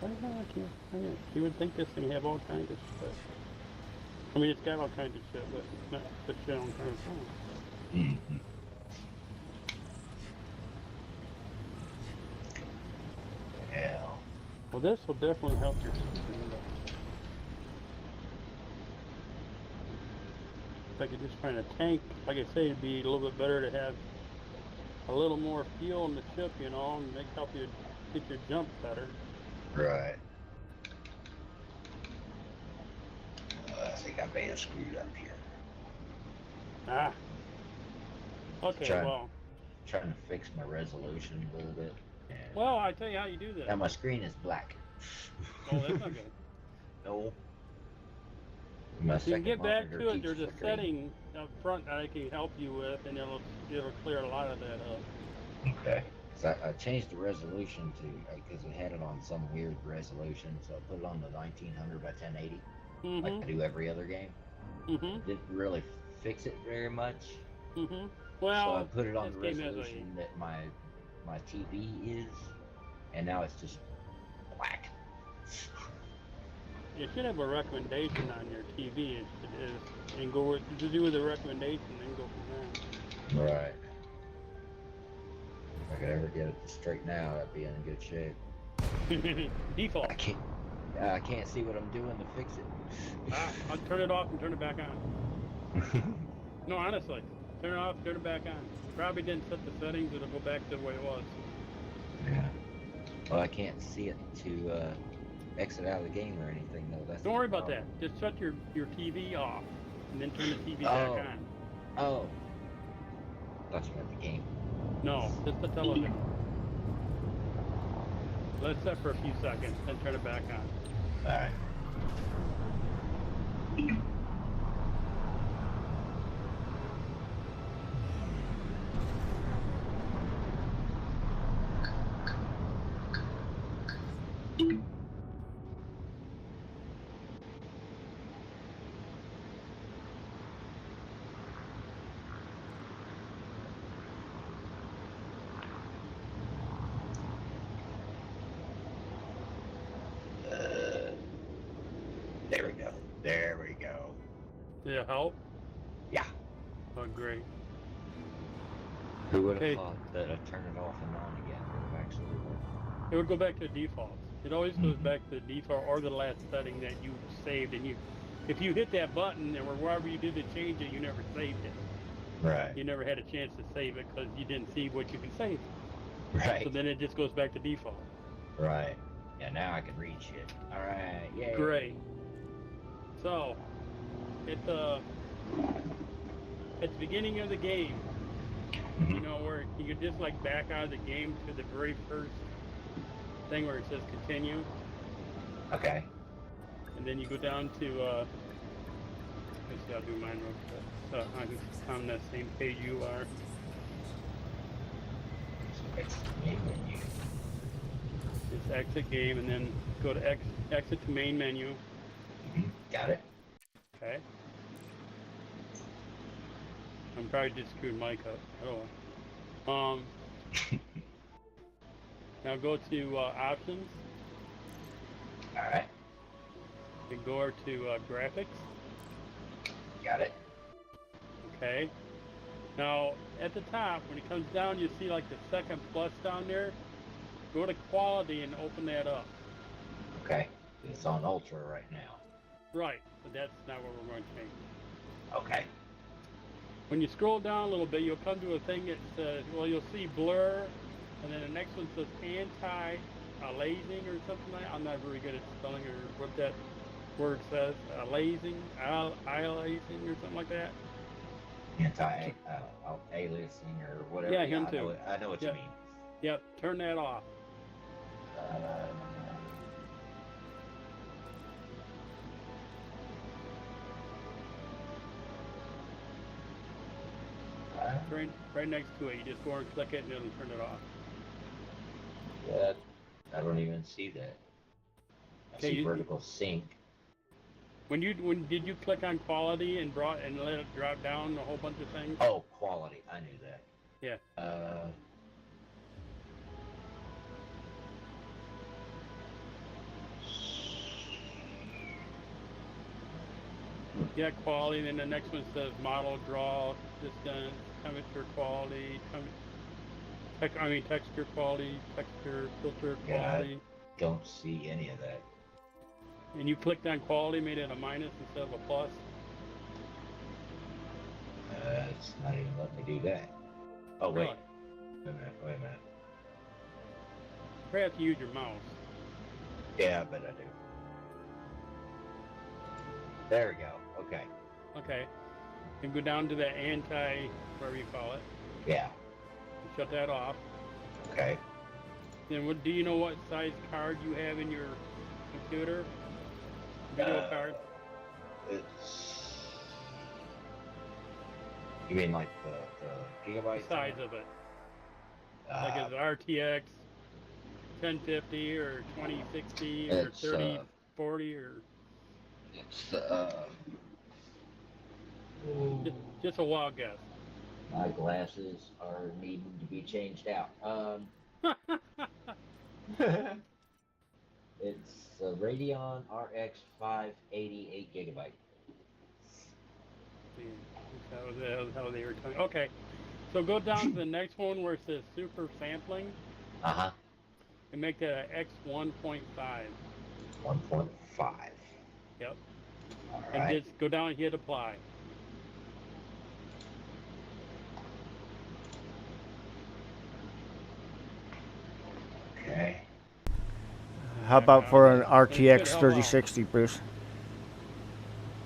I can't. You would think this thing have all kinds of shit. I mean, it's got all kinds of shit, but not the shit on kind of phone. Yeah. Well, this will definitely help your system. If I could just find a tank, like I say, it'd be a little bit better to have a little more fuel in the ship, you know, and help you get your jump better. Right. I think I may have screwed up here. Ah. Okay, well. Trying to fix my resolution a little bit. Well, I tell you how you do that. Now my screen is black. Oh, that's not good. No. If you can get back to it, there's a setting up front that I can help you with, and it'll clear a lot of that up. Okay. So I changed the resolution to, because it had it on some weird resolution, so I put it on the 1900 by 1080, like I do every other game. It didn't really fix it very much. Well, so I put it on the resolution that my TV is, and now it's just black. You should have a recommendation on your TV. It is, and go with the recommendation, and go from there. Right. If I could ever get it to straighten out, I'd be in good shape. Default. I can't see what I'm doing to fix it. I'll turn it off and turn it back on. No, honestly, turn it off, turn it back on. You probably didn't set the settings; it'll go back to the way it was. Yeah. Well, I can't see it to exit out of the game or anything, though. Don't worry about that. Just shut your TV off, and then turn the TV back on. Oh. That's not the game. No, just the television. Let it set for a few seconds, then turn it back on. All right. There we go. Did it help? Yeah. Oh, great. Who would have thought that I'd turn it off and on again would have actually worked? It would go back to the default. It always goes back to the default or the last setting that you saved, and if you hit that button or wherever you did to change it, you never saved it. Right. You never had a chance to save it because you didn't see what you can save. Right. So then it just goes back to default. Right. Yeah, now I can read shit. All right. Yay. Great. So, at the beginning of the game, you know, where you could just like back out of the game to the very first thing where it says continue. Okay. And then you go down to, let's see, I'll do mine real quick. So I'm on that same page you are. Exit main menu. It's exit game, and then go to exit to main menu. Got it. Okay. I'm probably just screwed Mike up. Oh. Now go to options. All right. And go over to graphics. Got it. Okay. Now at the top, when it comes down, you see like the second plus down there. Go to quality and open that up. Okay. It's on ultra right now. Right, but that's not what we're going to change. Okay. When you scroll down a little bit, you'll come to a thing that says, well, you'll see blur, and then the next one says anti-aliasing or something like that. I'm not very good at spelling or what that where it says aliasing, aliasing or something like that. Aliasing or whatever. Yeah, him I too. know. I know what Yeah. you mean. Yep, turn that off. Uh, Right next to it. You just go and click it and it'll turn it off. yeah, I don't even see that. I Okay, see vertical sync. When did you click on quality and let it drop down a whole bunch of things? Oh, quality. I knew that. Yeah. Yeah, quality. Then the next one says model, draw, distance, temperature, quality, texture quality, texture, filter quality. I don't see any of that. And you clicked on quality, made it a minus instead of a plus. It's not even letting me do that. Oh, Really? wait. Wait a minute. You probably have to use your mouse. Yeah, I bet I do. There we go. Okay. Okay. And go down to the whatever you call it. Yeah. And shut that off. Okay. Then do you know what size card you have in your computer? Video card? It's... You mean like the gigabyte? The size of it. Like is it RTX 1050 or 2060 or 3040 or... It's just a wild guess. My glasses are needing to be changed out. It's a Radeon RX 580 8 gigabyte. That was how they were talking. Okay, so go down to the next one where it says super sampling. And make that an X1.5. 1.5. Yep. All and right. just go down and hit apply. Okay. How about for an RTX 3060, Bruce?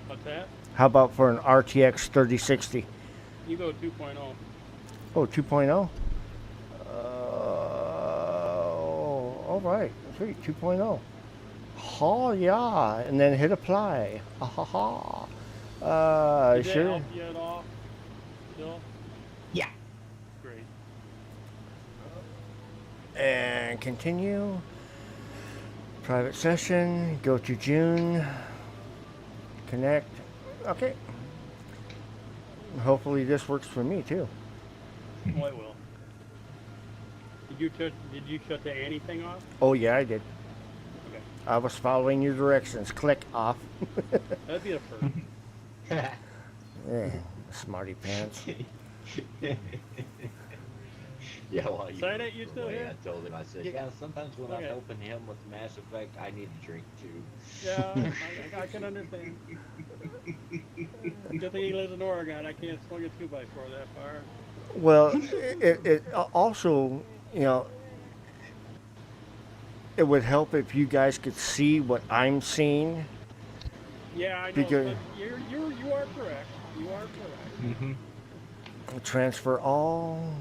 What's that? How about for an RTX 3060? You go 2.0. Oh, 2.0? All right. Sweet, 2.0. Oh, yeah. And then hit apply. Ha ha ha. Did sure. that help you at all? Still? Yeah. Great. And continue. Private session. Go to June. Connect. Okay. Hopefully this works for me too. Oh, it will. Did you shut the anything off? Oh yeah, I did. Okay. I was following your directions. Click off. That'd be the first. Yeah, smarty pants. Yeah, well, Sign it, you still here? I told him, I said, yeah, sometimes when I'm helping him with Mass Effect, I need a drink too. Yeah, I can understand. Good thing he lives in Oregon. I can't swing a 2x4 that far. Well, it also, you know, it would help if you guys could see what I'm seeing. Yeah, I know. Because You are correct. You are correct. Mm-hmm. Transfer all.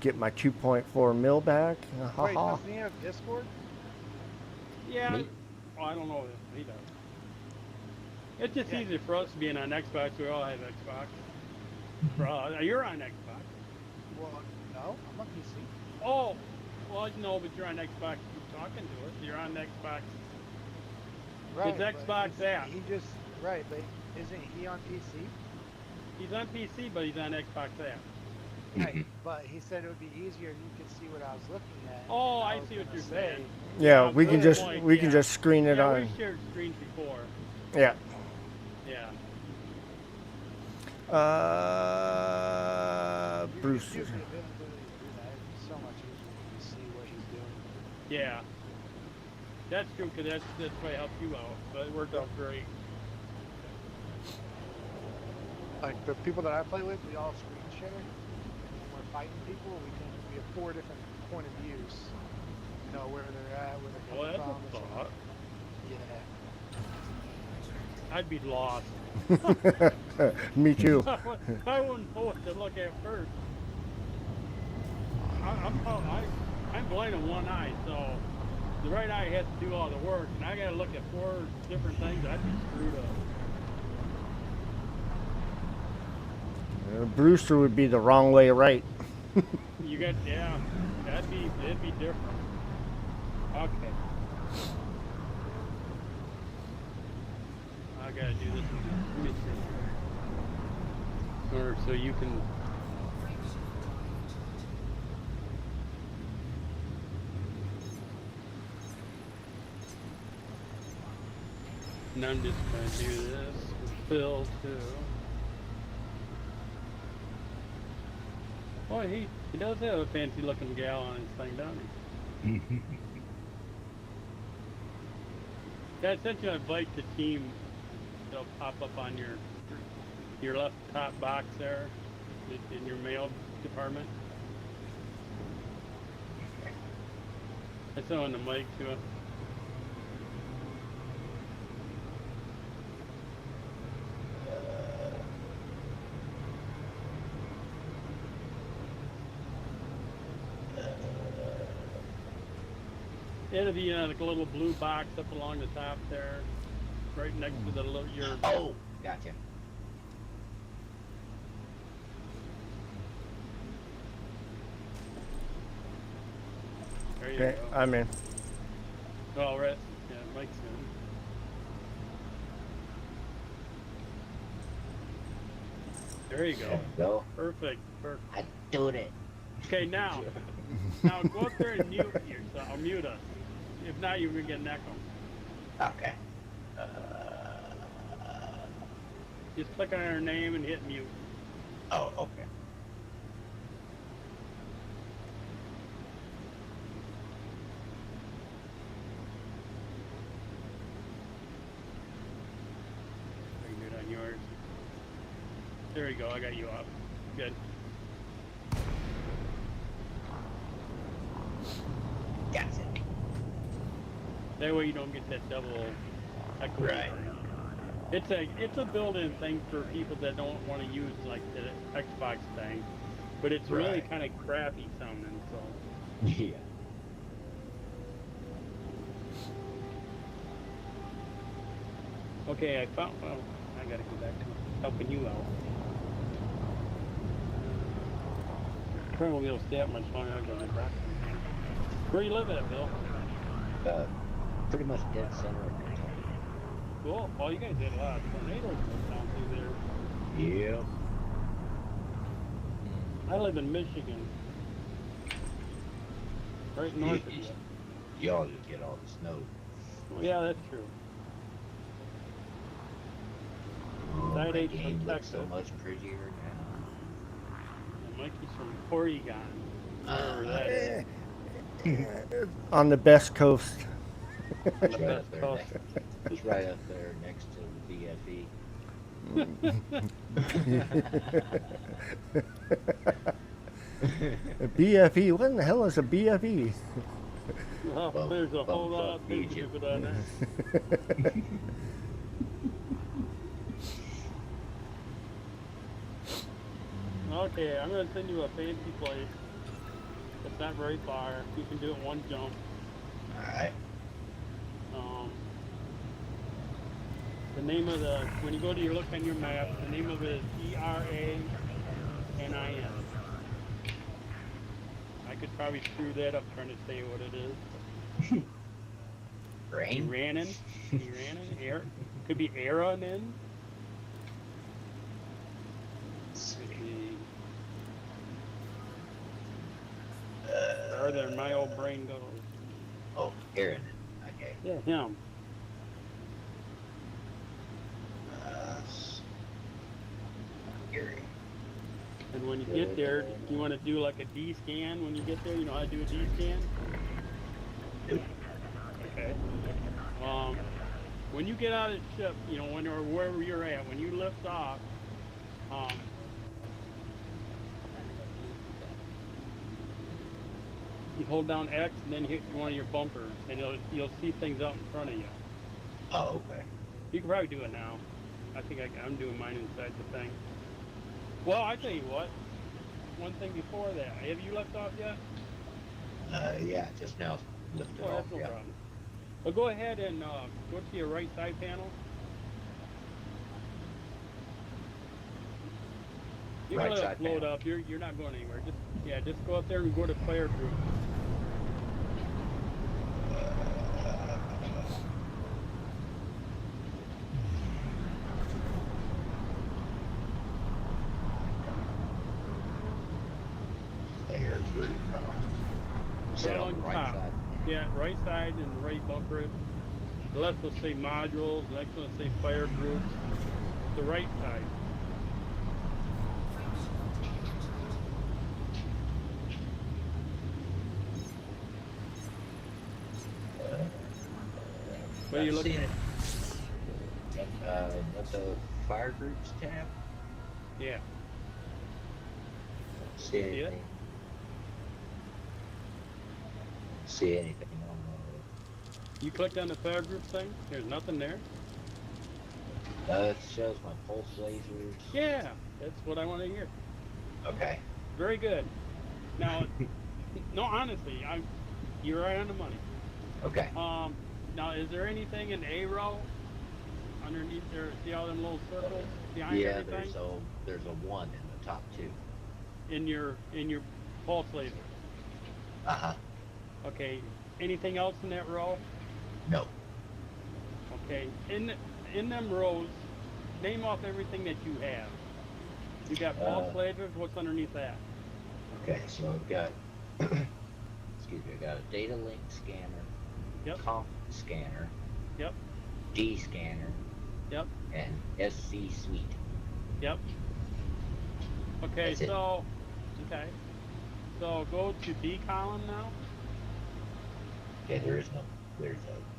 Get my 2.4 mil back. Wait, doesn't he have Discord? Yeah. Well, I don't know if he does. It's just easier for us being on Xbox. We all have Xbox. You're on Xbox. Well, no, I'm on PC. Oh, well, no, but you're on Xbox. You're talking to us. You're on Xbox. Right. It's Xbox app. He just but isn't he on PC? He's on PC, but he's on Xbox app. Right, but he said it would be easier and you could see what I was looking at. Oh, I see what you're saying. Yeah, we can good just point, we can just screen it on. We shared screens before. Yeah. Yeah. Bruce. YouTube the ability to do that. It's so much easier to see what he's doing. Yeah. That's true, because that's what helped you out. But it worked out great. Like the people that I play with, we all screen share. When we're fighting people, we have 4 different point of views. You know, where they're at, where they're Well, coming that's from. a thought. Yeah. I'd be lost. Me too. I wouldn't know what to look at first. I'm blind in one eye, so the right eye has to do all the work, and I got to look at 4 different things. I'd be screwed up. Brewster would be the wrong way right. You got, yeah, it'd be different. Okay. I gotta do this. Let me see. Or so you can. And I'm just gonna do this with Phil too. Boy, he does have a fancy looking gal on his thing, doesn't he? Yeah, I sent you an invite to team. It'll pop up on your left top box there in your mail department. I sent on the mic to it. It'll be like a little blue box up along the top there, right next to the your. Oh, gotcha. There you Okay, go. I'm in. All right. Yeah, Mike's in. There you go. There you go. Perfect. I do it. Okay, now go up there and mute yourself. Or mute us. If not, you're gonna get an echo. Okay. Just click on her name and hit mute. Oh, okay. I can do it on yours. There you go. I got you up. Good. Gotcha. That way you don't get that double echo. Right. It's a built-in thing for people that don't want to use like the Xbox thing, but it's really Right. kind of crappy sounding. So Yeah. okay, I found. Well, I gotta go back to helping you out. Probably won't be able to stay up much longer. I'll go back. Where you live at, Bill? Pretty much dead center of Kentucky. Cool. Well, you guys did a lot of tornadoes down through there. Yeah. I live in Michigan, right north of you. Y'all just get all the snow. Well, yeah, that's true. Oh, Side my H game from looks so Texas. much prettier now. And Mikey's from Oregon, wherever that is. On the best coast. On the Right best up there coast. It's right up there next to the BFE. A BFE? What in the hell is a BFE? Well, Bum- there's a whole bum lot of fuck things you Egypt. could on that. Okay, I'm gonna send you a fancy place. It's not very far. You can do it one jump. Alright. The name of when you go to look on your map, the name of it is ERANIN. I could probably screw that up trying to say what it is. Rain? Iranin? Could be Aranin. Farther than my old brain goes. Oh, Aaron. Okay. Yeah, him. Gary. And when you get there, you want to do like a D scan when you get there. You know how to do a D scan? Nope. Okay. When you get out of the ship, you know, or wherever you're at, when you lift off, you hold down X and then hit one of your bumpers, and you'll see things out in front of you. Oh, okay. You can probably do it now. I think I'm doing mine inside the thing. Well, I tell you what. One thing before that, have you left off yet? Yeah, just now lifted Oh, off. that's no Yeah. problem. Well, go ahead and go to your right side panel. You're Right gonna side load panel. up. You're not going anywhere. Just go up there and go to player group. Player group. Sit Right on on the the right top. side. Yeah, right side and right bumper. The left will say modules. The next one will say player groups. The right side. What are you Not looking seeing at? it. What the fire groups tab? Yeah. See See it? anything? See anything on You clicked on the player group thing. There's nothing there. it shows my pulse lasers. Yeah, that's what I want to hear. Okay. Very good. Now, no, honestly, you're right on the money. Okay. Now, is there anything in A row underneath there? See all them little circles behind Yeah, everything? there's a 1 in the top 2. In your pulse laser. Uh-huh. Okay. Anything else in that row? No. Okay. In them rows, name off everything that you have. You got pulse lasers. What's underneath that? Okay, so I've got excuse me, I got a data link scanner, Yep. comp scanner, Yep. D scanner, Yep. and SC suite. Yep. Okay. That's it. Okay. So go to B column now. Okay, there's a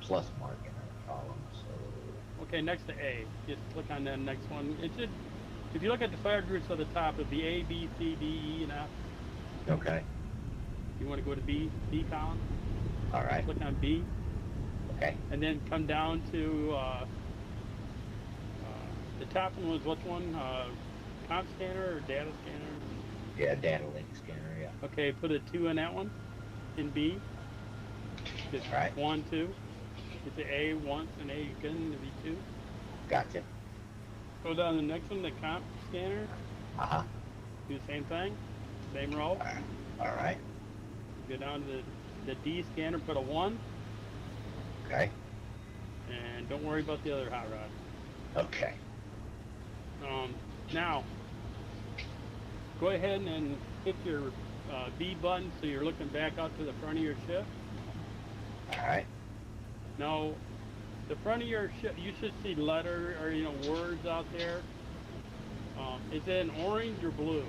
plus mark in our column, so Okay, next to A. Just click on that next one. It should, if you look at the fire groups at the top, it'll be A, B, C, D, E, and F. okay. You want to go to B column? All right. Click on B, Okay. and then come down to the top one was which one? Comp scanner or data scanner? Yeah, data link scanner, yeah. Okay, put a 2 in that one, in B. Just All right. 1, 2. Hit the A once and A again to be 2. Gotcha. Go down to the next one, the comp scanner. Uh-huh. Do the same thing, same row. All right. Go down to the D scanner, put a 1, Okay. and don't worry about the other hot rod. Okay. Now, go ahead and hit your B button so you're looking back out to the front of your ship. All right. Now, the front of your ship, you should see letter or words out there. Is it in orange or blue?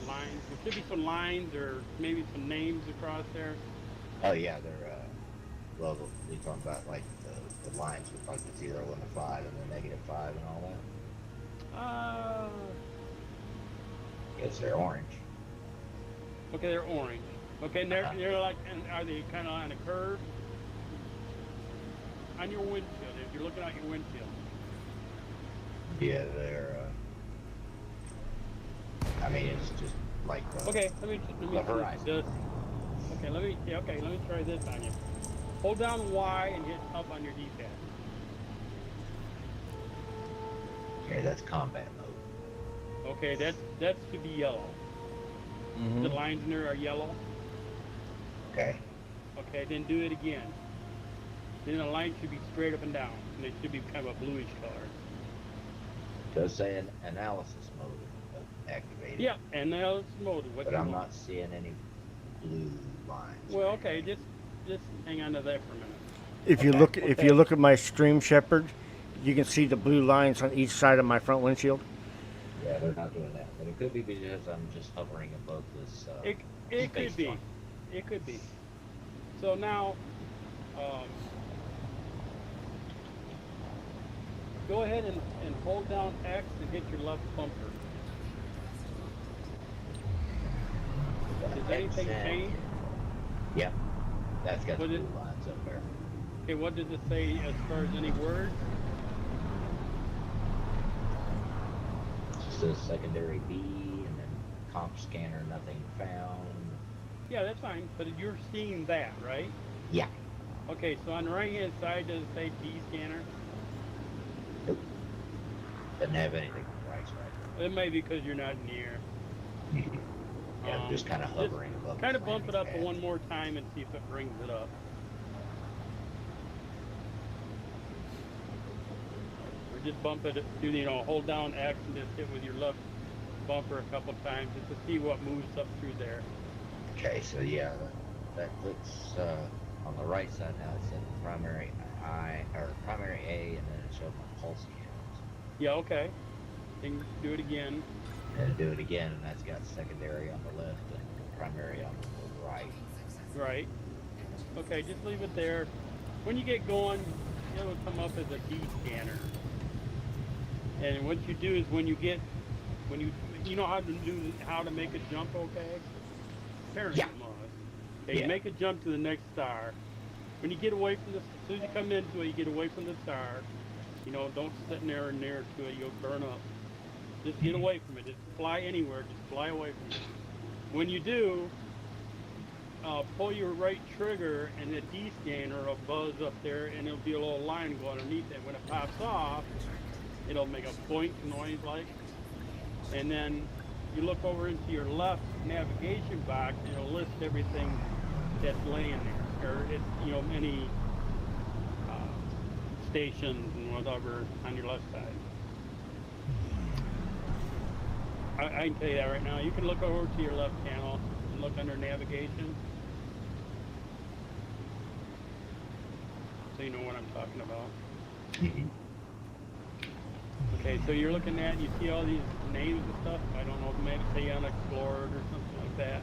Lines. There should be some lines or maybe some names across there. Oh yeah, they're well, we talking about like the lines with like the 0 and the 5 and the -5 and all that. Yes, they're orange. Okay, they're orange. Okay, and they're like, and are they kind of on a curve? On your windshield, if you're looking out your windshield. Yeah, they're. I mean, it's just like. Okay, let me the horizon. this. Okay, let me try this on you. Hold down Y and hit up on your D-pad. Okay, that's combat mode. Okay, that should be yellow. Mm-hmm. The lines in there are yellow. Okay. Okay, then do it again. Then the line should be straight up and down, and it should be kind of a bluish color. Does say an analysis mode activated. Yeah, and now it's mode. What But you I'm want. not seeing any blue lines. Well, okay, just hang on to that for a minute. If you Okay. look, if you look at my Stream Shepherd, you can see the blue lines on each side of my front windshield. Yeah, they're not doing that. But it could be because I'm just hovering above this. It space could be. junk. It could be. So now, go ahead and hold down X and hit your left bumper. Does anything X and- change? Yep. That's got the Was blue it- lines up there. Okay, what does it say as far as any words? It says secondary B, and then comp scanner, nothing found. Yeah, that's fine, but you're seeing that, right? Yeah. Okay, so on the right-hand side, does it say D scanner? Nope. Doesn't have anything on the right side. It may be because you're not near. Yeah, I'm just kind of hovering above. Kind the of bump it landing up pad. one more time and see if it brings it up. Or just bump it, hold down X and just hit with your left bumper a couple times just to see what moves up through there. Okay, so yeah, that looks on the right side now. It said primary primary A, and then it showed my pulse count. Yeah, okay. Then do it again. And do it again, and that's got secondary on the left and primary on the right. Right. Okay, just leave it there. When you get going, it'll come up as a D scanner. And what you do is when you know how to make a jump, okay? Apparently Yeah. you must. Okay, Yeah. you make a jump to the next star. When you get away from as soon as you come into it, you get away from the star. Don't sit near to it, you'll burn up. Just get away from it. Just fly anywhere, just fly away from it. When you do, pull your right trigger and the D scanner will buzz up there and there'll be a little line go underneath it. When it pops off, it'll make a boink noise like, and then you look over into your left navigation box and it'll list everything that's laying there, or it's any stations and whatever on your left side. I can tell you that right now. You can look over to your left panel and look under navigation, so you know what I'm talking about. Okay, so you're looking at, you see all these names and stuff. I don't know, maybe say unexplored or something like that.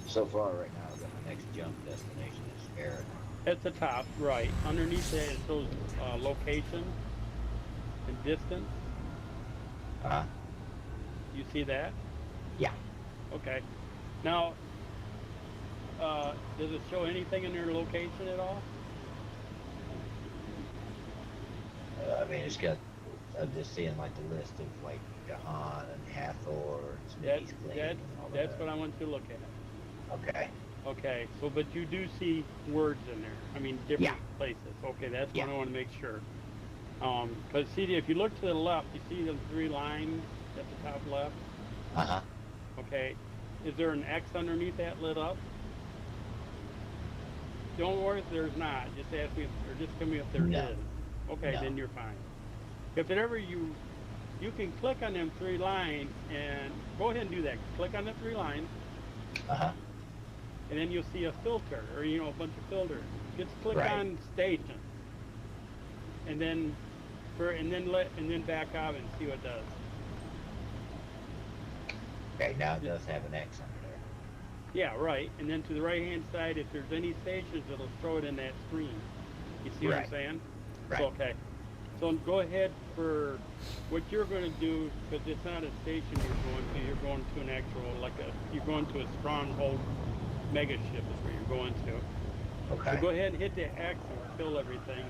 So far, right now, I've got my next jump destination is Eric. At the top, right. Underneath that, it shows location and distance. You see that? Yeah. Okay. Now, does it show anything in your location at all? I mean, it's got. I'm just seeing like the list of like Gahan and Hathor and Smitty's Glen and all That's that. what I want you to look at. Okay. Okay, so but you do see words in there. I mean, different Yeah. places. Okay, that's Yeah. what I want to make sure. Because see, if you look to the left, you see the three lines at the top left. Okay, is there an X underneath that lit up? Don't worry if there's not. Just ask me, or just tell me if there is. No. Okay, No. then you're fine. If it ever you can click on them three lines and go ahead and do that. Click on the three lines. And then you'll see a filter, or a bunch of filters. Just click Right. on station, and then back out and see what it does. Okay, now it does have an X under there. Yeah, right. And then to the right hand side, if there's any stations, it'll throw it in that screen. You see what I'm Right. saying? Right. Okay. So go ahead for what you're going to do, because it's not a station you're going to. You're going to an actual, you're going to a stronghold mega ship is where you're going to. Okay. So go ahead and hit the X and fill everything,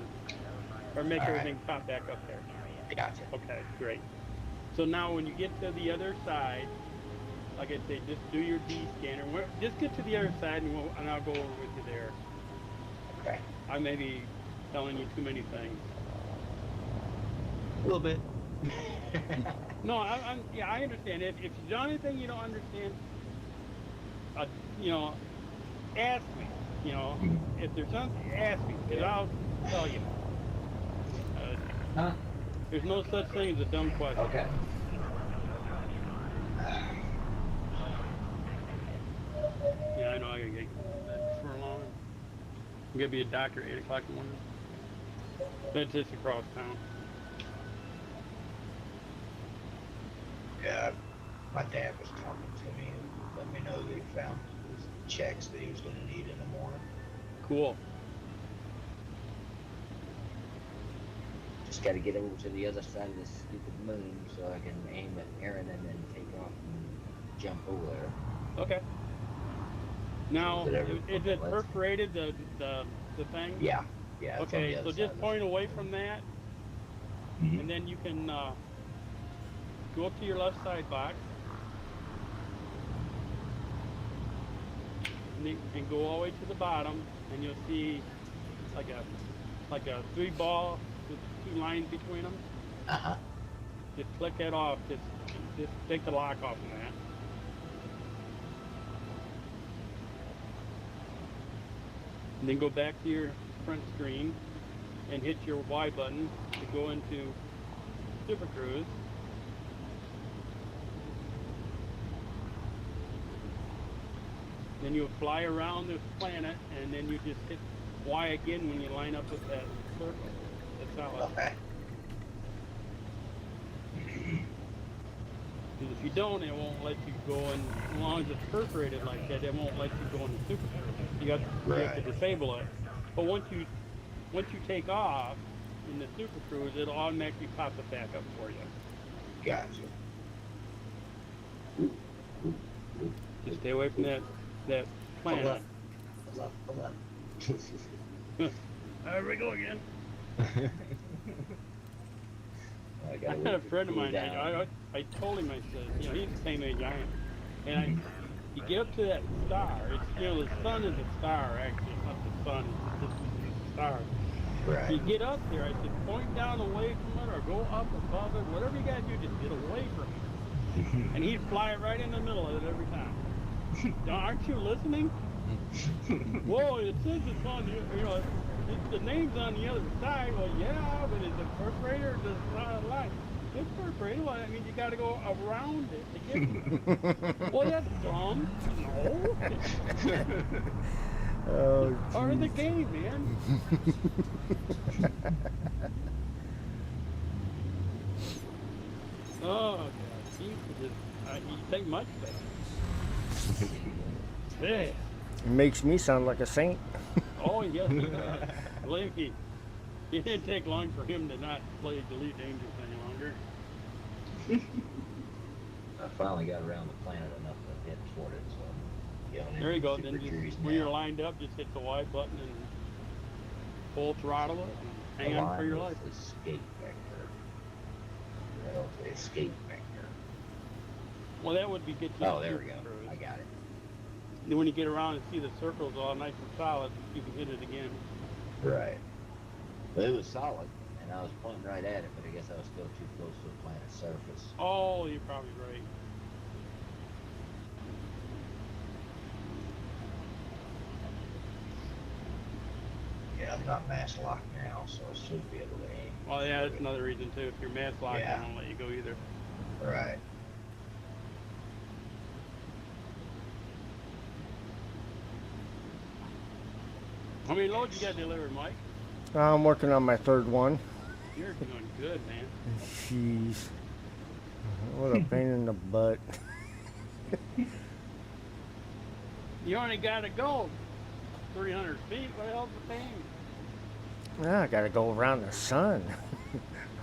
or make All right. everything pop back up there. Gotcha. Okay, great. So now when you get to the other side, like I say, just do your D scanner. Just get to the other side and I'll go over with you there. Okay. I may be telling you too many things. A little bit. No, I understand. If there's anything you don't understand, ask me. If there's something, ask me, because I'll tell you. There's no such thing as a dumb question. Okay. Yeah, I know I gotta get for long. I'm gonna be a doctor at 8 o'clock in the morning. That's just across town. Yeah, my dad was talking to me and let me know that he found his checks that he was going to need in the morning. Cool. Just got to get over to the other side of this stupid moon so I can aim at Aaron and then take off and jump over there. Okay. Now, Is it ever is from it the left? perforated the thing? Yeah. Yeah, it's on the Okay, other so side just of point away from that, the. and then you can go up to your left side box, and go all the way to the bottom, and you'll see like a three ball with two lines between them. Uh huh. Just click that off. Just take the lock off of that. And then go back to your front screen and hit your Y button to go into Super Cruise. Then you'll fly around this planet, and then you just hit Y again when you line up with that circle. That's how it. Okay. Because if you don't, it won't let you go in. As long as it's perforated like that, it won't let you go into Super Cruise. You have to Right. disable it. But once you take off in the Super Cruise, it'll automatically pop it back up for you. Gotcha. Just stay away from that planet. Hold on. There we go again. I I gotta had wait a for it friend to of cool mine. down. I told him, I said, he's the same age I am, and you get up to that star. It's the sun is a star actually. It's not the sun. It's just a star. Right. You get up there. I said, point down away from it, or go up above it. Whatever you gotta do, just get away from it. And he'd fly right in the middle of it every time. Now, aren't you listening? Whoa! It says it's on the name's on the other side. Well, yeah, but is it perforated or does it not line? It's perforated. Well, I mean, you got to go around it to get it. Well, that's dumb. No. Oh, Part of the jeez. game, man. Oh, God. You take much better. Yeah. It makes me sound like a saint. Oh, yes, he does. Believe me, it didn't take long for him to not play Delete Dangerous any longer. I finally got around the planet enough to hit toward it, so There you go. Super Then just, Cruise when you're now. lined up, just hit the Y button and full throttle it and hang on for Align your with life. Escape vector. Well, the escape vector. Well, that would be get you Oh, to there we Super go. Cruise. I got it. Then when you get around and see the circles all nice and solid, you can hit it again. Right. But it was solid, and I was pointing right at it, but I guess I was still too close to the planet's surface. Oh, you're probably right. Yeah, I'm not mass locked now, so I should be able to aim. Well, yeah, that's another reason too. If you're mass locked, Yeah. they won't let you go either. Right. How many loads you got delivered, Mike? I'm working on my third one. You're doing good, man. Jeez. What a pain in the butt. You only got to go 300 feet. What the hell's the pain? Now I gotta go around the sun.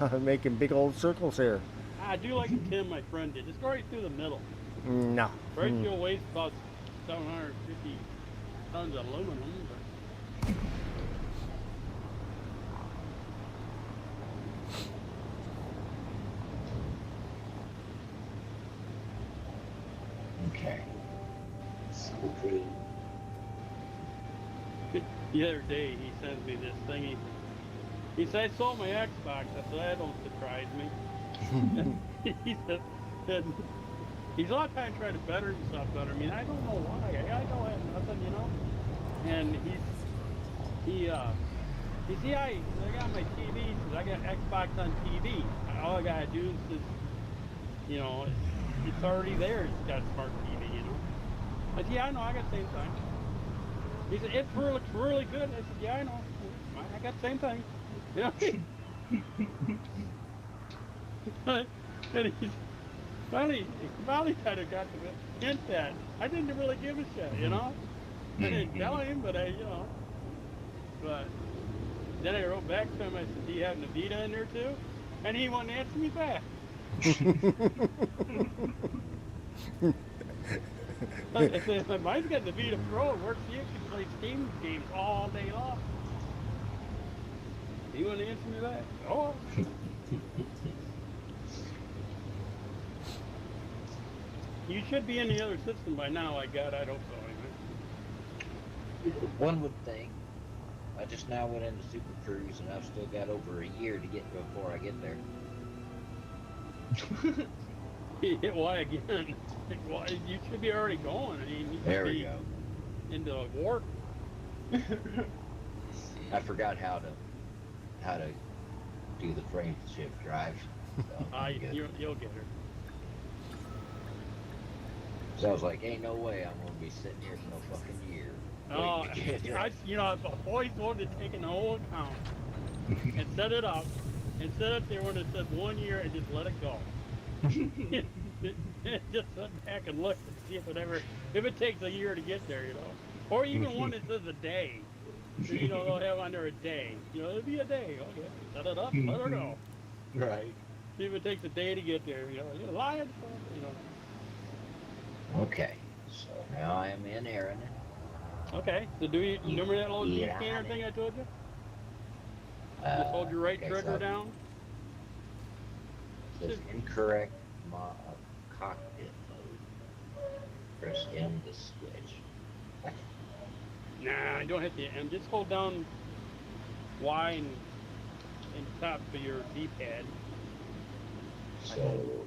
I'm making big old circles here. I do like Tim, my friend, did. Just go right through the middle. No. Right through your waist, about 750 tons of aluminum. But Okay. Super Cruise. the other day, he sends me this thing. He said, I sold my Xbox. I said, that don't surprise me. He said, he's a lot of times trying to better himself better. I mean, I don't know why. I don't have nothing, you know. And he see, I got my TV. He says, I got Xbox on TV. All I gotta do is just, you know, it's already there. It's got smart TV, you know. I said, yeah, I know. I got the same thing. He said, it looks really good. I said, yeah, I know. I got the same thing. You know? And he's finally kind of got to hint that I didn't really give a shit, you know. I didn't tell him, but but then I wrote back to him. I said, "Do you have Navita in there too?" And he wouldn't answer me back. If mine's got the Vita Pro, it works. You can play Steam games all day long. You want to answer me that? Oh. You should be in the other system by now. I hope so. Anyway. One would think. I just now went into Super Cruise, and I've still got over a year to get before I get there. Why again? Why, you should be already going. I mean, you There should we be go. into warp. I forgot how to do the frame shift drive. So I'm good. You'll get her. So I was like, ain't no way I'm gonna be sitting here for no fucking year. Oh, waiting to get there. I've always wanted to take an whole account and set it up, and set it there when it says 1 year and just let it go. Just sit back and look and see if it takes a year to get there, or even one that says a day. So, they'll have under a day. It'll be a day. Okay, set it up, let her go. Right. See if it takes a day to get there. You're lying. Okay. So now I am in Aaron. Okay. So do you remember that little Yeah. scanner thing I told you? Just hold your right trigger down. Says incorrect cockpit mode. Press M to switch. Nah, you don't have to. And just hold down Y and top of your D-pad. So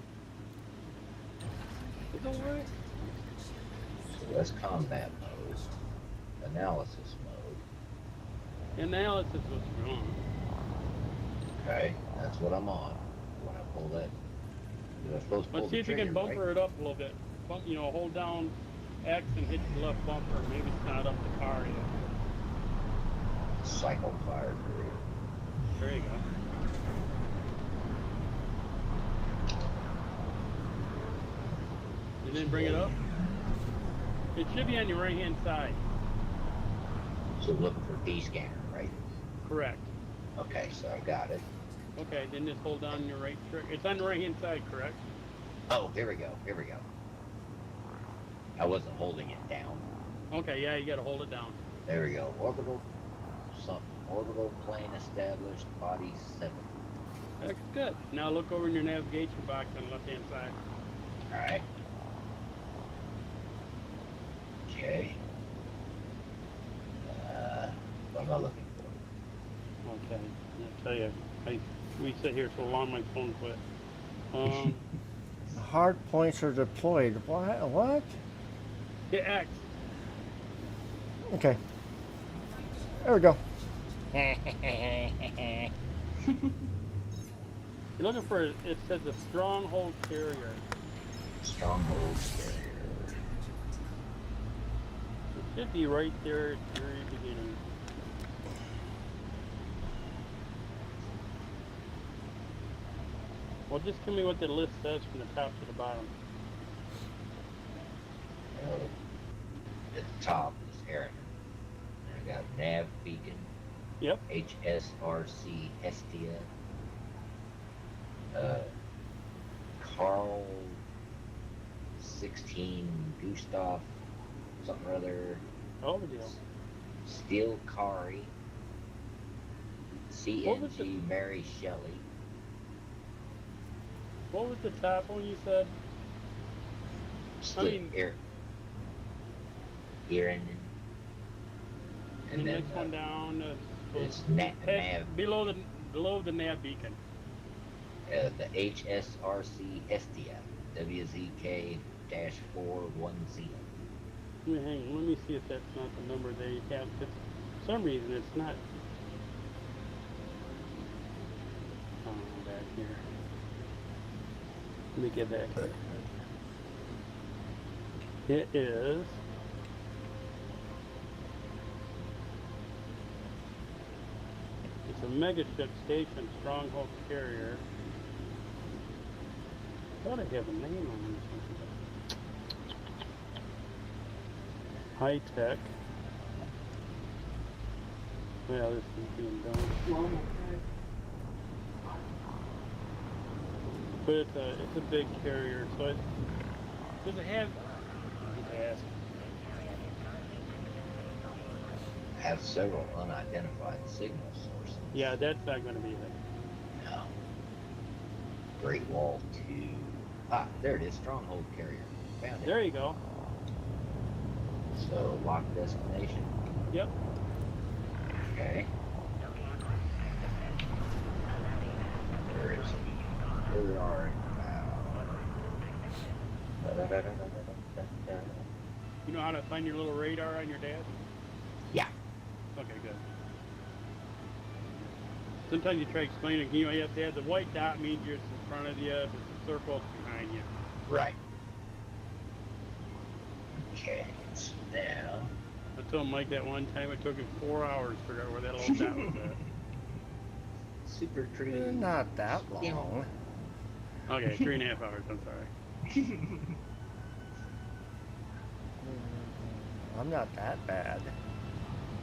Is it work? that's combat mode. Analysis mode. Analysis was wrong. Okay, that's what I'm on. When I pull that, I'm supposed to pull Let's see the if you trigger, can bumper right? it up a little bit. Hold down X and hit the left bumper. Maybe it's not up the car yet. Cycle fire through. There you go. You didn't bring it up? It should be on your right hand side. So looking for D scanner, right? Correct. Okay, so I got it. Okay, then just hold down your right trigger. It's on the right hand side, correct? Oh, here we go. Here we go. I wasn't holding it down. Okay, yeah, you gotta hold it down. There we go. Orbital plane established. Body 7. That's good. Now look over in your navigation box on the left hand side. All right. Okay. What am I looking for? Okay, I'll tell you, we sit here so long my phone quit. Hard points are deployed. What? Hit X. Okay. There we go. You're looking for, it says a stronghold carrier. Stronghold carrier. It should be right there at the very beginning. Well, just tell me what the list says from the top to the bottom. At the top is Aaron. I got nav beacon. Yep. HSRC Hestia. Carl 16 Gustav something or other. Oh, the deal. Steel Kari. CNG Mary Shelley. What was the top one you said? Split Aaron. And the next one down. It's nav. Below the nav beacon. The HSRC Hestia. WZK-410. Let me see if that's not the number they have. For some reason, it's not. Oh, back here. Let me get back here. It is. It's a megaship station, stronghold carrier. I thought I have a name on this one. High tech. Well, this is being done. But it's a big carrier, so does it have task. Have several unidentified signal sources. Yeah, that's not going to be it. No. Great Wall 2. Ah, there it is. Stronghold carrier. Found it. There you go. So, lock destination. Yep. Okay. Where is he? Where are you? You know how to find your little radar on your dash? Yeah. Okay, good. Sometimes you try explaining, you know, you have to have the white dot means you're in front of you, but the circle's behind you. Right. Okay, so now. I told Mike that one time it took him 4 hours to figure out where that little dot was at. Super cruise. Not that long. Okay, 3.5 hours, I'm sorry. I'm not that bad.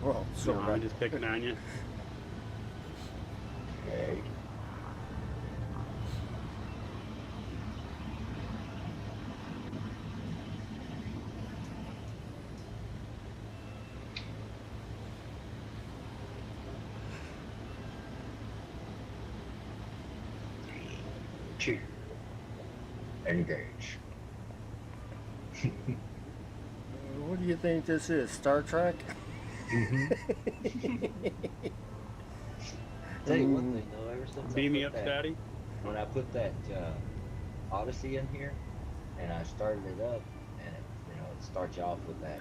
Well, so No, I'm just picking on you. Okay. Two. Engage. What do you think this is? Star Trek? Tell you one thing though, ever since Beam I me put up, that, Fatty. when I put that Odyssey in here, and I started it up, and it starts you off with that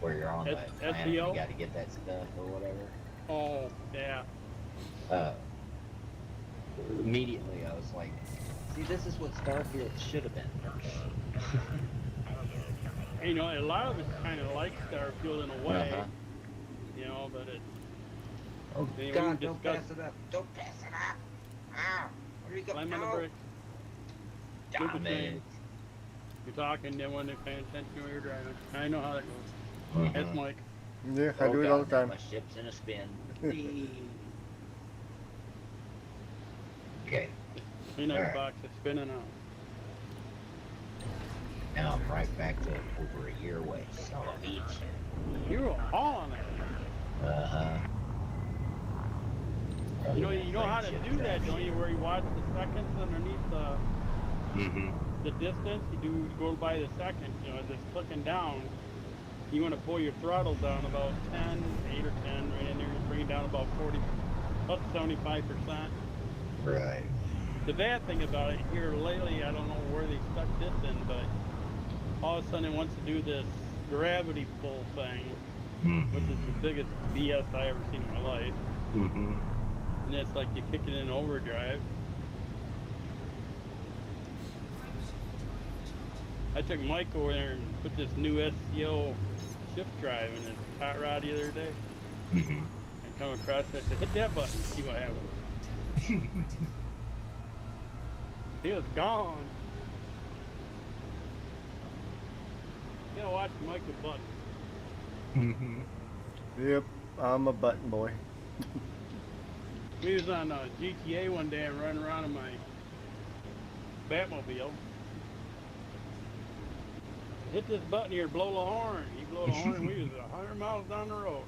where you're on that planet, and you SEO? got to get that stuff or whatever. Oh, yeah. Immediately I was like, see, this is what Starfield should have been. You know, a lot of it's kind of like Starfield in a way, Uh-huh. you know, but it's... Oh Anyway, God! we Don't discussed- pass it up! Don't pass it up! Ah! Where do you go? Climb on the No. brakes. Damn Stupid it. thing. You're talking, then when they're paying attention when you're driving. I know how that goes. Mhm. That's Mike. Yeah, I do it all the God, time. my ship's in a spin. Okay, Peanut Alright. box is spinning out. now I'm right back to over a year away. Son of a bitch. You were hauling it. Uh-huh. You know how to do that, don't you? Where you watch the seconds underneath Mm-hmm. the distance. You go by the seconds. You know, just clicking down. You want to pull your throttle down about 10, 8 or 10, right in there. You bring it down about 40, up 75%. Right. The bad thing about it here lately, I don't know where they stuck this in, but all of a sudden it wants to do this gravity pull thing, which is the biggest BS I ever seen in my life. Mm-hmm. And it's like you kick it in overdrive. I took Mike over there and put this new SEO shift drive in his hot rod the other day. Mm-hmm. And come across it, I said, hit that button, see what happens. He was gone. You gotta watch Mike with buttons. Mm-hmm. Yep, I'm a button boy. We was on GTA one day and running around in my Batmobile. Hit this button here, blow the horn. He blew the horn, we was 100 miles down the road.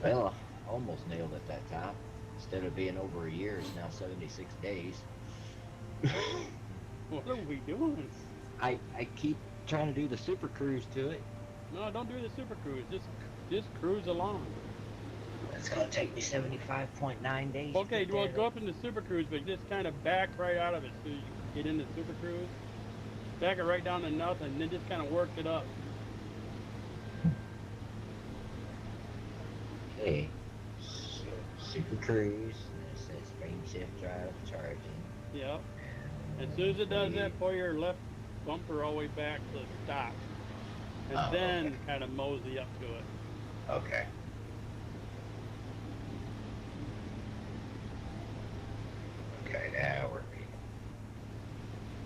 Well, I almost nailed it that time. Instead of being over a year, it's now 76 days. What are we doing? I keep trying to do the super cruise to it. No, don't do the super cruise. Just cruise along. It's gonna take me 75.9 days. Okay, to well, get go up into super cruise, but just kind of back right out of it so you get into super cruise. Back it right down to nothing, and then just kind of work it up. Okay. So, super cruise. And it says frame shift drive charging. Yep. As soon as it does that, pull your left bumper all the way back to the stop. And Oh, then okay. kind of mosey up to it. Okay. Okay, now we're ready.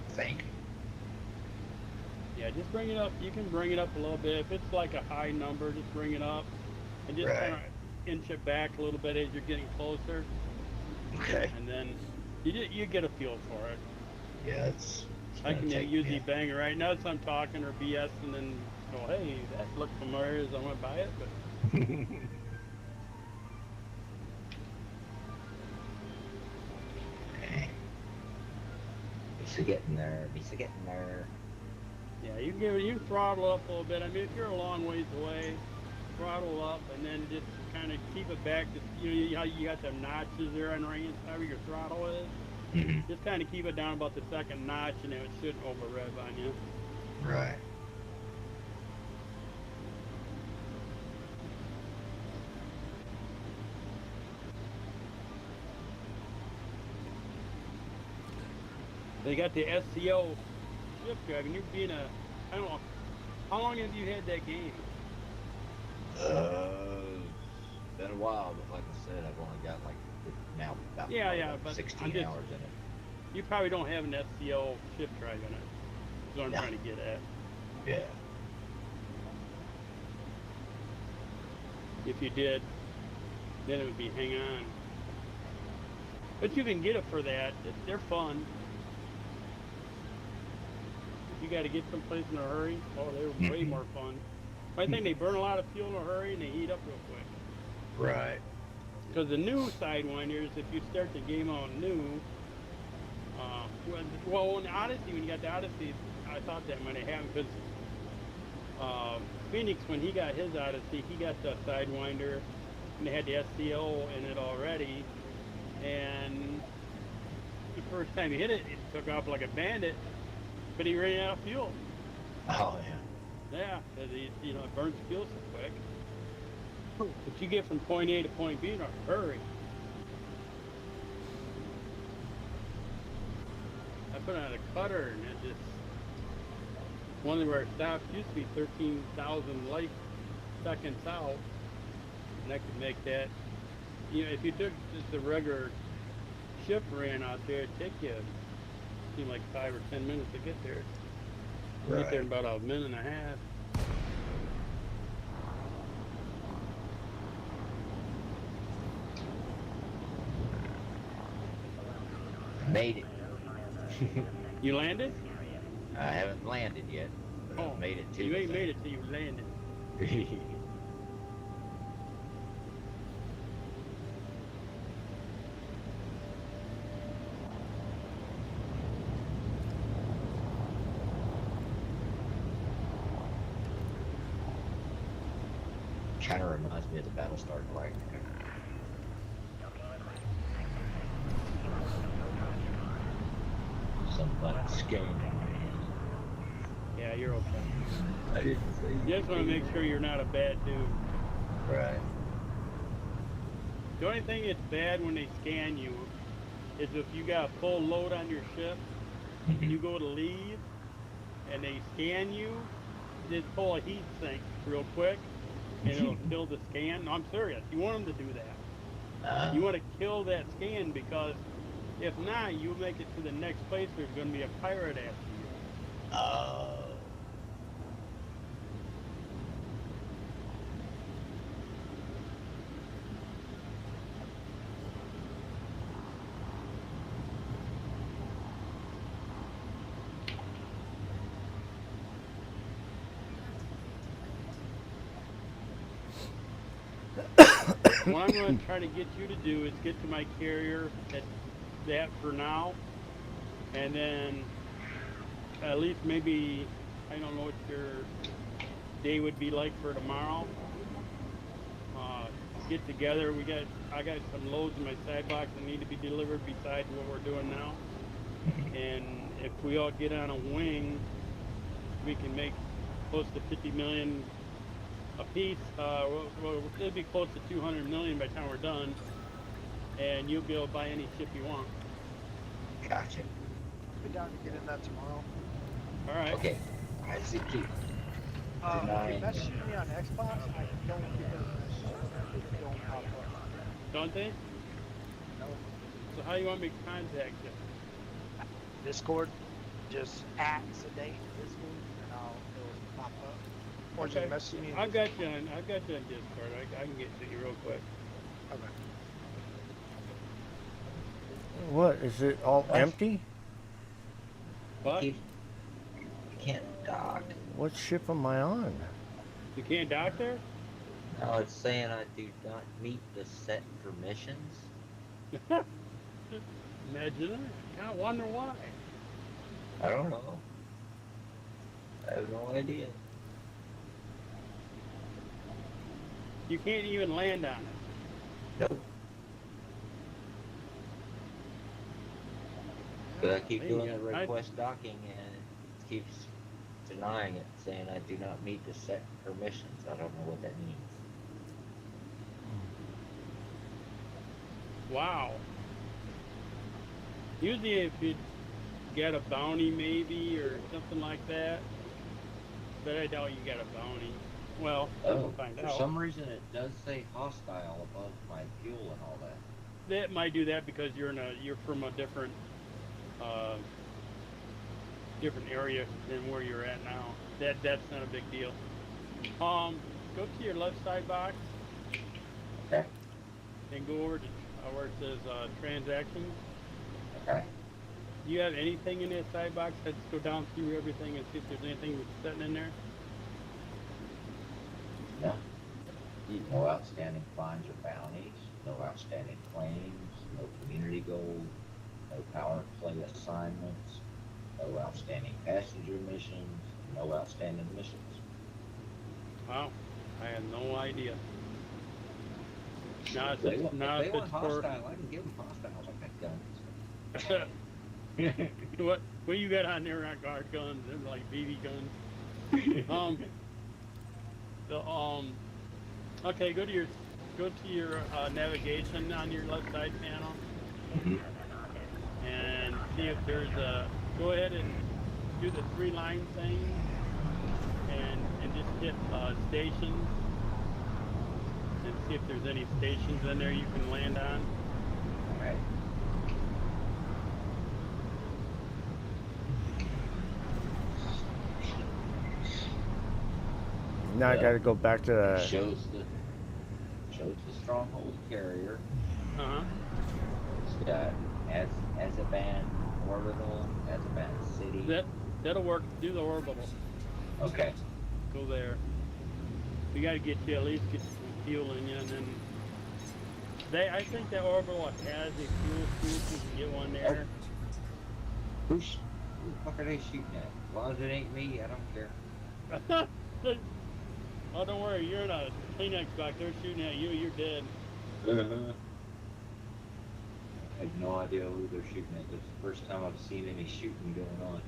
Think. Yeah, just bring it up. You can bring it up a little bit. If it's like a high number, just bring it up. And just Right. kind of inch it back a little bit as you're getting closer. Okay. and then you get a feel for it. Yeah, it's I gonna can take usually me. bang it right now as I'm talking or BS, and then go, hey, that looked familiar as I went by it, but Okay. It's getting there. It's getting there. yeah, you can throttle up a little bit. I mean, if you're a long ways away, throttle up, and then just kind of keep it back. To, how you got them notches there on the right hand side where your throttle is. Hmm. Just kind of keep it down about the second notch, and it shouldn't over rev on you. Right. They got the SCO shift drive, and you're being I don't know, how long have you had that game? Been a while, but like I said, I've only got like now about Yeah, but 16 I'm just, hours in it. you probably don't have an SCO shift drive in it. That's what I'm No. trying to get at. Yeah. If you did, then it would be hang on. But you can get it for that. They're fun. If you got to get someplace in a hurry, oh, they're way more fun. I think they burn a lot of fuel in a hurry and they heat up real quick. Right. Because the new Sidewinders, if you start the game out new, well, in Odyssey, when you got the Odyssey, I thought that might have happened because Phoenix, when he got his Odyssey, he got the Sidewinder, and they had the SCO in it already, and the first time he hit it, it took off like a bandit, but he ran out of fuel. Oh yeah. Yeah, because it burns fuel so quick. But you get from point A to point B in a hurry. I put on a cutter and it just, one where it stopped used to be 13,000 light seconds out, and I could make that. If you took just a regular shift ran out there, it'd take you, seem like 5 or 10 minutes to get there. Right. Get there in about a minute and a half. Made it. You landed? I haven't landed yet, but I've made it to you the ain't thing. made it till you landed. Kind of reminds me of the Battlestar Galactica. Some fun scaring. Yeah, you're okay. I didn't say. You just want to make sure you're not a bad dude. Right. The only thing that's bad when they scan you is if you got a full load on your ship, you go to leave, and they scan you, just pull a heat sink real quick, and it'll kill the scan. No, I'm serious. You want them to do that. You want to kill that scan because if not, you'll make it to the next place where there's going to be a pirate after you. Oh. What I'm going to try to get you to do is get to my carrier at that for now, and then at least maybe, I don't know what your day would be like for tomorrow. Get together. I got some loads in my side box that need to be delivered besides what we're doing now. And if we all get on a wing, we can make close to 50 million a piece. Well, it'll be close to 200 million by the time we're done, and you'll be able to buy any ship you want. Gotcha. Be down to get in that tomorrow. All right. Okay. I see. If you message me on Xbox, I don't get those messages. They don't pop up. Don't they? No. So how you want me to contact you? Discord, just at Sedate Discord, and it'll pop up. Or just message me. I've got you on Discord. I can get to you real quick. Okay. What is it? All What? empty? What? You can't dock. What ship am I on? You can't dock there? No, it's saying I do not meet the set permissions. Imagine that. I wonder why. I don't know. I have no idea. You can't even land on it. Nope. But I keep doing the request docking and it keeps denying it, saying I do not meet the set permissions. I don't know what that means. Wow. Usually if you get a bounty maybe or something like that, but I doubt you got a bounty. Well, we'll find For out. some reason it does say hostile above my fuel and all that. That might do that because you're from a different area than where you're at now. That's not a big deal. Go to your left side box. Okay. And go over to where it says transactions. Okay. Do you have anything in that side box? Let's go down through everything and see if there's anything that's sitting in there. No. No outstanding fines or bounties. No outstanding claims. No community gold. No power play assignments. No outstanding passenger missions. No outstanding missions. Wow, I had no idea. Now If they want it's for hostile, I can give them hostile. I got guns. what you got on there? Not guard guns, they're like BB guns. Okay, go to your navigation on your left side panel, and see if there's a. Go ahead and do the 3-line thing, and just hit stations, and see if there's any stations in there you can land on. All right. Now I gotta go back to the. Shows the stronghold carrier. It's got Azaban orbital, Azaban city. That'll work. Do the orbital. Okay. Go there. We got to get you at least get some fuel in you, and then I think that orbital has a fuel scoop. You can get one there. Who the fuck are they shooting at? As long as it ain't me, I don't care. Oh, don't worry. You're in a Kleenex box. They're shooting at you. You're dead. I have no idea who they're shooting at. It's the first time I've seen any shooting going on.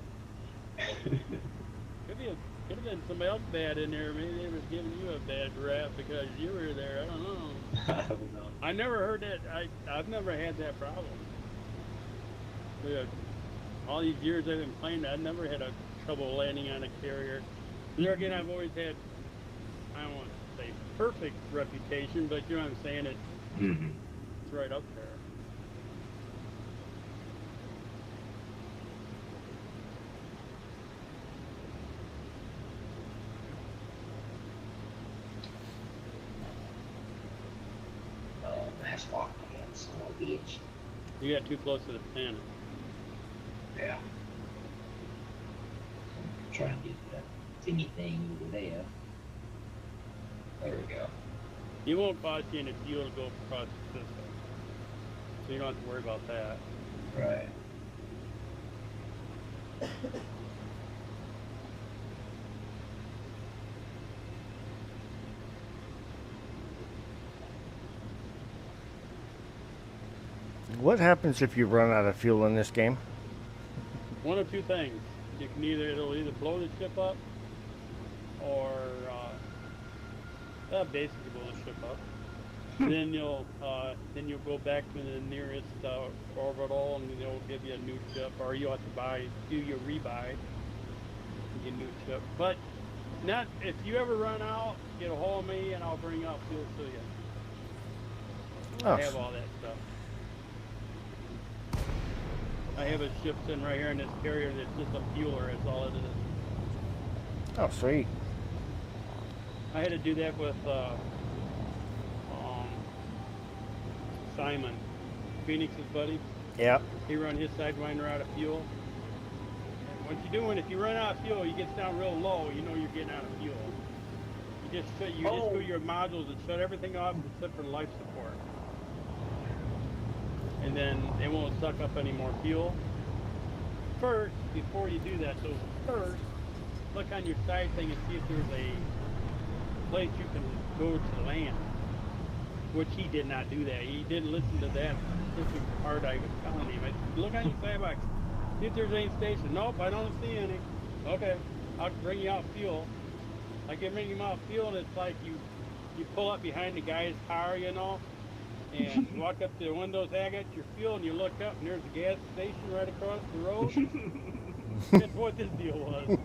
Could have been somebody else bad in there. Maybe they was giving you a bad rap because you were there. I don't know. I don't know. I never heard that. I've never had that problem. All these years I've been playing, I've never had a trouble landing on a carrier. There again, I've always had, I don't want to say perfect reputation, but you know what I'm saying? It's right up there. That's walking again, son of a bitch. You got too close to the planet. Yeah. Try and get that thingy thing over there. There we go. You won't cost you any fuel to go across the system. So you don't have to worry about that. Right. What happens if you run out of fuel in this game? One of two things. You can it'll either blow the ship up, or basically blow the ship up. Then you'll go back to the nearest orbital, and they'll give you a new ship, or you'll have to do your rebuy, and get a new ship. But not if you ever run out, get a hold of me, and I'll bring out fuel to you. Oh. I have all that stuff. I have a ship sitting right here in this carrier that's just a fueler. That's all it is. Oh, sweet. I had to do that with Simon, Phoenix's buddy. Yep. He run his Sidewinder out of fuel. And what you're doing, if you run out of fuel, you get down real low, you know you're getting out of fuel. You just go your modules and shut everything off except for life support. And then it won't suck up any more fuel. First, before you do that, so first, look on your side thing and see if there's a place you can go to land. Which he did not do that. He didn't listen to that specific part I was telling him. I said, look on your sidebox. See if there's any station. Nope, I don't see any. Okay, I'll bring you out fuel. I can bring him out fuel, and it's like you pull up behind the guy's car, you know, and you walk up to the windows, hey, I got your fuel, and you look up, and there's a gas station right across the road. That's what this deal was.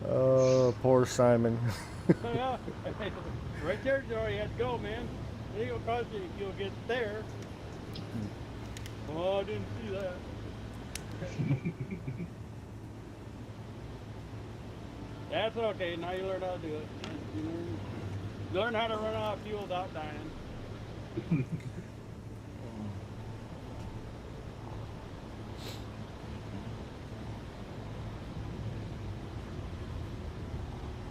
Oh, poor Simon. Oh, yeah. Right there, Joey, you have to go, man. It ain't gonna cost you if you'll get there. Oh, I didn't see that. That's okay. Now you learn how to do it. You learn how to run out of fuel without dying.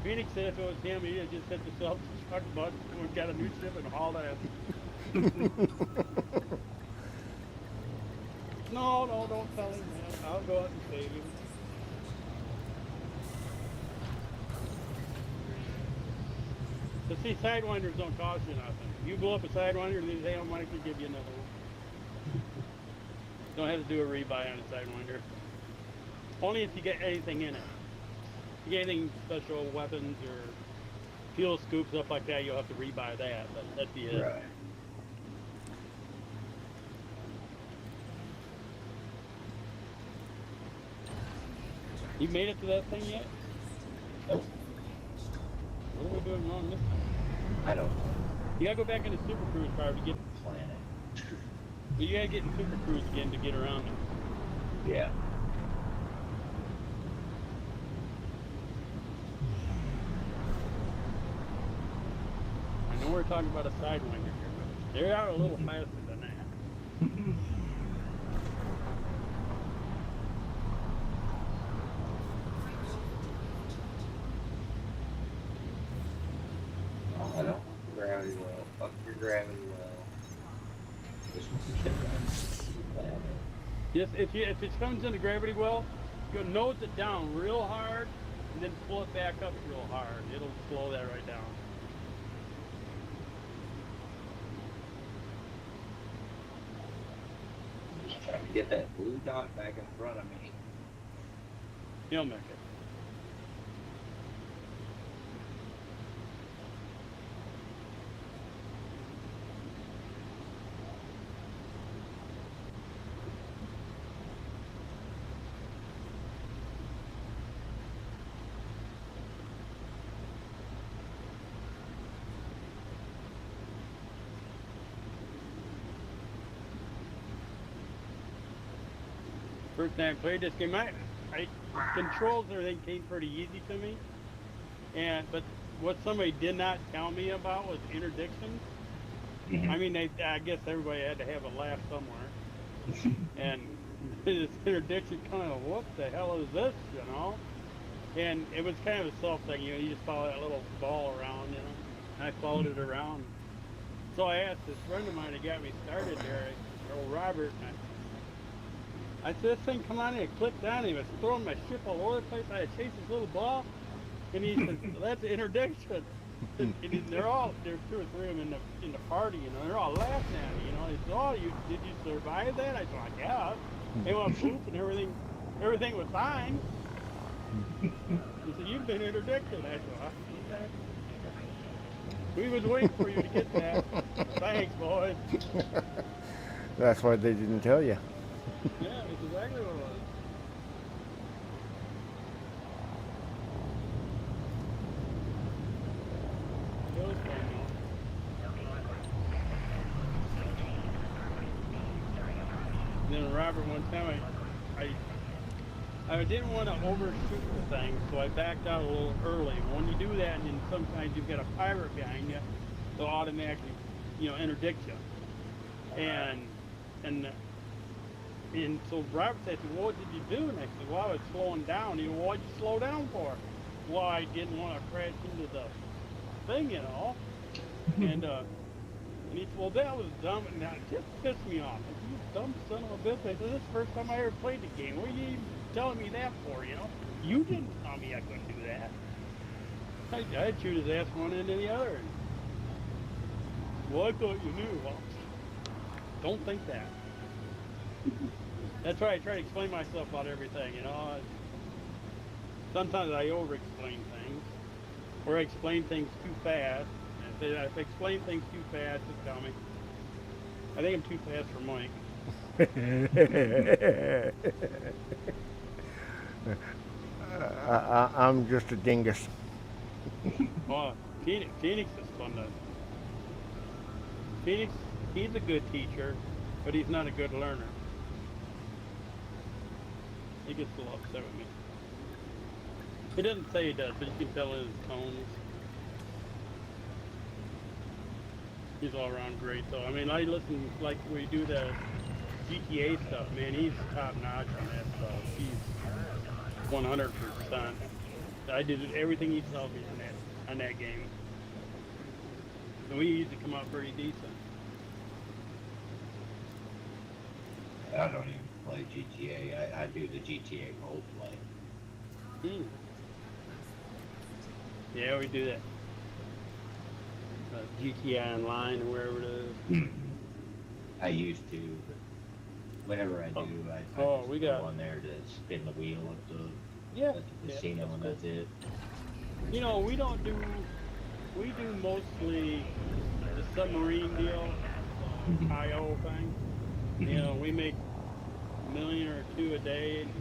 Phoenix said if it was him, he'd just hit the self-destruct button and got a new ship and hauled ass. No, don't tell him, man. I'll go out and save him. But see, Sidewinders don't cost you nothing. You blow up a Sidewinder, they automatically give you another one. Don't have to do a rebuy on a Sidewinder. Only if you get anything in it. If you get anything special, weapons or fuel scoops, stuff like that, you'll have to rebuy that. But that'd be it. Right. You made it to that thing yet? Nope. What are we doing wrong this time? I don't know. You gotta go back into Super Cruise car to get. Planet. You gotta get in Super Cruise again to get around it. Yeah. I know we're talking about a Sidewinder here, but they're out a little faster than that. I don't. Gravity well. Fuck your gravity well. Just planet. Just if it comes into gravity well, you nose it down real hard and then pull it back up real hard. It'll slow that right down. Just trying to get that blue dot back in front of me. He'll make it. First time I played this game, I controls and everything came pretty easy to me. But what somebody did not tell me about was interdiction. Mhm. I mean, I guess everybody had to have a laugh somewhere. And this interdiction kind of, what the hell is this, you know? And it was kind of a self thing, you know, you just follow that little ball around, you know. And I followed it around. So I asked this friend of mine that got me started there, old Robert, and I said, this thing come on in, it clicked on, he was throwing my ship all over the place, I had chased this little ball, and he said, that's an interdiction. And there's 2 or 3 of them in the party, you know, they're all laughing at me, you know. They said, oh, did you survive that? I said, yeah. They went poop and everything was fine. He said, you've been interdicted. I said, okay. We was waiting for you to get that. Thanks, boys. That's why they didn't tell you. Yeah, that's exactly what it was. It was fun, though. Then Robert, one time I didn't want to overshoot the thing, so I backed out a little early. When you do that, and then sometimes you've got a pirate behind you, they'll automatically, interdict you. And and and so Robert said, well, what did you do? And I said, well, I was slowing down. He said, well, what'd you slow down for? Well, I didn't want to crash into the thing, you know. And he said, well, that was dumb. And that just pissed me off. I said, you dumb son of a bitch. I said, this is the first time I ever played the game. What are you even telling me that for, you know? You didn't tell me I couldn't do that. I'd shoot his ass one end and the other. Well, I thought you knew. Well, don't think that. That's why I try to explain myself about everything, you know. Sometimes I over-explain things, or I explain things too fast. And if I explain things too fast, just tell me. I think I'm too fast for Mike. I'm just a dingus. Oh, Phoenix is fun to. Phoenix, he's a good teacher, but he's not a good learner. He gets a little upset with me. He doesn't say he does, but you can tell in his tones. He's all around great, though. I mean, I listen, like, we do the GTA stuff, man, he's top notch on that stuff. He's 100%. I did everything he tells me on that game. And we used to come out pretty decent. I don't even play GTA. I do the GTA roleplay. Yeah, we do that. GTA Online or wherever it is. I used to, but whenever I do, I just we go got on there to spin the wheel at the casino, and cool. that's it. You know, we do mostly the submarine deal, IO thing. You know, we make $1 million or $2 million a day and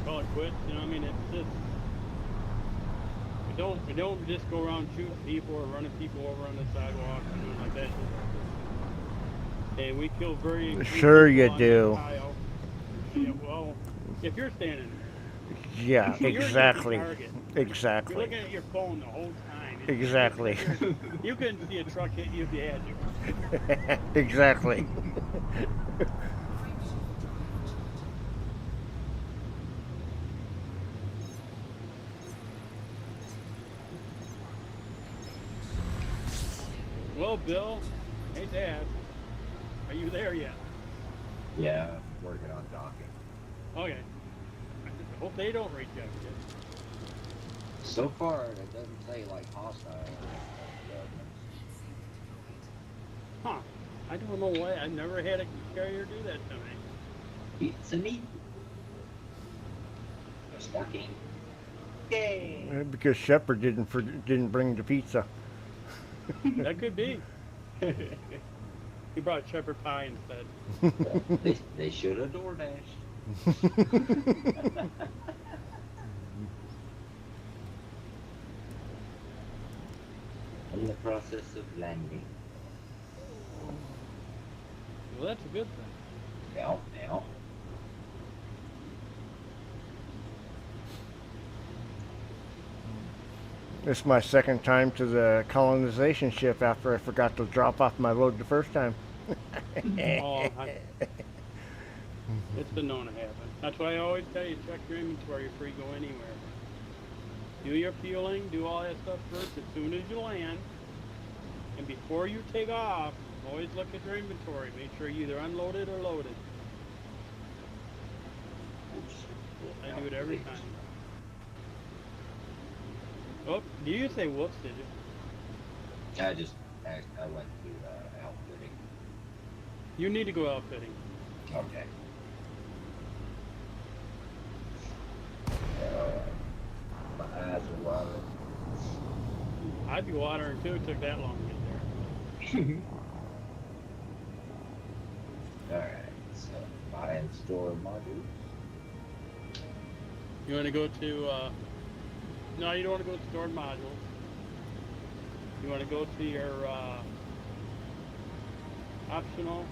call it quits. You know, I mean, it's just we don't just go around shooting people or running people over on the sidewalk and doing like that. And we kill very Sure you do. IO. Yeah, well, if you're standing there. Yeah, You're exactly. You're looking at your phone the whole time. Exactly. You couldn't see a truck hit you if you had to. Exactly. Well, Bill, hey Dad, are you there yet? Yeah, I'm working on docking. Okay. I hope they don't reject it. So far, it doesn't say like hostile. Huh. I don't know why. I never had a carrier do that to me. It's a neat. Stocking. Yay! Because Shepard didn't bring the pizza. That could be. He brought shepherd pie instead. They should have door dashed. In the process of landing. Well, that's a good thing. Now. It's my second time to the colonization ship after I forgot to drop off my load the first time. It's been known to happen. That's why I always tell you, check your inventory before you go anywhere. Do your fueling, do all that stuff first as soon as you land. And before you take off, always look at your inventory. Make sure you're either unloaded or loaded. I do it every time. Oh, did you say whoops, did you? I went to outfitting. You need to go outfitting. Okay. My eyes are watering. I'd be watering too. It took that long to get there. Alright, so buy and store module. You want to go to, no, you don't want to go to stored modules. You want to go to your optional.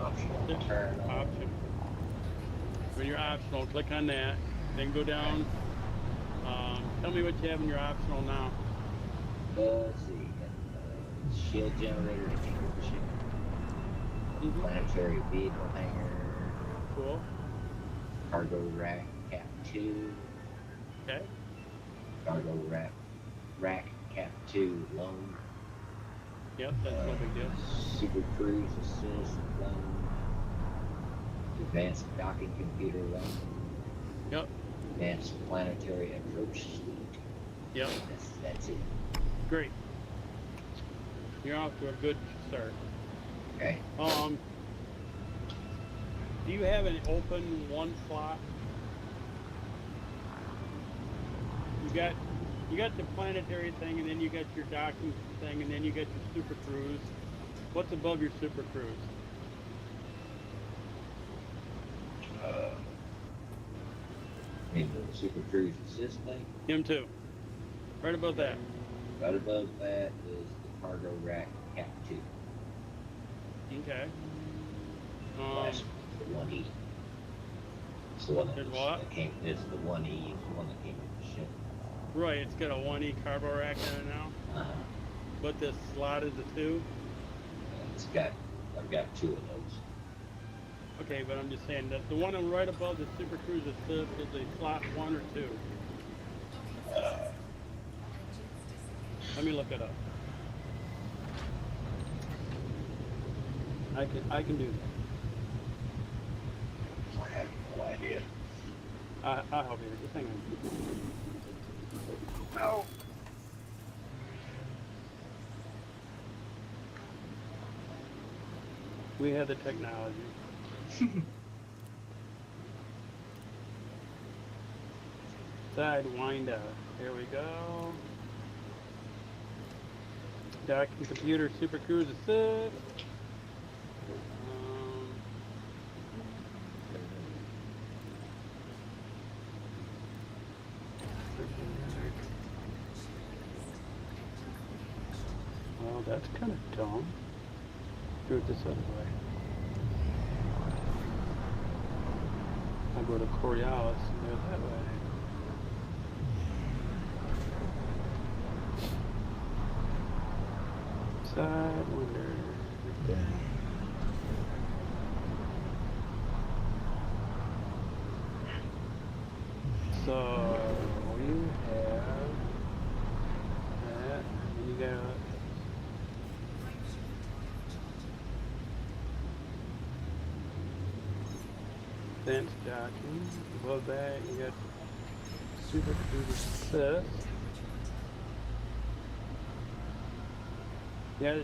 Optional turn on. Option. When you're optional, click on that. Then go down. Tell me what you have in your optional now. Let's see. Shield generator extinguishing. Mhm. Planetary vehicle hangar. Cool. Cargo rack cap 2. Okay. Cargo rack cap 2 loan. Yep, that's no big deal. Super cruise assist loan. Advanced docking computer loan. Yep. Advanced planetary approach suite. Yep. That's it. Great. You're off to a good start. Okay. Do you have an open one slot? You got the planetary thing, and then you got your docking thing, and then you got your super cruise. What's above your super cruise? In the super cruise assist thing. Him too. Right above that. Right above that is the cargo rack cap 2. Okay. Last the 1E. It's the one that, There's what? that came. It's the 1E. It's the one that came with the ship. Right, it's got a 1E carbo rack in it now. But this slot is a 2. I've got 2 of those. Okay, but I'm just saying that the one right above the Super Cruise Assist is a slot 1 or 2. Let me look it up. I can do that. I have no idea. I'll help you. Just hang on. No. We have the technology. Sidewinder. Here we go. Docking computer Super Cruise Assist. Well, that's kind of dumb. Do it this other way. I'll go to Coriolis and go that way. Sidewinder. Right there. So you have that, and you got advanced docking. Above that, you got Super Cruise Assist. Yeah,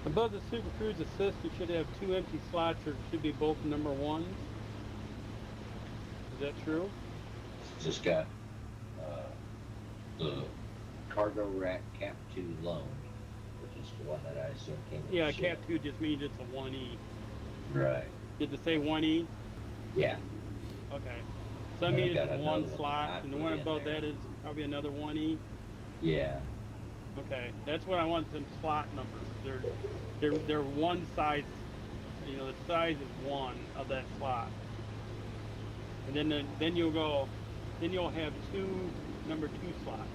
above the Super Cruise Assist, you should have 2 empty slots, or it should be both number 1s. Is that true? Just got the cargo rack cap 2 loan, which is the one that I assume came with Yeah, the Cap ship. 2 just means it's a 1E. Right. Did it say 1E? Yeah. Okay. So that Yeah, means got it's another one one slot, I and the put one in above there. that is probably another 1E. Yeah. Okay, that's what I want, them slot numbers. They're one size, you know, the size is 1 of that slot. And then you'll have 2 number 2 slots.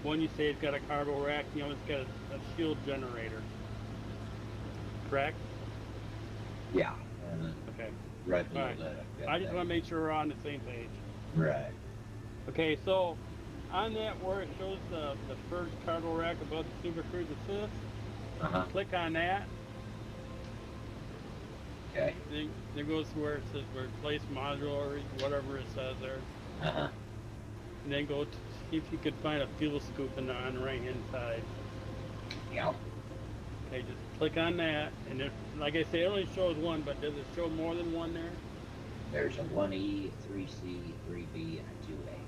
One you say it's got a cargo rack, you know, it's got a shield generator. Correct? Yeah. Okay. Right below All right. that. I've got I just that. want to make sure we're on the same page. Right. Okay, so on that where it shows the first cargo rack above the Super Cruise Assist, click on that. Okay. Then goes to where it says replace module or whatever it says there. And then go to see if you could find a fuel scoop on the right hand side. Yeah. Okay, just click on that, and if, like I say, it only shows 1, but does it show more than 1 there? There's a 1E, a 3C, 3B, and a 2A.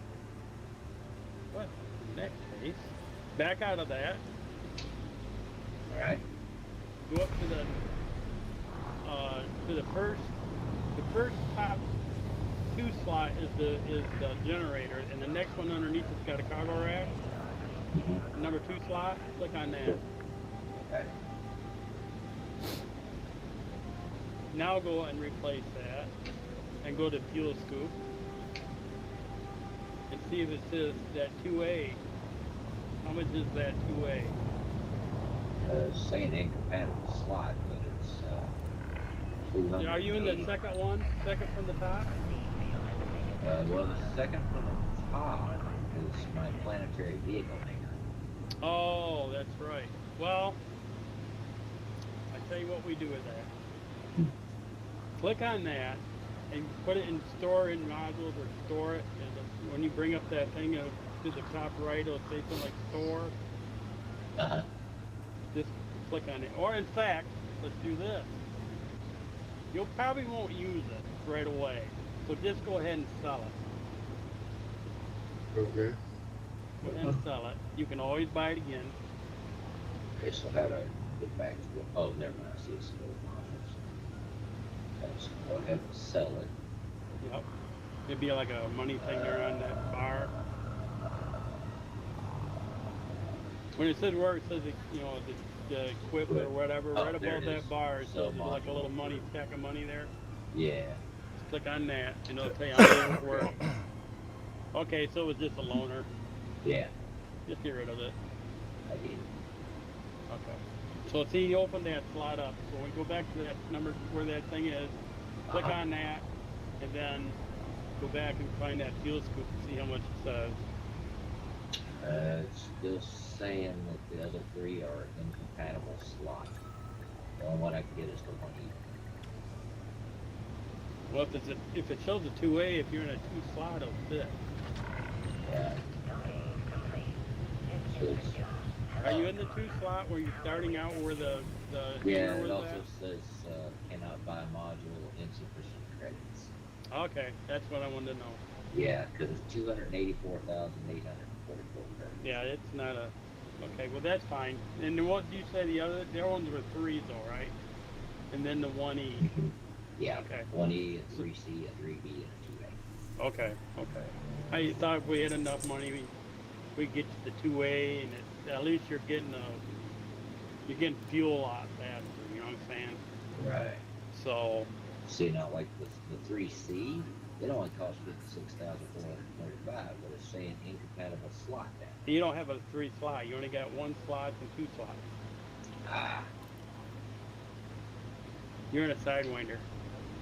What? In that case, back out of that. All right. Go up to the first top 2 slot is the generator, and the next one underneath it's got a cargo rack. Number 2 slot, click on that. Okay. Now go and replace that, and go to fuel scoop, and see if it says that 2A How much is that two-way? Saying incompatible slot, but it's 200. Are you in the second one? Second from the top? Well, the second from the top is my planetary vehicle maker. Oh, that's right. Well, I tell you what we do with that. Click on that and put it in store in modules or store it. And when you bring up that thing to the top right, it'll say something like store. Uh-huh. Just click on it. Or in fact, let's do this. You probably won't use it right away. So just go ahead and sell it. Okay. Go ahead and sell it. You can always buy it again. Okay, so how do I get back to it? Oh, never mind. I see it's still modules. Okay, so go ahead and sell it. Yep. It'd be like a money thing there on that bar. When it says where it says, the equip or whatever, Oh, right there above it is. that bar, it Sell says there's like a little module. money, stack of money there. Yeah. Just click on that, and it'll tell you how much it's worth. Okay, so it was just a loaner. Yeah. Just get rid of it. I did. Okay. So see, you open that slot up. So when we go back to that number where that thing is, click on that, and then go back and find that fuel scoop and see how much it says. It's still saying that the other three are incompatible slots. The only one I can get is the 1E. Well, if it shows a 2A, if you're in a 2 slot, it'll fit. Yeah. So it's, Are you in the 2 slot where you're starting out where the yeah, hammer it was also at? says cannot buy module insufficient credits. Okay, that's what I wanted to know. Yeah, because it's 284,844 credits. Yeah, it's not a. Okay, well that's fine. And the ones you said the other ones were 3s though, right? And then the 1E. Yeah. Okay. 1E, a 3C, a 3B, and a 2A. Okay. I thought if we had enough money, we get to the 2A, and at least you're getting fuel a lot faster. You know what I'm saying? Right. So. See, now like the 3C, it only costs 56,425, but it's saying incompatible slot now. You don't have a 3 slot. You only got 1 slot and 2 slots. Ah. You're in a Sidewinder.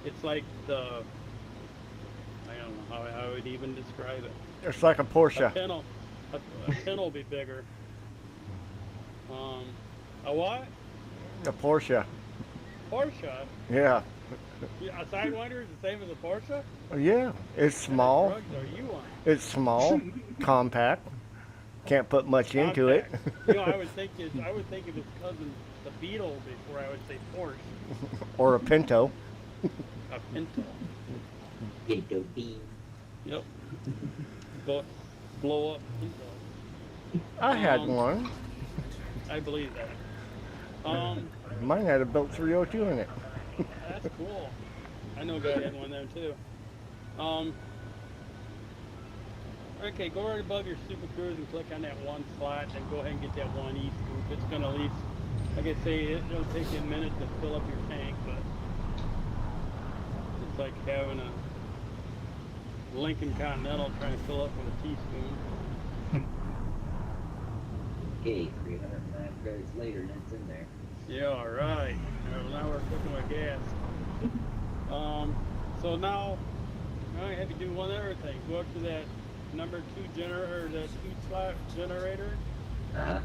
It's like I don't know how I would even describe it. It's like a Porsche. A pin will be bigger. A what? A Porsche. Porsche? Yeah. A Sidewinder is the same as a Porsche? Yeah. It's small. What drugs are you on? It's small, compact. Can't put much into it. I would think of its cousin, the Beetle, before I would say Porsche. Or a Pinto. A Pinto. Pinto bean. Yep. Blow up Pinto. I had one. I believe that. Mine had a built 302 in it. That's cool. I know a guy had one there too. Okay, go right above your Super Cruise and click on that 1 slot, and go ahead and get that 1E scoop. It's gonna at least, like I say, it'll take you a minute to fill up your tank, but it's like having a Lincoln Continental trying to fill up with a teaspoon. Okay, 309 credits later, and it's in there. Yeah, all right. Now we're cooking with gas. So now I have to do one other thing. Go up to that number 2 generator, that 2 slot generator, Uh-huh.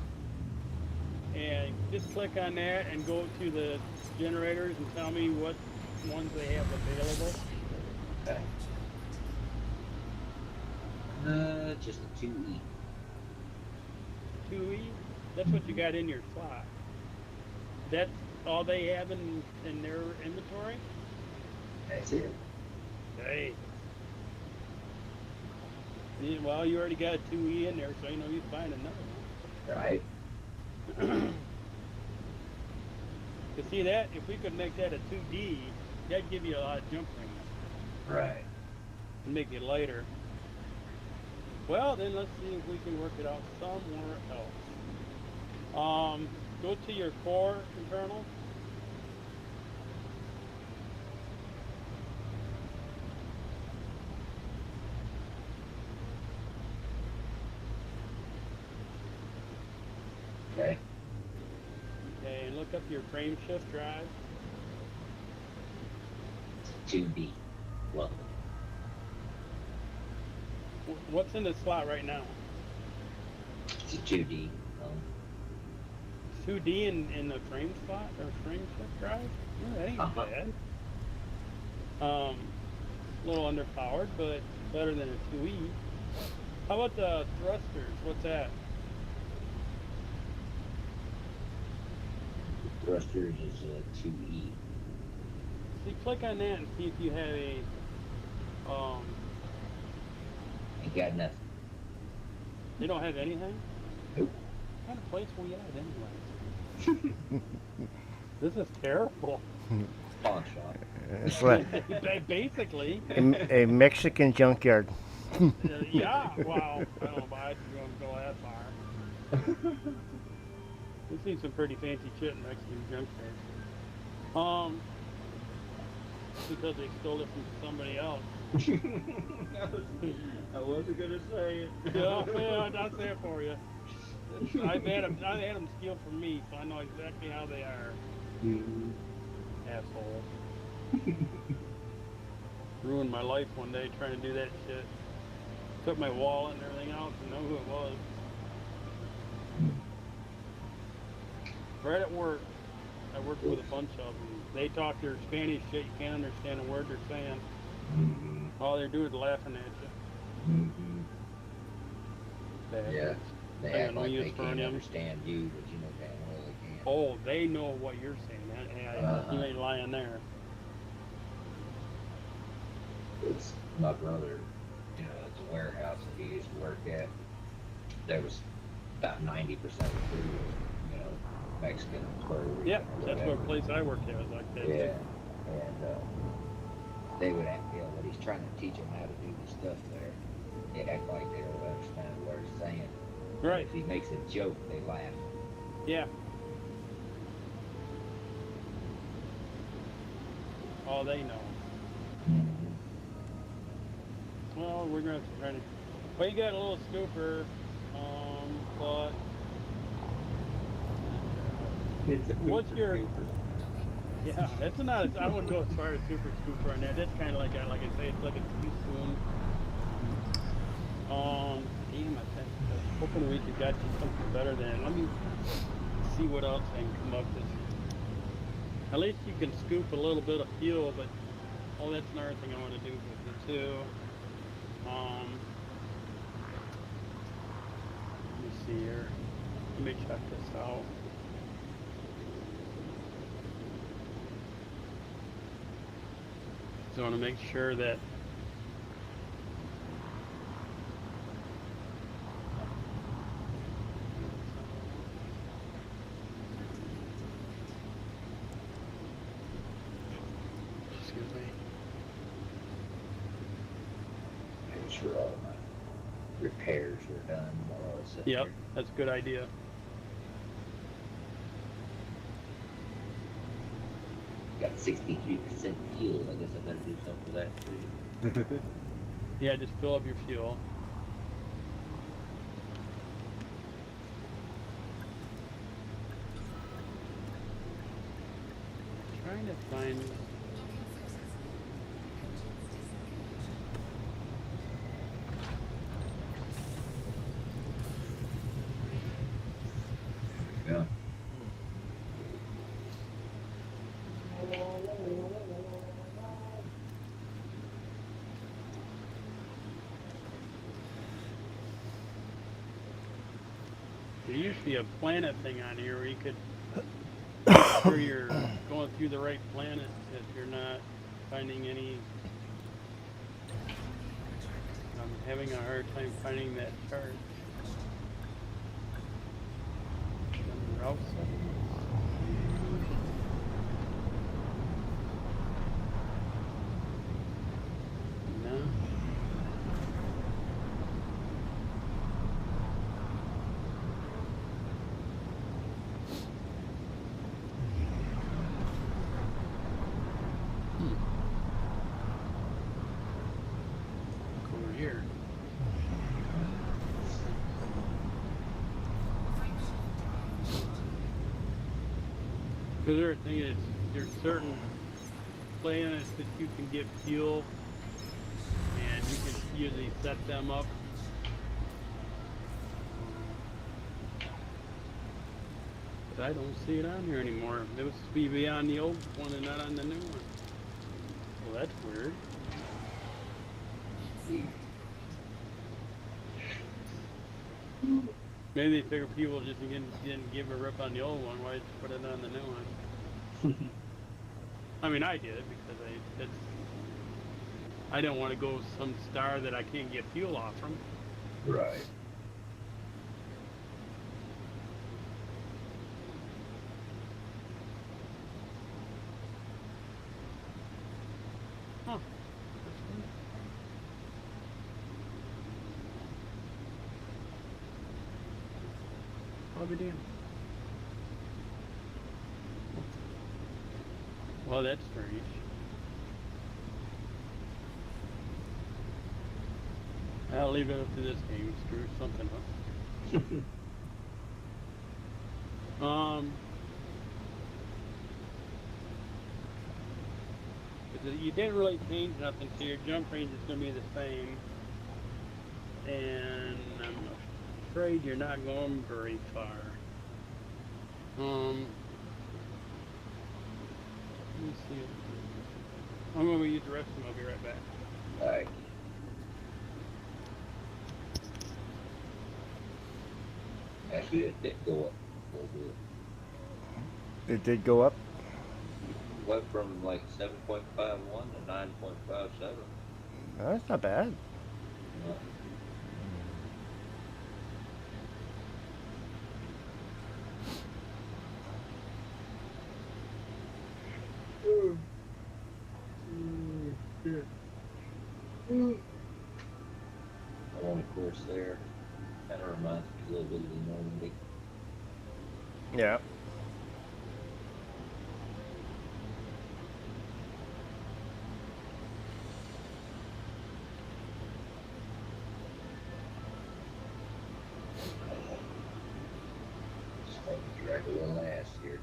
and just click on that and go to the generators and tell me what ones they have available. Okay. Just a 2E. 2E? That's what you got in your slot. That's all they have in their inventory? That's it. Hey. Yeah, well, you already got a 2E in there, so you know you find another one. Right. To see that, if we could make that a 2D, that'd give you a lot of jump range Right. and make it lighter. Well, then let's see if we can work it out somewhere else. Go to your core internal. Okay. Okay, and look up your frame shift drive. 2D. Well, What's in the slot right now? it's a 2D. 2D in the frame slot or frame shift drive? Yeah, that ain't Uh-huh. bad. A little underpowered, but better than a 2E. How about the thrusters? What's that? Thrusters is a 2E. See, click on that and see if you have a Ain't got nothing. they don't have anything? Nope. What kind of place we at anyway? This is terrible. Pawn shop. It's like Basically. a Mexican junkyard. Yeah, wow. I don't know if I can go that far. We've seen some pretty fancy shit in Mexican junkyards. Because they stole it from somebody else. I wasn't gonna say it. Yeah, I'll say it for you. I've had them steal from me, so I know exactly how they are. Assholes. Ruined my life one day trying to do that shit. Took my wallet and everything else and know who it was. Right at work, I worked with a bunch of them. They talk their Spanish shit, you can't understand a word they're saying. All they're doing is laughing at you. Bad. Yeah. They I act got no like use they for can't them. understand you, but you know damn well they can. Oh, they know what you're saying. You ain't lying there. It's my brother, you know, it's a warehouse that he used to work at. There was about 90% of the crew was, you know, Mexican and Puerto Rican. Yeah, or that's whatever. what place I worked at was like that. Yeah, and they would act, you know, when he's trying to teach them how to do the stuff there, they act like they don't understand what he's saying. Right. If he makes a joke, they laugh. Yeah. All they know. Well, we're gonna have to try to. Well, you got a little scooper, but what's your? Yeah, that's not. I wouldn't go as far as super scooper on that. That's kind of like I say, it's like a teaspoon. Damn it! I'm hoping we could get you something better than. Let me see what else I can come up with. At least you can scoop a little bit of fuel, but oh, that's another thing I want to do with it too. Let me see here. Let me check this out. So I want to make sure that excuse me. Make sure all my repairs were done while I was sitting Yep, here. that's a good idea. Got 63% fuel. I guess I better do something for that too. Yeah, just fill up your fuel. Trying to find. Yeah. There used to be a planet thing on here where you could, where you're going through the right planet if you're not finding any. I'm having a hard time finding that chart. Route settings. No. Look over here. Because the thing is, there's certain planets that you can get fuel, and you can usually set them up. But I don't see it on here anymore. It was to be on the old one and not on the new one. Well, that's weird. Maybe they figure people just didn't give a rip on the old one. Why put it on the new one? I mean, I did because I don't want to go some star that I can't get fuel off from. Right. Huh. I'll be damned. Well, that's strange. I'll leave it up to this game. Screw something up. You didn't really change nothing, so your jump range is going to be the same. And I'm afraid you're not going very far. Let me see. I'm going to use the restroom. I'll be right back. All right. Actually, it did go up a little bit. It did go up. Went from like 7.51 to 9.57. That's not bad. And of course, there kind of reminds me a little bit of the Normandy. Yeah. Just like Dracula last year.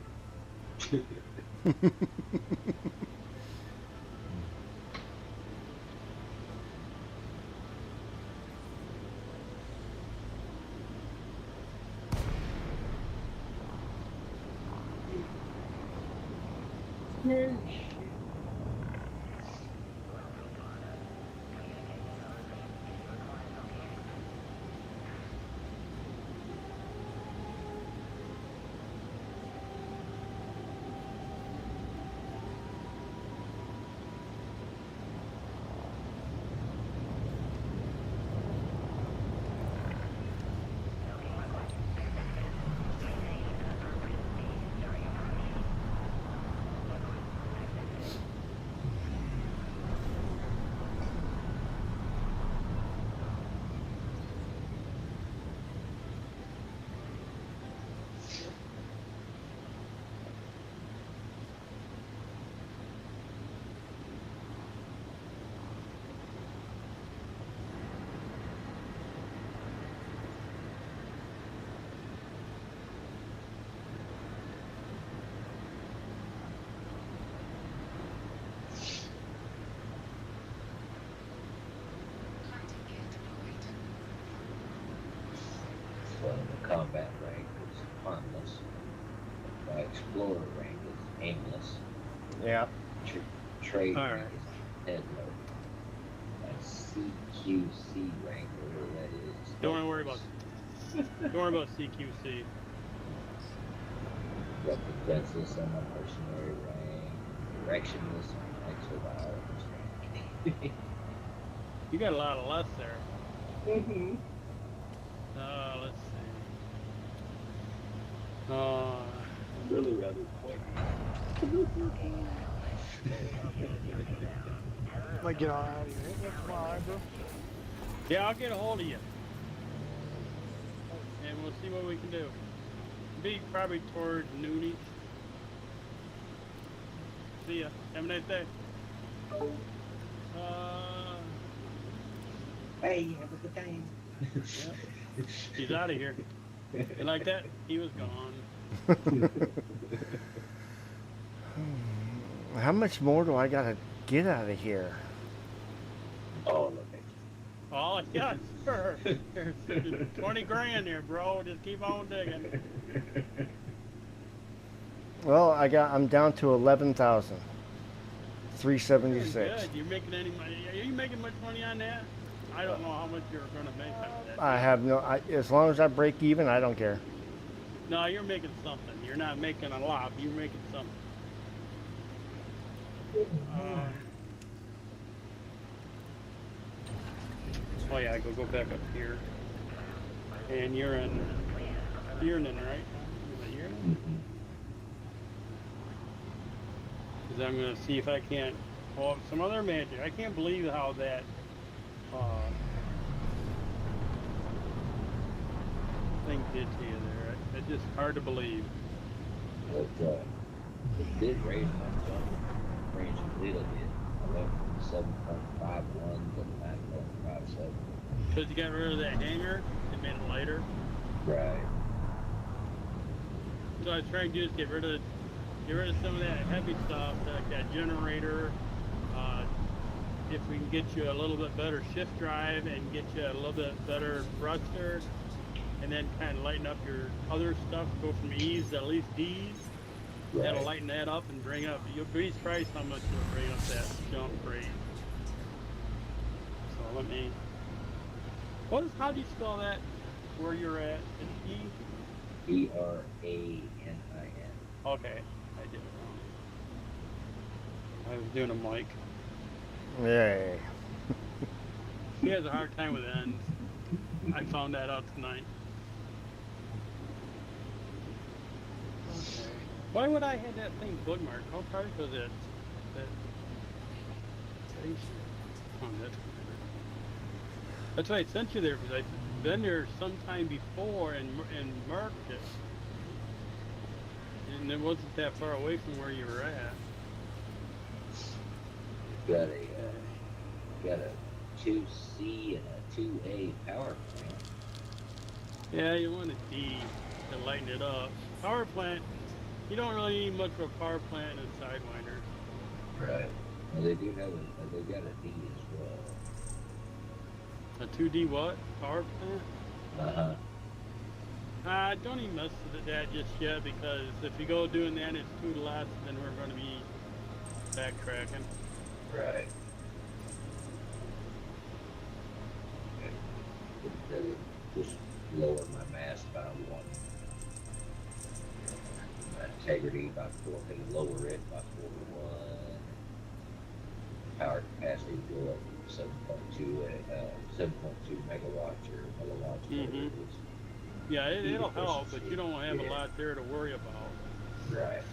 So the combat rank is harmless. My explorer rank is aimless. Yeah. Trade All rank right. is headload. My CQC rank, whatever that is. Don't worry about CQC. Got defenseless on my mercenary rank. Directionless on my survivor's rank. You got a lot of less there. Mm-hmm. Let's see. Really rather quick. Might get on out of here. Hit me tomorrow, bro. Yeah, I'll get a hold of you. And we'll see what we can do. Be probably toward noonish. See ya. Have a nice day. Hey, have a good time. Yeah. He's out of here. And like that, he was gone. How much more do I gotta get out of here? Oh, look Oh yeah, sure. There's 20 grand there, bro. Just keep on digging. at Well, I'm down to 11,376. Doing good. You making any money? Are you making much money on that? I don't know how much you're gonna make on that. I have no. As long as I break even, I don't care. No, you're making something. You're not making a lot. But you're making something. Oh yeah, go back up here. And you're in right? You're in. Because I'm gonna see if I can't pull up some other magic. I can't believe how that thing did to you there. It's just hard to believe. But it did raise my jump range a little bit. I went from 7.51 to 9.57. Because you got rid of that hanger, it made it lighter. Right. So I was trying to do is get rid of some of that heavy stuff, like that generator. If we can get you a little bit better shift drive and get you a little bit better BREWSTER, and then kind of lighten up your other stuff, go from E's to at least D's. Right. That'll lighten that up and bring up. You'll be surprised how much it'll bring up that jump rate. So let me. How do you spell that? Where you're at? It's E. BRANIN. Okay, I did it wrong. I was doing a mic. Yay. He has a hard time with ends. I found that out tonight. Okay. Why would I have that thing bookmarked? How hard was it? Oh, that's why I sent you there, because I've been there sometime before and marked it. And it wasn't that far away from where you were at. Got a 2C and a 2A power plant. Yeah, you want a D to lighten it up. Power plant, you don't really need much of a power plant and a Sidewinder. Right. Well, they do have they got a D as well. A 2D what? Power plant? Don't even mess with that just yet, because if you go doing that, it's 2 less, then we're going to be backtracking. Right. Just lower my mass by 1. My integrity by 4. They lower it by 4 to 1. Power capacity go up from 7.2 megawatts or milliwatts. Mm-hmm. Yeah, it'll help, but you don't have a lot there to worry about. Right.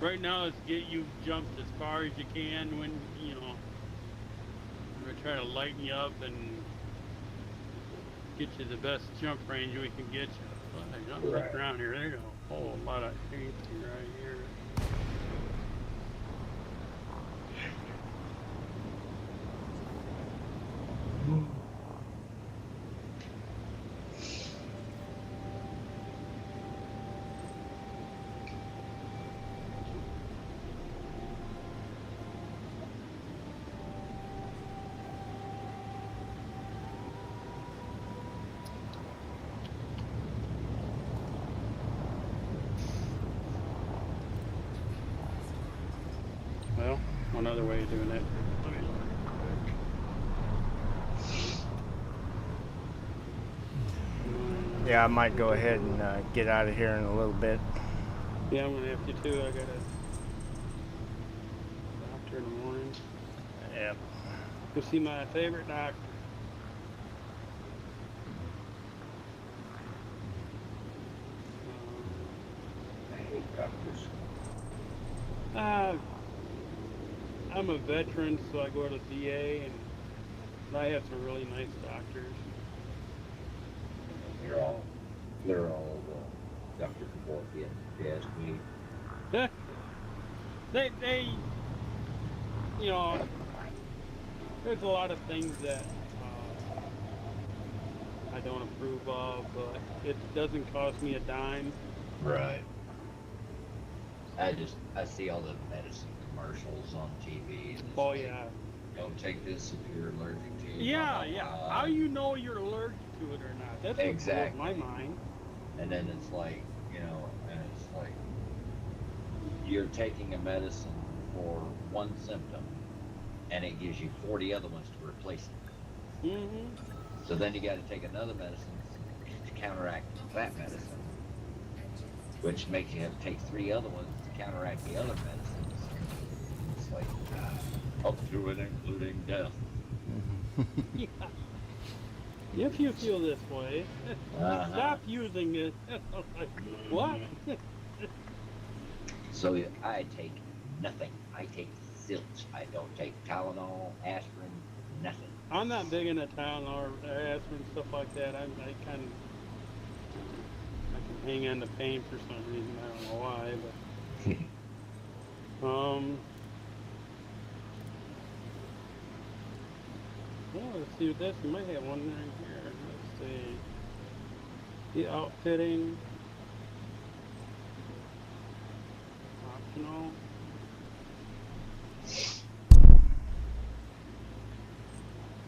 Right now, let's get you jumped as far as you can. When we're trying to lighten you up and get you the best jump range we can get you. Well, look around here. There you go. Oh, a lot of anything right here. Well, one other way of doing it. Yeah, I might go ahead and get out of here in a little bit. Yeah, I'm gonna have to too. I got a doctor in the morning. Yep. Go see my favorite doctor. I hate doctors. I'm a veteran, so I go to VA, and I have some really nice doctors. They're all Dr. Kevorkian, if you ask me. They, there's a lot of things that I don't approve of, but it doesn't cost me a dime. Right. I see all the medicine commercials on TV. And it's Oh like, yeah. don't take this if you're allergic to. Yeah, blah, blah, yeah. blah. How you know you're allergic to it or not? That's what blows my Exactly. mind. And then it's like, and it's like you're taking a medicine for one symptom, and it gives you 40 other ones to replace it. Mm-hmm. So then you got to take another medicine to counteract that medicine, which makes you have to take 3 other ones to counteract the other medicines. It's like up to and including death. Yeah. If you feel this way, stop using it. Like, what? So I take nothing. I take zilch. I don't take Tylenol, aspirin, nothing. I'm not big into Tylenol or aspirin, stuff like that. I can hang on to pain for some reason. I don't know why, but well, let's see what this. We might have one right here. Let's see. The outfitting. Optional.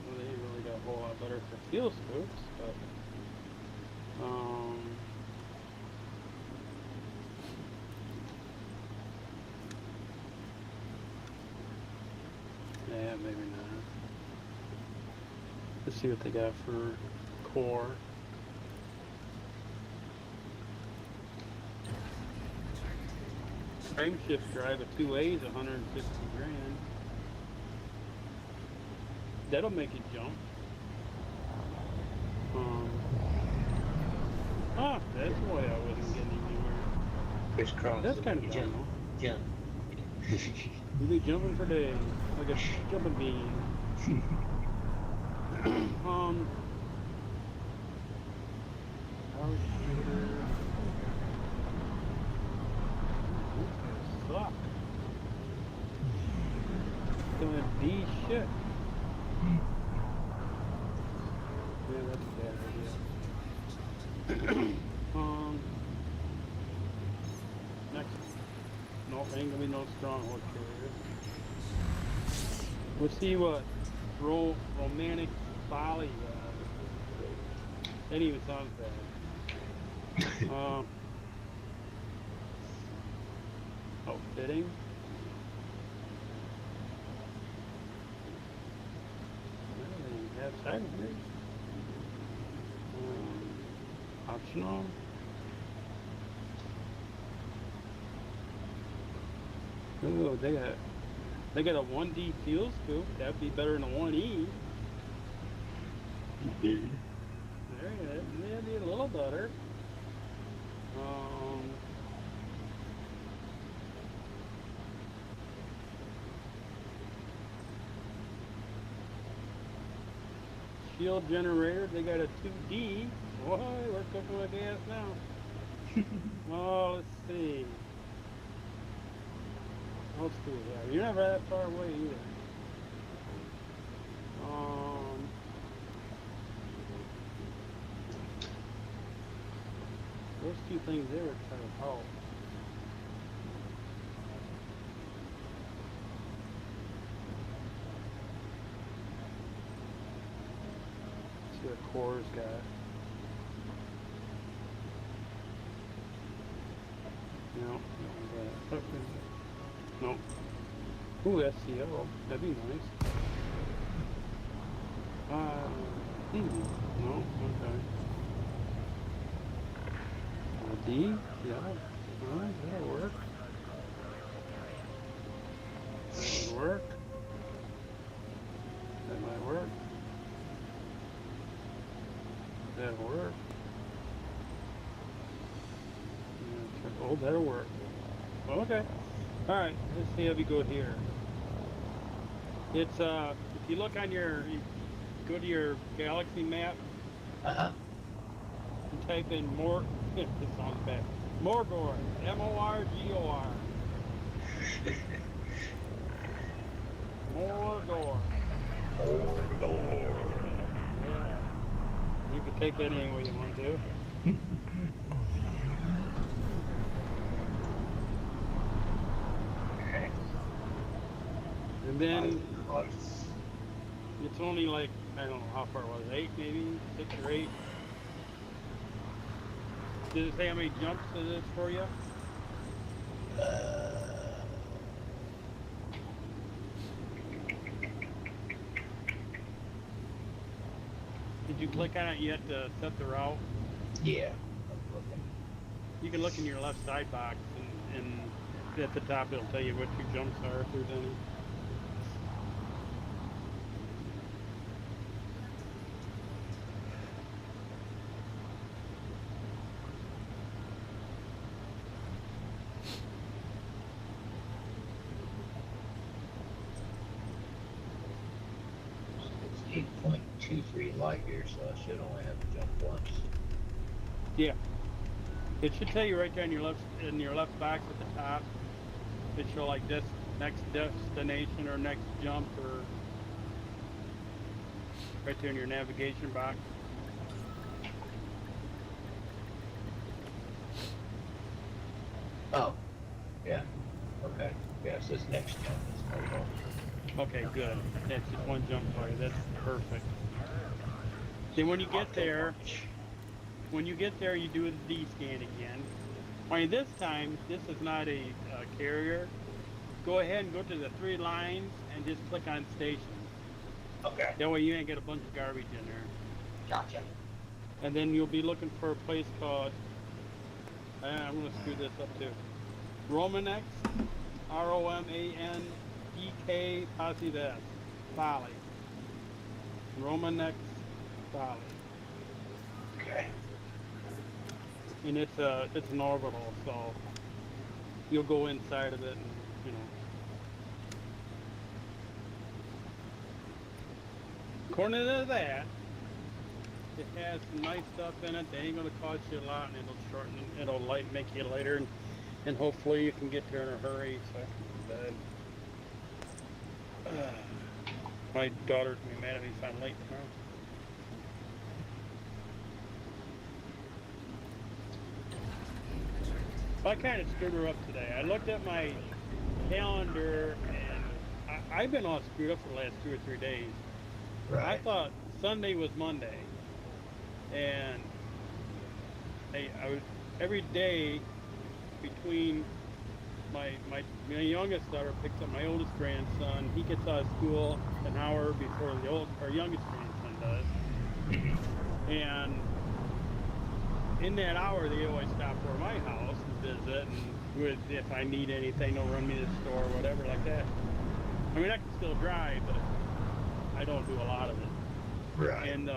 Well, they really got a whole lot better for fuel scoops, but yeah, maybe not. Let's see what they got for core. Frame shift drive at 2A's 160 grand. That'll make it jump. That's why I wasn't getting anywhere. Crisscross. That's kind of dumb. Jump. You'll be jumping for days, like a jumping bean. Power shooter. Suck. Doing D shit. Yeah, that's a bad idea. Next. No, ain't gonna be no stronghold carrier. We'll see what romantic folly. That even sounds bad. Outfitting. They have side here. Optional. Ooh, they got a 1D fuel scoop. That'd be better than a 1E. There you go. That'd be a little better. Shield generator, they got a 2D. Boy, we're cooking with gas now. Oh, let's see. Let's do that. You're never that far away either. Those two things there are kind of help. Let's see what core's got. No, no. Ooh, SCO. That'd be nice. No, okay. D? Yeah. That'll work. That'll work. That might work. That'll work. Oh, that'll work. Okay. Alright, let's see how we go here. It's, if you look on you go to your galaxy map, and type in more, this sounds bad, Morgor, M-O-R-G-O-R. Morgor. Yeah. You can take that any way you want to. And then Nice. it's only like, I don't know how far it was, 8 maybe, 6 or 8. Did it say how many jumps it is for you? Did you click on it yet to set the route? Yeah. I'm looking. You can look in your left side box, and at the top it'll tell you what your jumps are if there's any. 8.23 light years, so I should only have to jump once. Yeah. It should tell you right there in your left box at the top. It show like this next destination or next jump, or right there in your navigation box. Oh, yeah. Okay. Yeah, it says next jump is no more. Okay, good. That's just one jump for you. That's perfect. Then when you get there, you do the D scan again. I mean, this time, this is not a carrier. Go ahead and go to the 3 lines and just click on station. Okay. That way you ain't get a bunch of garbage in there. Gotcha. And then you'll be looking for a place called, I'm going to screw this up too, Romanex, ROMANDK positive S, Valley. Romanex Valley. Okay. And it's an orbital, so you'll go inside of it and, you know. According to that, it has some nice stuff in it. They ain't gonna cost you a lot, and it'll make you lighter, and hopefully you can get there in a hurry. So, my daughter's gonna be mad at me if I'm late tomorrow. I kind of screwed her up today. I looked at my calendar, and I've been all screwed up for the last 2 or 3 days. Right. I thought Sunday was Monday, and I was every day between my youngest daughter picks up my oldest grandson. He gets out of school an hour before our youngest grandson does, and in that hour they always stop over my house and visit, and if I need anything, they'll run me to the store or whatever like that. I mean, I can still drive, but I don't do a lot of it. Right. And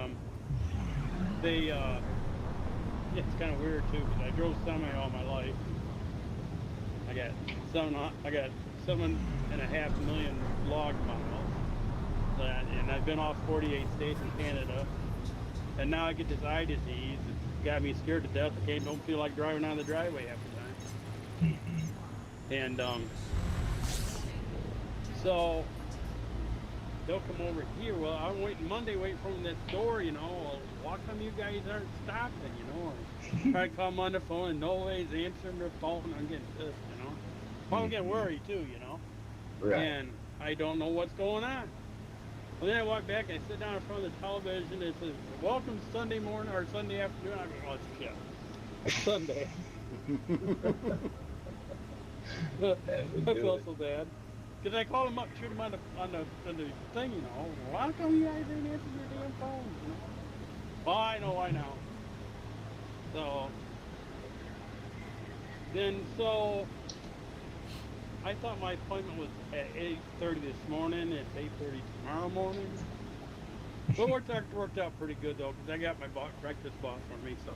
it's kind of weird too, because I drove semi all my life. I got 7.5 million log miles, and I've been off 48 states in Canada. And now I get this eye disease. It's got me scared to death. Don't feel like driving down the driveway half the time. And so they'll come over here. Well, I'm waiting Monday, waiting for them at the door, you know. Well, how come you guys aren't stopping, you know? Or try to call them on the phone, and nobody's answering their phone. I'm getting pissed, you know. Well, I'm getting worried too, you know. Right. And I don't know what's going on. Well, then I walk back and I sit down in front of the television. It says, "Welcome Sunday morning or Sunday afternoon." I go, "Oh, shit, it's Sunday." I felt so bad because I called them up, shoot them on the thing, you know. Well, how come you guys ain't answering your damn phones, you know? Oh, I know. So I thought my appointment was at 8:30 this morning. It's 8:30 tomorrow morning. But worked out pretty good though, because I got my breakfast bought for me. So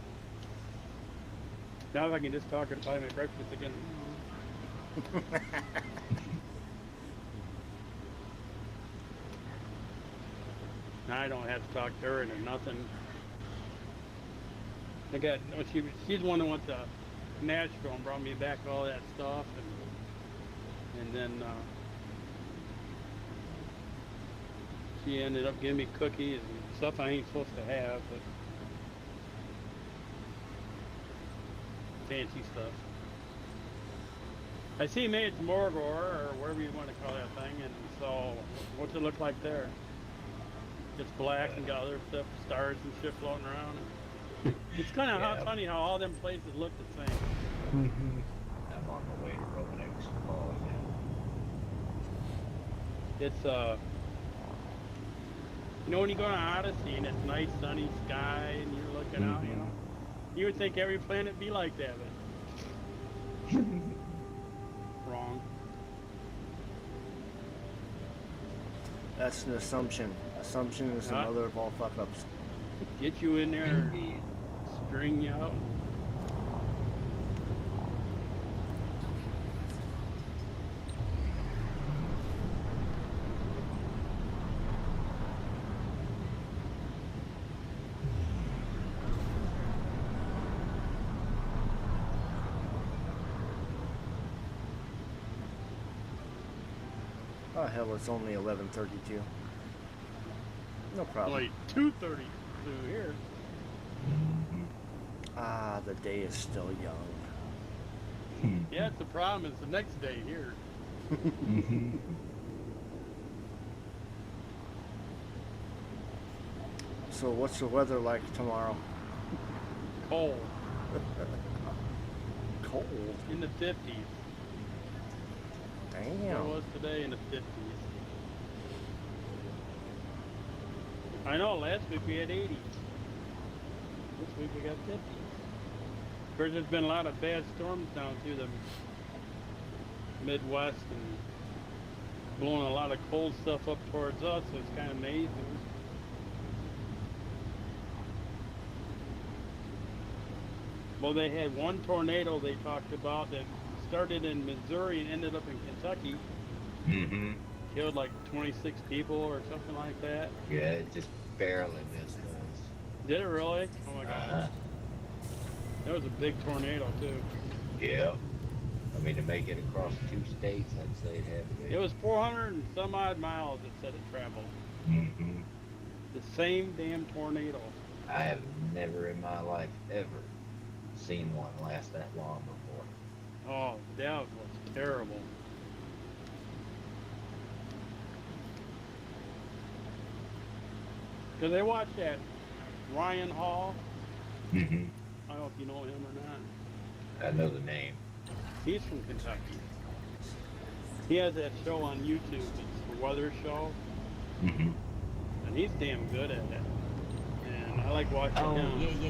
now if I can just talk and buy my breakfast again. Now I don't have to talk to her or nothing. She's the one that went to Nashville and brought me back all that stuff, and then she ended up giving me cookies and stuff I ain't supposed to have, but fancy stuff. I see made it to Morgor, or wherever you want to call that thing, and so what's it look like there? It's black and got other stuff, stars and shit floating around. It's kind of Yeah. funny how all them places look the same. I'm on my way to Romanix Falls now. It's you know, when you go on Odyssey and it's nice sunny sky and you're looking out, you know, you would think every planet be like that, but wrong. That's an assumption. Assumption is the Huh? mother of all fuck ups. Get you in there, Indeed. string you out. Oh hell, it's only 11:32. No problem. Like 2:30 here. Ah, the day is still young. Yeah, it's the problem. It's the next day here. So what's the weather like tomorrow? Cold Cold. in the 50s. It Damn. was today in the 50s. I know, last week we had 80s. This week we got 50s. Of course, there's been a lot of bad storms down through the Midwest and blowing a lot of cold stuff up towards us, so it's kind of amazing. Well, they had one tornado they talked about that started in Missouri and ended up in Kentucky. Killed like 26 people or something like that. Yeah, it just barely missed us. Did it really? Oh my Uh-huh. god. That was a big tornado too. Yeah. I mean, to make it across 2 states, I'd say it had to be. It was 400 and some odd miles it said it traveled. The same damn tornado. I have never in my life ever seen one last that long before. Oh, that was terrible. Because I watched that Ryan Hall. I don't know if you know him or not. I know the name. He's from Kentucky. He has that show on YouTube. It's a weather show. And he's damn good at it. And I like watching Oh, him. yeah. I know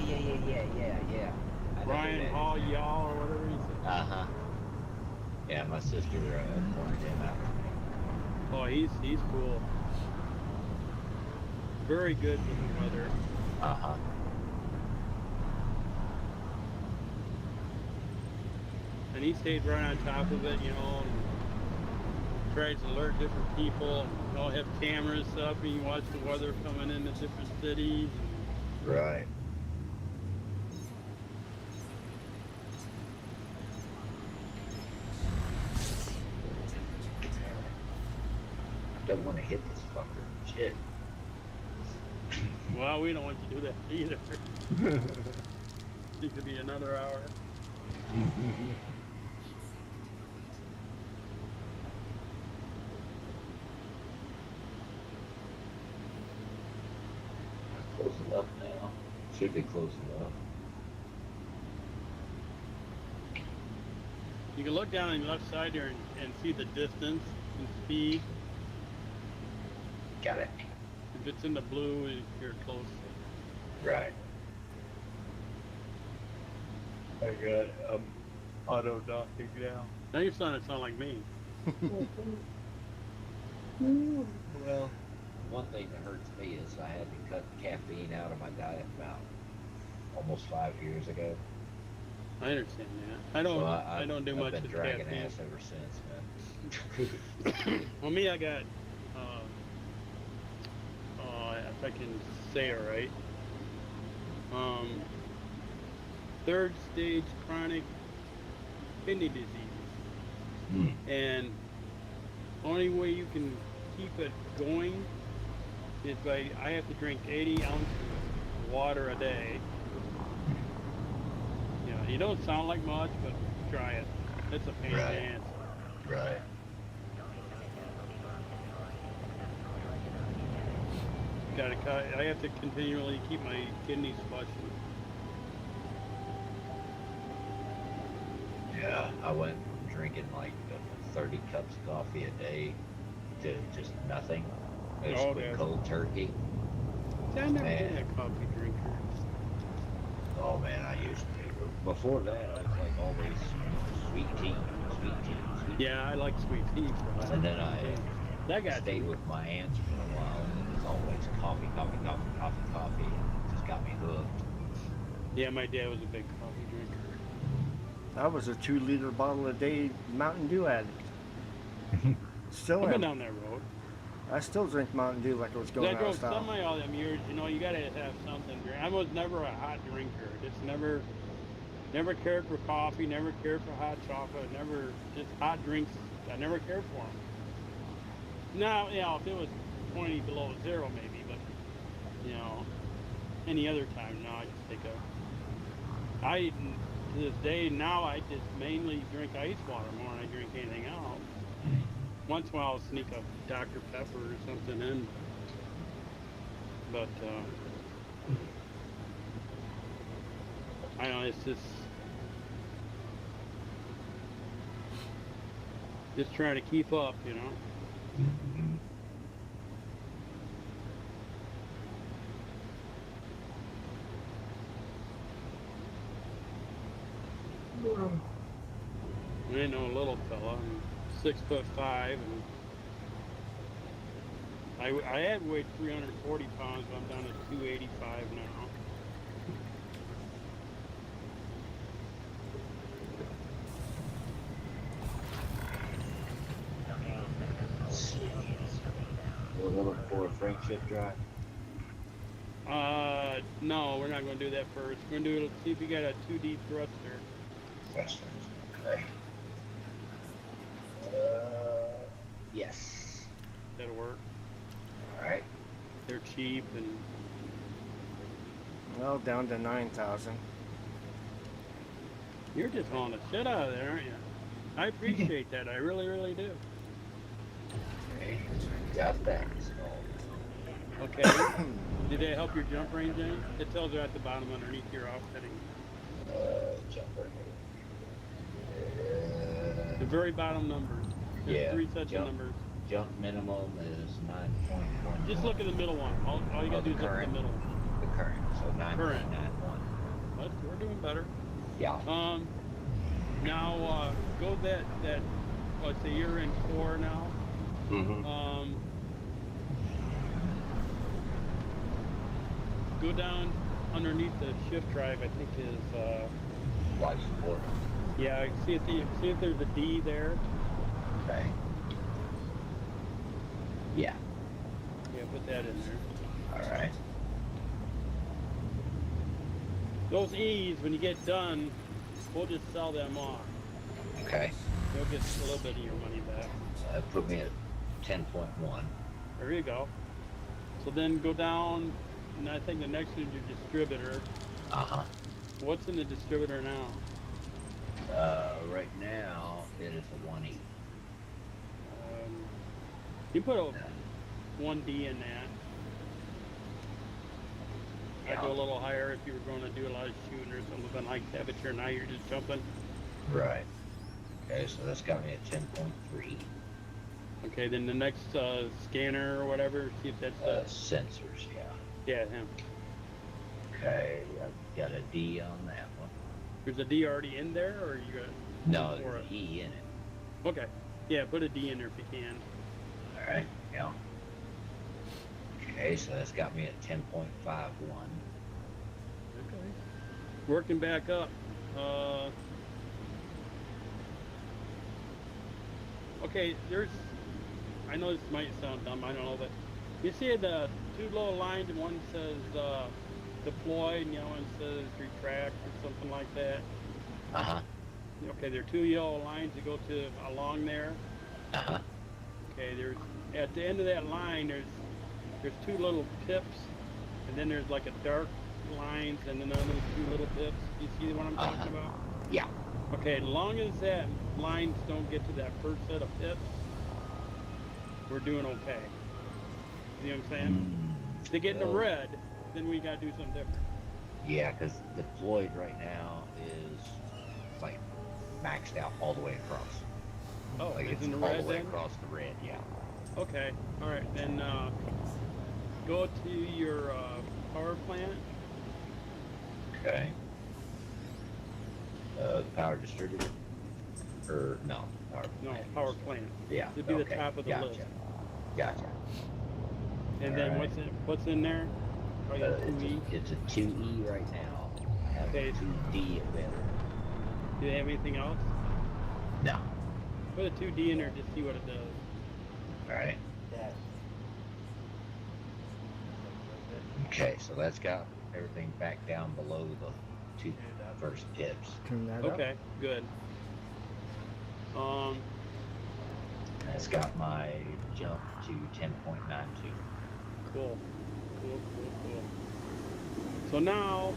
who Ryan that is Hall, now. y'all, or whatever he said. Uh-huh. Yeah, my sister pointed him out. Oh, he's cool. Very good with the weather. Uh-huh. And he stayed right on top of it, you know, and tries to alert different people. And they'll have cameras up and you watch the weather coming into different cities. Right. Don't want to hit this fucker. Shit. Well, we don't want to do that either. It could be another hour. Close enough now. Should be close enough. You can look down on the left side there and see the distance and speed. Got it. If it's in the blue, you're close. Right. I got auto docking now. Now you're starting to sound like me. Well, one thing that hurts me is I had to cut caffeine out of my diet about almost 5 years ago. I understand that. I don't. So I don't do I've much been with dragging caffeine. ass ever since, man. Well, me, I got. If I can say it right. Third stage chronic kidney disease, and only way you can keep it going is by I have to drink 80 ounces of water a day. You know, you don't sound like much, but try it. It's a pain in the Right. ass. Right. I have to continually keep my kidneys flushing. Yeah, I went from drinking like 30 cups of coffee a day to just nothing. I just Oh, quit okay. cold turkey. See, I've never been Man. a coffee drinker. Oh man, I used to. Before that, I was like always sweet tea, sweet tea, sweet tea. Yeah, I like sweet tea for that. And then I That got stayed you. with my aunts for a while, and it was always coffee, coffee, coffee, coffee, coffee, and it just got me hooked. Yeah, my dad was a big coffee drinker. I was a 2 liter bottle a day Mountain Dew addict. Still I've been am. down that road. I still drink Mountain Dew like it was 'Cause going I out of drove style. semi all them years. You know, you gotta have something. I was never a hot drinker. Just never cared for coffee. Never cared for hot chocolate. Never just hot drinks. I never cared for them. Now, you know, if it was 20 below zero, maybe, but you know, any other time, no, I just take to this day now, I just mainly drink ice water more than I drink anything else. Once in a while, I'll sneak a Dr. Pepper or something in, but I don't know, it's just trying to keep up, you know. I ain't no little fella. I'm 6'5", and I had weighed 340 pounds, but I'm down to 285 now. We're looking for a friendship drive. No, we're not going to do that first. We're going to see if you got a 2D thruster. Thrusters. Okay. Yes. That'll work. All right. They're cheap and Well, down to 9,000. you're just hauling the shit out of there, aren't you? I appreciate that. I really, really do. Okay. Got that. Okay. Did that help your jump range any? It tells you at the bottom underneath your offsetting. Jumper. The very bottom numbers. There's Yeah, 3 sets jump. of numbers. Jump minimum is 9.1. Just look at the middle one. All you gotta do is look at the middle. The current, so 9.91. Current. But we're doing better. Yeah. Now go that let's say you're in 4 now. Mm-hmm. Go down underneath the shift drive. I think is Life support. yeah. See if there's a D there. Okay. Yeah. Yeah, put that in there. All right. Those E's, when you get done, we'll just sell them off. Okay. You'll get a little bit of your money back. That put me at 10.1. There you go. So then go down, and I think the next one is your distributor. Uh-huh. What's in the distributor now? Right now it is a 1E. You put a 1D in that. I'd go a little higher if you were going to do a lot of shooting or something like that, but now you're just jumping. Right. Okay, so that's got me at 10.3. Okay, then the next scanner or whatever, see if that's Sensors, yeah. yeah, him. Okay, I've got a D on that one. There's a D already in there, or you got? No, or there's an E in it. Okay, yeah, put a D in there if you can. All right, yeah. Okay, so that's got me at 10.51. Okay. Working back up. Okay, I know this might sound dumb, I don't know, but you see the 2 little lines, and one says deploy, and the other one says retract, or something like that. Uh-huh. Okay, there are 2 yellow lines that go along there. Uh-huh. Okay, at the end of that line, there's 2 little pips, and then there's like a dark lines, and then another 2 little pips. You see what I'm talking about? Yeah. Okay, as long as that lines don't get to that first set of pips, we're doing okay. You know what I'm saying? If they get in the Well, red, then we gotta do something different. yeah, because the Floyd right now is like maxed out all the way across. Oh, Like it's it's in the all red the way then? across the red. Yeah. Okay, alright, then go to your power plant. Okay. Power distributor. Or no, power No, plant. power plant. Yeah. It'd be Okay. the top of the Gotcha. list. Gotcha. And All then right. what's in there? Oh, you have 2E. It's a 2E right now. I have Okay. a 2D available. Do they have anything else? No. Put a 2D in there to see what it does. All right. Okay, so that's got everything back down below the 2 first pips. Turn that up. Okay, good. And it's got my jump to 10.92. Cool. So now,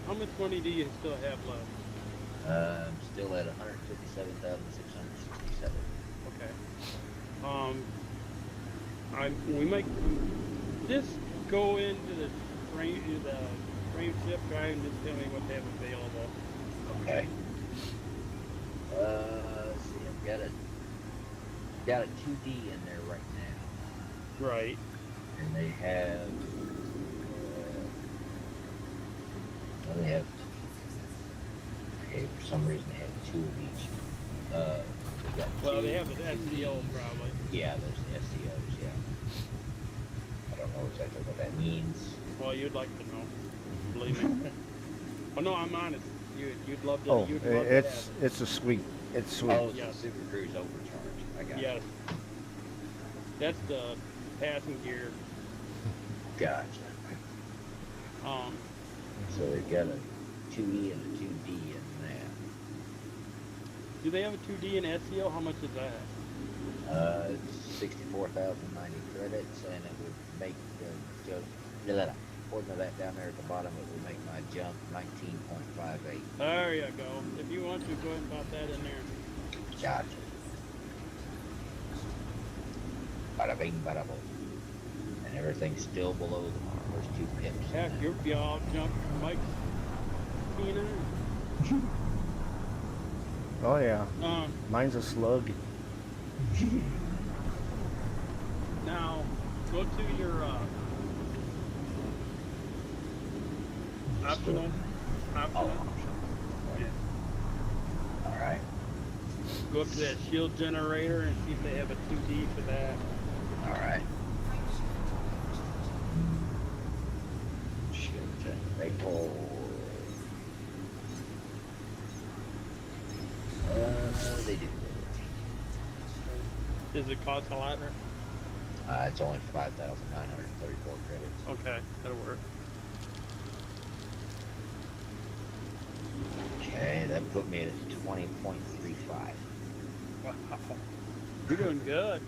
how much money do you still have left? I'm still at 157,667. Okay. We might just go into the frame ship guy and just tell me what they have available. Okay. Let's see, I've got a 2D in there right now, Right. and they have. Well, they have. Okay, for some reason they have 2 of each. They got Well, two they have an 2Ds. SEO probably. Yeah, there's the SCOs. Yeah. I don't know exactly what that means. Well, you'd like to know. Believe me. Oh no, I'm honest. You'd love to. Oh, You'd love to have it. it's a sweet. It's sweet. Oh, it's Yeah. a Super Cruise overcharge. I got Yes. it. That's the passing gear. Gotcha. So they've got a 2E and a 2D in that. Do they have a 2D in SEO? How much is that? It's 64,090 credits, and it would make the jump. According to that down there at the bottom, it would make my jump 19.58. There you go. If you want to, go ahead and pop that in there. Gotcha. Bada bing, bada boom. And everything's still below the first 2 pips. Heck, you'll be all jumped Mike's P9. Oh yeah. Um, Mine's a slug. now, go to your optional. Oh, Yeah. all right. Go up to that shield generator and see if they have a 2D for that. All right. Shield generator. They do. Does it cost a lot? It's only 5,934 credits. Okay, that'll work. Okay, that put me at 20.35. Wow. You're doing good.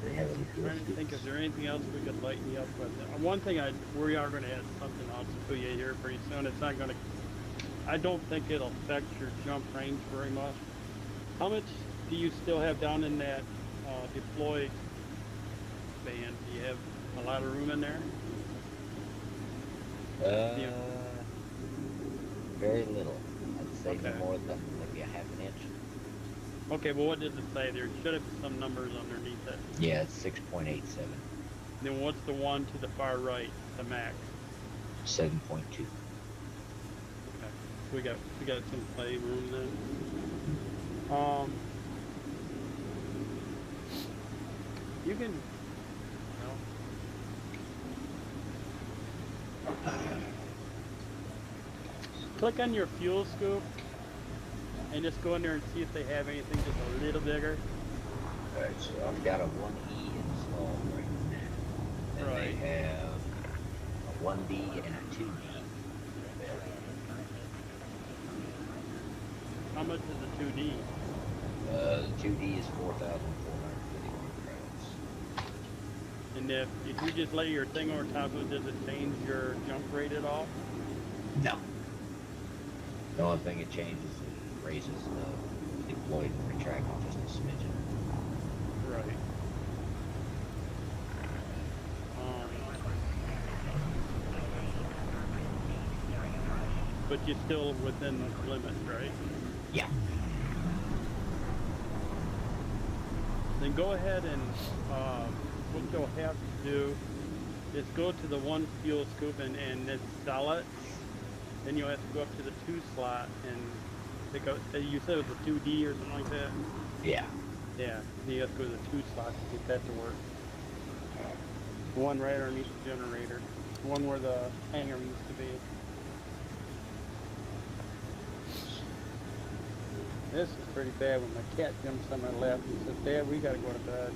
They have any good Trying to think, scoops? is there anything else we could lighten you up with? One thing we are going to add something else to you here pretty soon. It's not going to, I don't think it'll affect your jump range very much. How much do you still have down in that deploy band? Do you have a lot of room in there? Yeah. Very little. I'd say no Okay. more than maybe a half an inch. Okay, well what does it say? There should have some numbers underneath it. Yeah, it's 6.87. Then what's the one to the far right, the max? 7.2. Okay, we got some play room then. You can, click on your fuel scoop and just go in there and see if they have anything just a little bigger. Alright, so I've got a 1E installed right now. And Right. they have a 1D and a 2D. How much is the 2D? The 2D is 4,451 credits. And if you just lay your thing over top of it, does it change your jump rate at all? No. The only thing it changes is it raises the deployed and retracted just a smidgen. Right. But you're still within the limits, right? Yeah. Then go ahead and what you'll have to do is go to the one fuel scoop and then sell it. Then you'll have to go up to the 2 slot and pick up. You said it was a 2D or something like that. Yeah. Yeah. Then you have to go to the 2 slot to get that to work. The one right underneath the generator. The one where the hangar used to be. This is pretty bad when my cat jumps on my lap and says, "Dad, we gotta go to bed."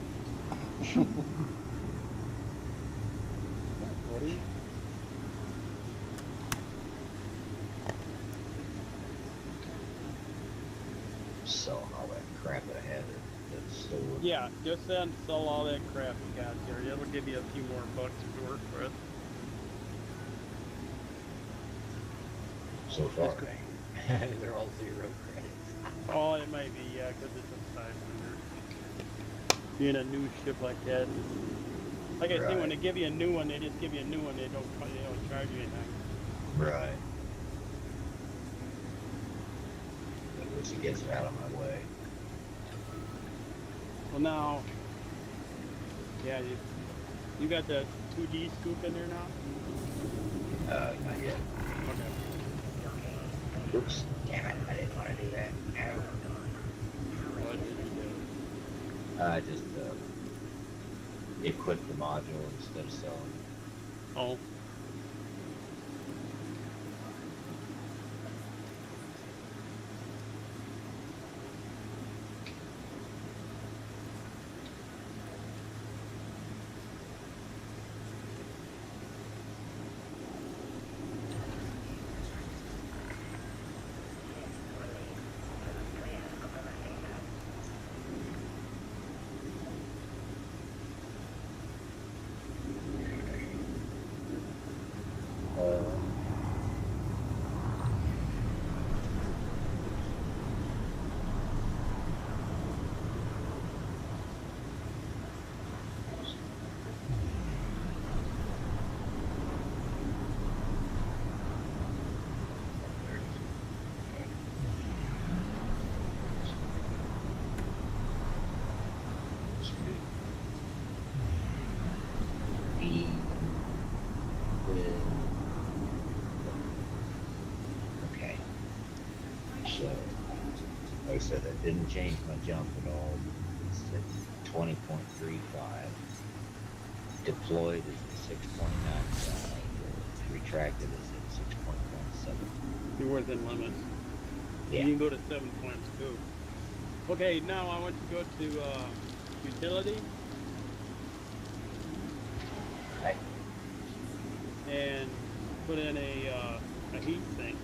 Buddy. Sell all that crap that I had at the store. Yeah, just then sell all that crap you got there. It'll give you a few more bucks to work with. So far, That's they're all 0 credits. Oh, it might be, yeah, because it's a 500. Being a new ship like that. Like I say, when they give you a new one, they just give you a new one. They don't charge you anything. Right. At least it gets it out of my way. Well, now, yeah, you got the 2D scoop in there now? Not yet. Okay. Oops. Damn it, I didn't want to do that. No. What did you do? I just equipped the module instead of selling. Oh. Okay. So, like I said, that didn't change my jump at all. It's at 20.35. Deployed is at 6.95. Retracted is at 6.17. You're within limits. Yeah. You can go to 7.2. Okay, now I want to go to utility. Right. And put in a heat sink.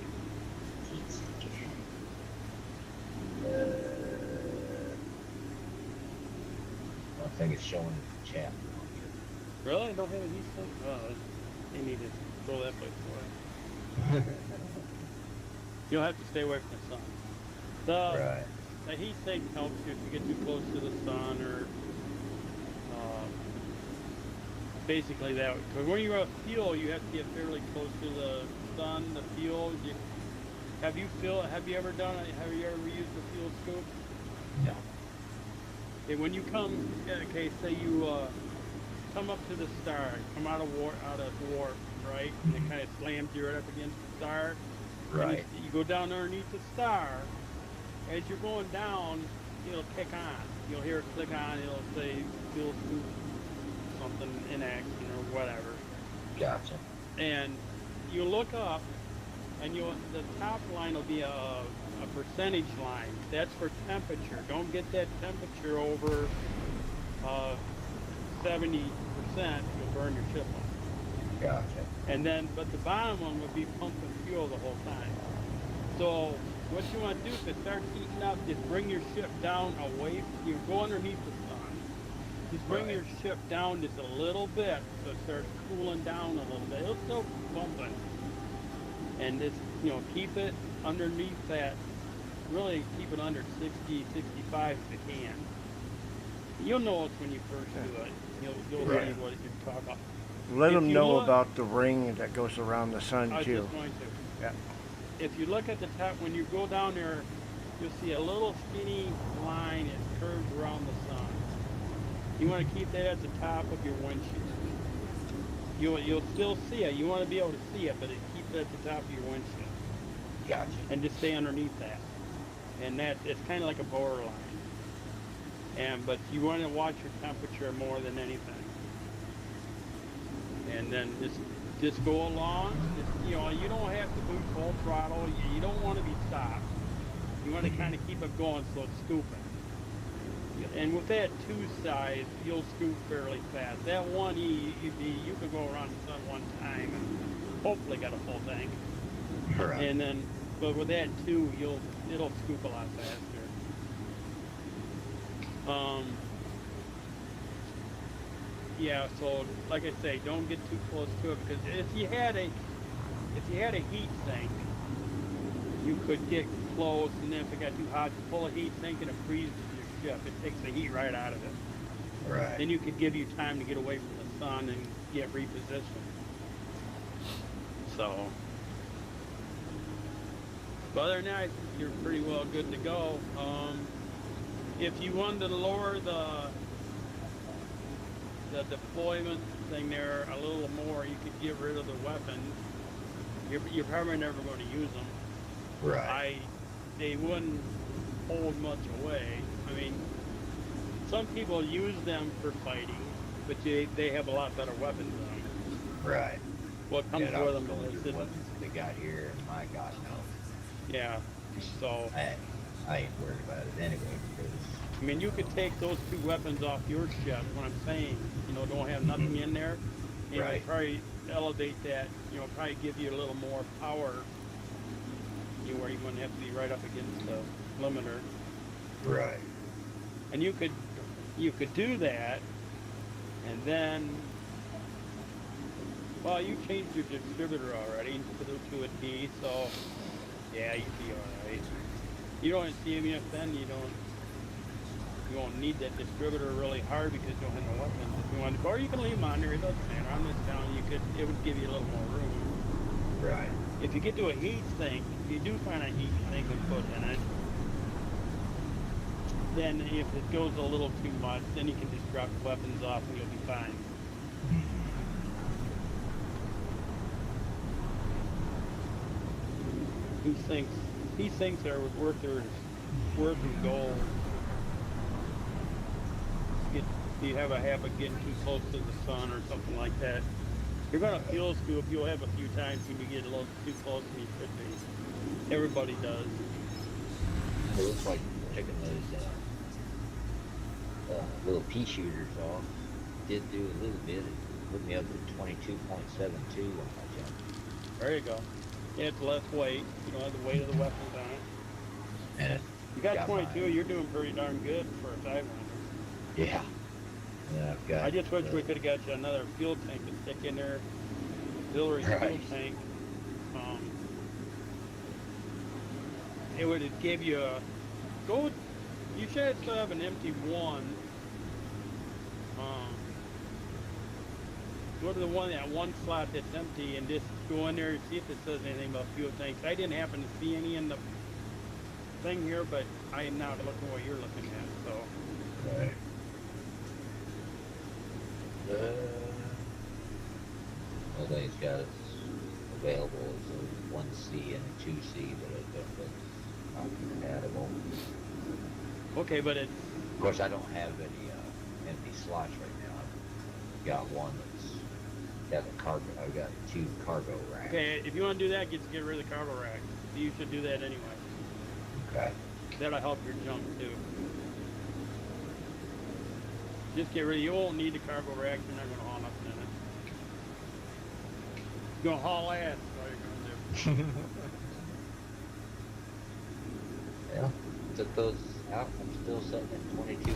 I think it's showing the chat. Really? Don't have a heat sink? Oh, they need to throw that place away. You'll have to stay away from the sun. Right. The heat sink helps you if you get too close to the sun or basically that. Because when you're at fuel, you have to get fairly close to the sun, the fuel. Have you ever done it? Have you ever used the fuel scoop? No. Okay, when you come, okay, say you come up to the star, come out of warp, right? And it kind of slams you right up against the star. Right. You go down underneath the star. As you're going down, it'll kick on. You'll hear it click on. It'll say fuel scoop something in action or whatever. Gotcha. And you look up, and the top line will be a percentage line. That's for temperature. Don't get that temperature over 70%. You'll burn your ship up. Gotcha. And then, but the bottom one would be pumping fuel the whole time. So what you want to do if it starts heating up, just bring your ship down away. You go underneath the sun, just bring Right. your ship down just a little bit so it starts cooling down a little bit. It'll still bumping, and just keep it underneath that. Really keep it under 60, 65 if you can. You'll know it when you first do it. You'll Right. see what you're talking about. Let If them you know look- about the ring that goes around the I sun was too. just going to. Yeah. If you look at the top, when you go down there, you'll see a little skinny line that curves around the sun. You want to keep that at the top of your windshield. You'll still see it. You want to be able to see it, but keep it at the top of your windshield, Gotcha. and just stay underneath that. And it's kind of like a borderline. But you want to watch your temperature more than anything. And then just go along. You don't have to move full throttle. You don't want to be stopped. You want to kind of keep it going so it's scooping. And with that 2 size, you'll scoop fairly fast. That 1E, you can go around the sun one time and hopefully get a full tank. Right. And then, but with that 2, it'll scoop a lot faster. Yeah, so like I say, don't get too close to it, because if you had a heat sink, you could get close, and then if it got too hot, you pull a heat sink and it freezes your ship. It takes the heat right out of it. Right. Then you could give you time to get away from the sun and get repositioned. So, but other than that, you're pretty well good to go. If you wanted to lower the deployment thing there a little more, you could get rid of the weapons. You're probably never going to use them. Right. They wouldn't hold much away. I mean, some people use them for fighting, but they have a lot better weapons on them. Right. What comes Yeah, with them those is are weapons they got here, and my God, no. yeah. So I ain't worried about it anyway, because I mean, you could take those 2 weapons off your ship. What I'm saying, don't have nothing in there, and Right. probably elevate that. Probably give you a little more power. Where you wouldn't have to be right up against the limiter. right. And you could do that, and then, well, you changed your distributor already to a D, so yeah, you'd be all right. You don't see him then you won't need that distributor really hard because you don't have no weapons. If you want to, or you can leave them on there. It doesn't matter. On this down, it would give you a little more room. Right. If you get to a heat sink, if you do find a heat sink and put in it, then if it goes a little too much, then you can just drop the weapons off and you'll be fine. He thinks they're worth gold. You have a habit of getting too close to the sun or something like that. You're gonna fuel scoop. You'll have a few times when you get a little too close than you should be. Everybody does. It looks like taking those little pea shooters off. Did do a little bit. It put me up to 22.72 on my jump. There you go. Yeah, it's less weight. You don't have the weight of the weapons on it. And You got 22. mine. You're doing pretty darn good for a 500. Yeah. Yeah, I've got. I just wish we could have got you another fuel tank to stick in there. Auxiliary fuel Right. tank. It would have gave you a go. You should still have an empty one. Go to that one slot that's empty and just go in there and see if it says anything about fuel tanks. I didn't happen to see any in the thing here, but I am now looking what you're looking at. So. Right. I think it's got it available as a 1C and a 2C, but I think that's not compatible. Okay, but it's Of course, I don't have any empty slots right now. I've got one that's got a cargo. I've got 2 cargo racks. okay. If you want to do that, get rid of the cargo rack. You should do that anyway. Okay. That'll help your jump too. Just get rid of. You won't need the cargo rack. You're not going to haul nothing in it. You're going to haul ass. That's all you're going to do. Yeah. Took those out. I'm still sitting at 22.72.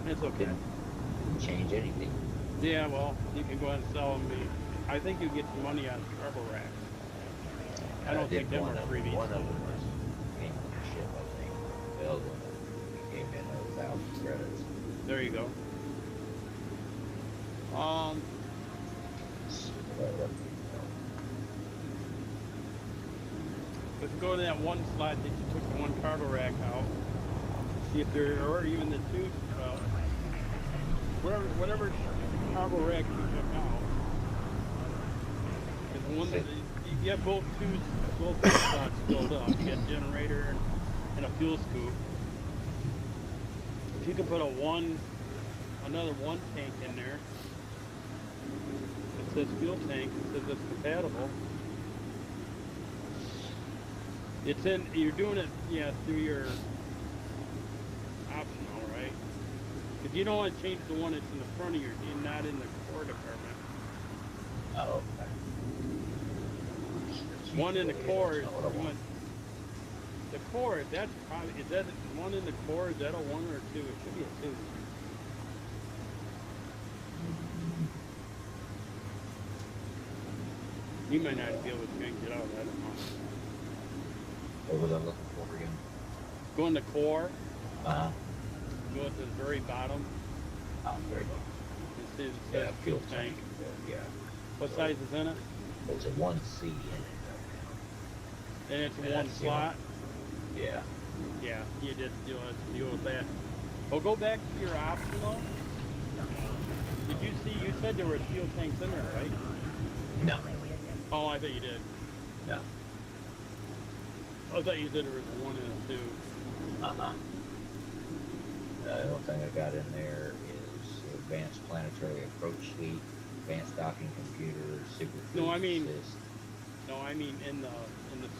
It's okay. Didn't change anything. Yeah, well, you can go ahead and sell them. I think you get some money on carbo racks. I don't think them are freebies. One of them was came with a ship, I think. The other one came in at 1,000 credits. There you go. But, Let's go to that one slot that you took the one cargo rack out. See if there, or even the two, whatever cargo rack you took out. Because one, you have both slots filled up. You got a generator and a fuel scoop. If you can put another one tank in there, it says fuel tank, it says it's compatible. It's in, you're doing it, yeah, through your optional, right? Because you don't want to change the one that's in the front of your team, not in the core department. oh, One in the core, the core, that's probably, is that one in the core, is that a 1 or a 2? It should be a 2. You might not be able to change it out, I don't know. what was I looking for again? Go in the core, Uh-huh. go to the very bottom, Oh, very good. it says Yeah, fuel tank. Yeah. What size is in it? There's a 1C in it. And it's Yeah, one that's the slot. Yeah. Yeah, you did deal with that. Well, go back to your optional. Did you see? You said there were fuel tanks in there, right? No. Oh, I thought you did. No. I thought you said there was a 1 and a 2. Uh-huh. The only thing I got in there is advanced planetary approach suite, advanced docking computer, super No, I food mean- assist. No, I mean in the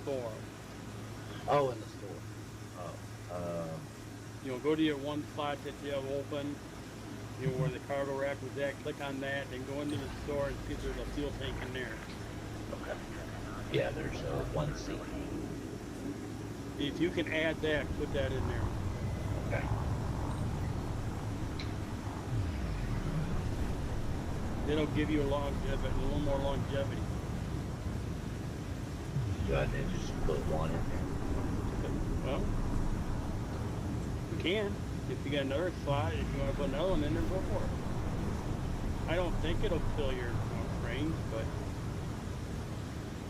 store. Oh, in the store. Oh. You know, go to your one slot that you have open. You know where the cargo rack was at. Click on that, then go into the store and see if there's a fuel tank in there. Okay. Yeah, there's a 1C. If you can add that, put that in there. Okay. It'll give you a little more longevity. Do I then just put one in there? Well, you can. If you got another slot, if you want to put another one in there, go for it. I don't think it'll fill your range, but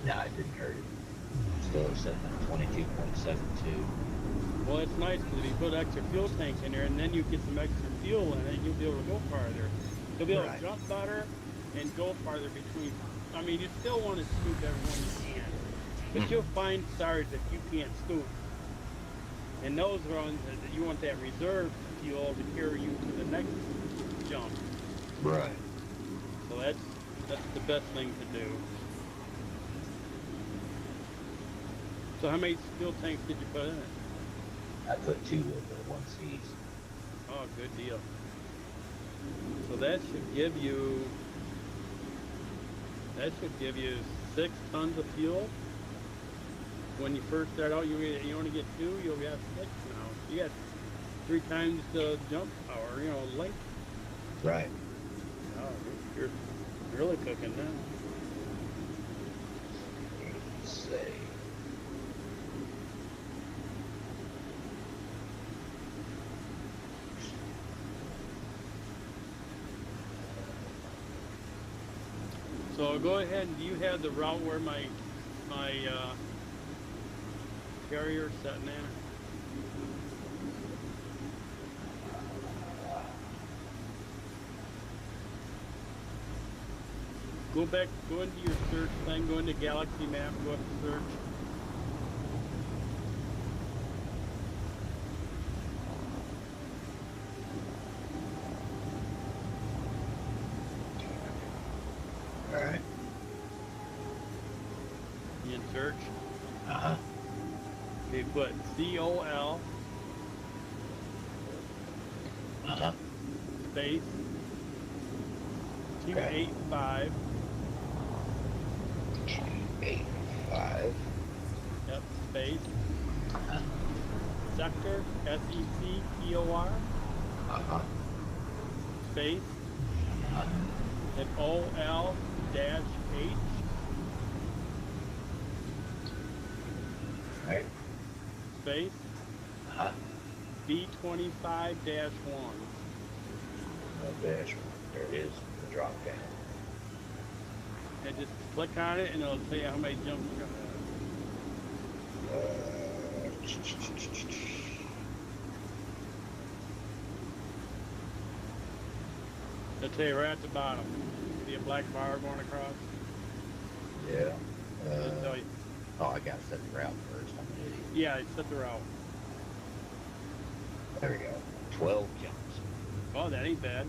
No, it didn't hurt it. Still sitting at 22.72. well, it's nice because if you put extra fuel tank in there and then you get some extra fuel in it, you'll be able to go farther. You'll be able Right. to jump better and go farther between. I mean, you still want to scoop everyone you can, but you'll find stars that you can't scoop. And those runs, you want that reserve fuel to carry you to the next jump. Right. So that's the best thing to do. So how many fuel tanks did you put in it? I put 2 of the 1Cs. Oh, good deal. So that should give you 6 tons of fuel. When you first start out, you only get 2. You'll get 6 now. You got 3 times the jump power. Length. Right. Oh, you're really cooking now. Let's see. So go ahead, and do you have the route where my carrier's sitting in? Go into your search thing, go into Galaxy Map, go up to search. Alright. You in search. Uh-huh. Okay, put COL Uh-huh. space 285. 285. Yep, space. Sector, SECTOR, Uh-huh. space and OL-H Right. space B25-1. No dash. There it is. The drop down. And just click on it and it'll tell you how many jumps you're gonna have. It'll tell you right at the bottom. See a black bar going across? Yeah. It'll tell you. Oh, I gotta set the route first. I'm an idiot. Yeah, it's set the route. There we go. 12 jumps. Oh, that ain't bad.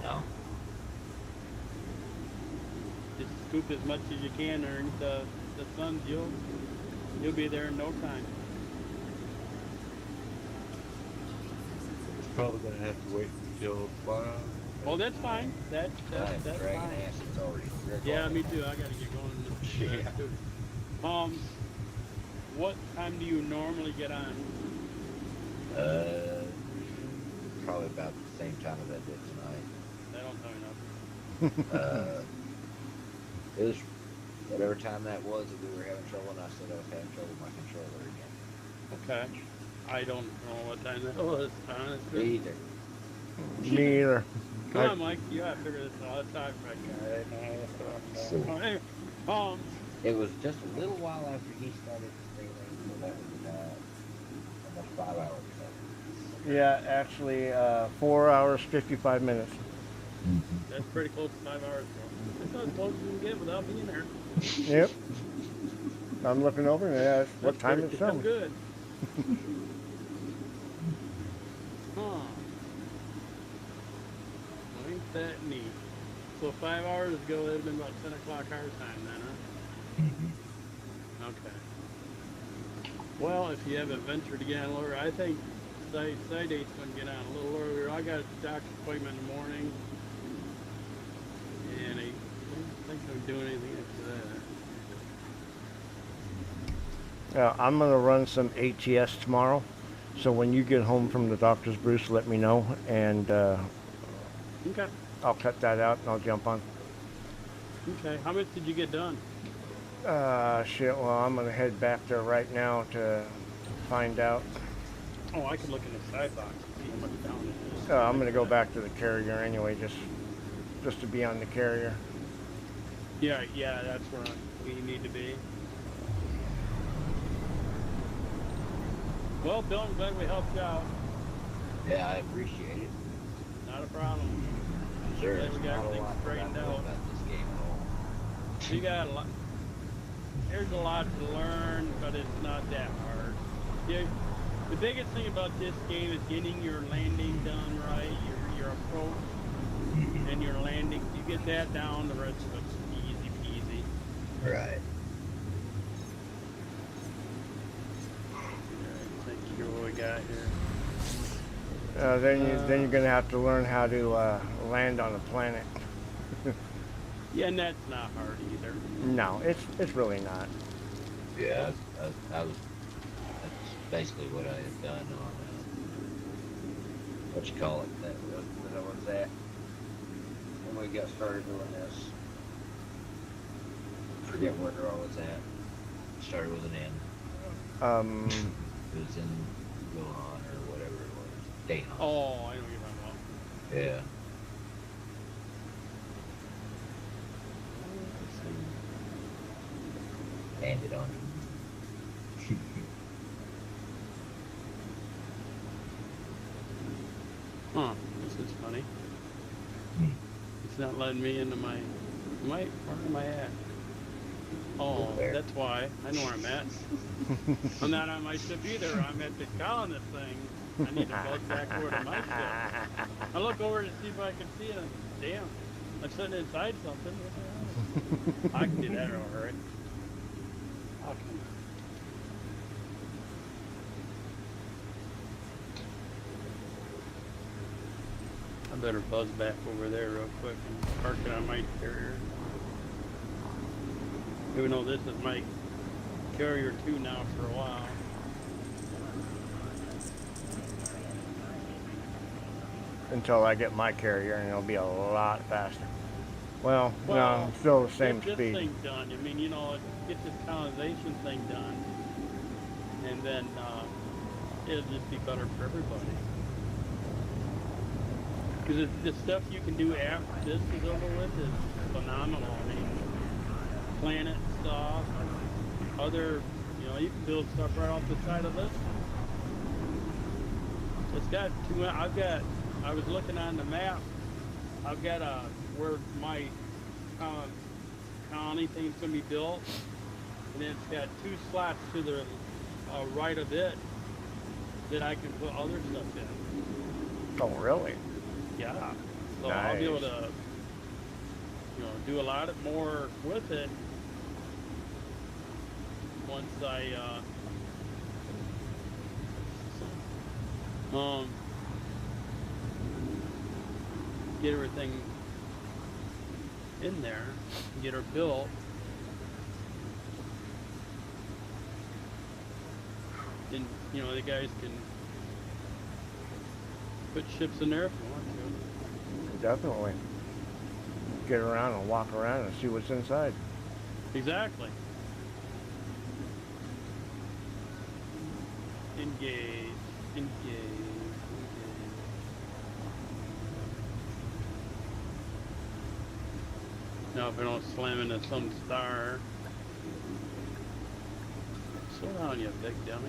No. Just scoop as much as you can underneath the sun. You'll be there in no time. Probably gonna have to wait until 5. Oh, that's fine. That's I'm fine. dragging ass. It's already 3 o'clock. Yeah, me too. I gotta get going. Yeah. What time do you normally get on? Probably about the same time as I did tonight. That don't tell me nothing. It was whatever time that was that we were having trouble, and I said I was having trouble with my controller again. Okay. I don't know what time that was, honestly. Me either. Me either. Come on, Mike. You gotta figure this out. It's not right, guy. It was just a little while after he started streaming, so that was about almost 5 hours ago. Yeah, actually, 4 hours, 55 minutes. That's pretty close to 5 hours ago. That's as close as you can get without being there. Yep. I'm looking over and that's what time pretty it's damn showing. good. Huh. Well, ain't that neat? So 5 hours ago, it would have been about 10 o'clock our time then, huh? Okay. Well, if you haven't ventured to get on lower, I think side date's going to get on a little earlier. I got a doctor's appointment in the morning, and I don't think I'm doing anything after that. I'm going to run some ATS tomorrow. So when you get home from the doctor's, Bruce, let me know. And Okay. I'll cut that out and I'll jump on. Okay. How much did you get done? Shit, well, I'm going to head back there right now to find out. Oh, I could look in the side box and see how much down it is. I'm going to go back to the carrier anyway, just to be on the carrier. Yeah, that's where we need to be. Well, Bill, I'm glad we helped you out. Yeah, I appreciate it. Not a problem. Sure. Glad we got Not a everything lot straightened that I know out. about this game at all. You got a lot. There's a lot to learn, but it's not that hard. The biggest thing about this game is getting your landing done right, your approach, and your landing. You get that down, the rest of it's easy peasy. Right. Thank you. What we got here? Then you're going to have to learn how to land on a planet. Yeah, and that's not hard either. No, it's really not. Yeah, that's basically what I had done on, what you call it, what was that? When we got started doing this. Forget where I was at. Started with an N. It was in Wuhan or whatever it was. Dayton. Oh, I know what you're talking about. Yeah. Landed on it. Huh, this is funny. It's not letting me into my, where am I at? Oh, There. that's why. I know where I'm at. I'm not on my ship either. I'm at the colonist thing. I need to bug back over to my ship. I look over to see if I can see it. Damn, I'm sitting inside something. What the hell? I can do that in a hurry. Okay. I better buzz back over there real quick and park it on my carrier. Even though this is my carrier 2 now for a while. until I get my carrier, and it'll be a lot faster. Well, no, Well, still the same get this speed. thing done. I mean, get this colonization thing done, and then it'll just be better for everybody. Because the stuff you can do after this is over with is phenomenal. I mean, planet stuff, other, you can build stuff right off the side of this. It's got I was looking on the map, I've got where my colony thing's going to be built, and then it's got 2 slots to the right of it that I can put other stuff in. Oh, really? Yeah. So Nice. I'll be able to, do a lot more with it once I, get everything in there, get her built. Then, the guys can put ships in there if you want to. Definitely. Get around and walk around and see what's inside. Exactly. Engage. Now if I don't slam into some star. Slow down, you big dummy.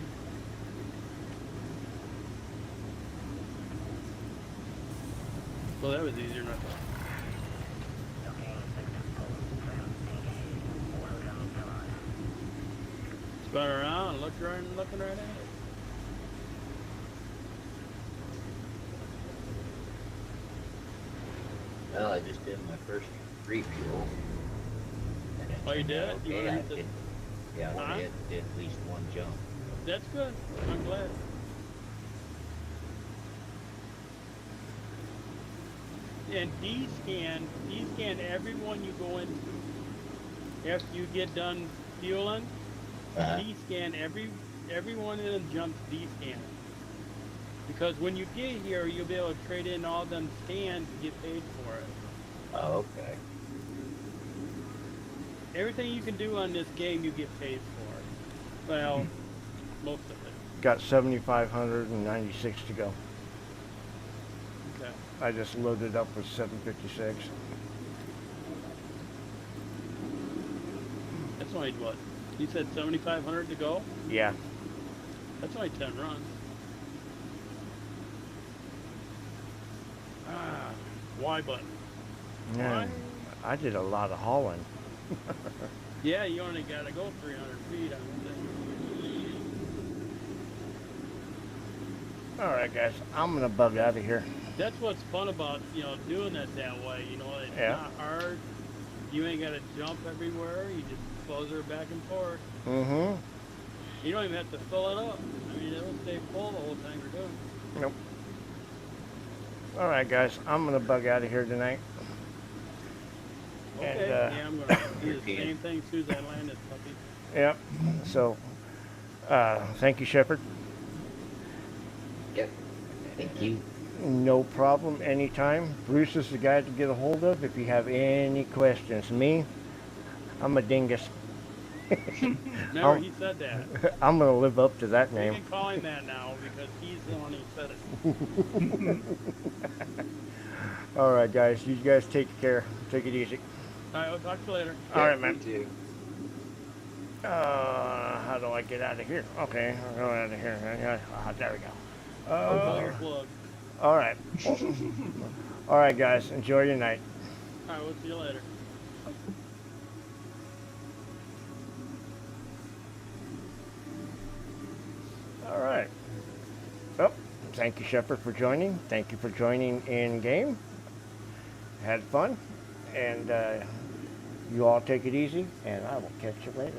Well, that was easier than I thought. Spun around, looking right at it. Well, I just did my first refuel. Oh, you did? You Okay, wanna I hit the- did. Yeah, I Huh? wanna did at least one jump. That's good. I'm glad. And D-scan everyone you go into. After you get done fueling, D-scan everyone in and jumps D-scan. Because when you get here, you'll be able to trade in all them scans and get paid for it. Oh, okay. Everything you can do on this game, you get paid for. Well, most of it. Got 7,596 to go. Okay. I just loaded up with 756. That's only what? You said 7,500 to go? Yeah. That's only 10 runs. Y button. Yeah. I did a lot of hauling. Yeah, you only gotta go 300 feet, I would think. Alright guys, I'm gonna bug out of here. That's what's fun about, doing it that way, it's Yeah. not hard. You ain't gotta jump everywhere, you just close her back and forth. Mm-hmm. You don't even have to fill it up. I mean, it'll stay full the whole time you're doing. Nope. Alright guys, I'm gonna bug out of here tonight. Okay, And, yeah, I'm gonna do the same thing as soon as I land this puppy. Yep. So, thank you, Shepard. Yep. Thank you. No problem, anytime. Bruce is the guy to get a hold of if you have any questions. Me, I'm a dingus. Never he said that. I'm going to live up to that You name. can call him that now because he's the one who said it. All right, guys. You guys take care. Take it easy. All right, we'll talk to you later. All right, man. You too. How do I get out of here? Okay, I'm going out of here. There we go. Pull your plug. All right. All right, guys. Enjoy your night. All right, we'll see you later. All right. Well, thank you, Shepard, for joining. Thank you for joining in game. Had fun. And you all take it easy, and I will catch you later.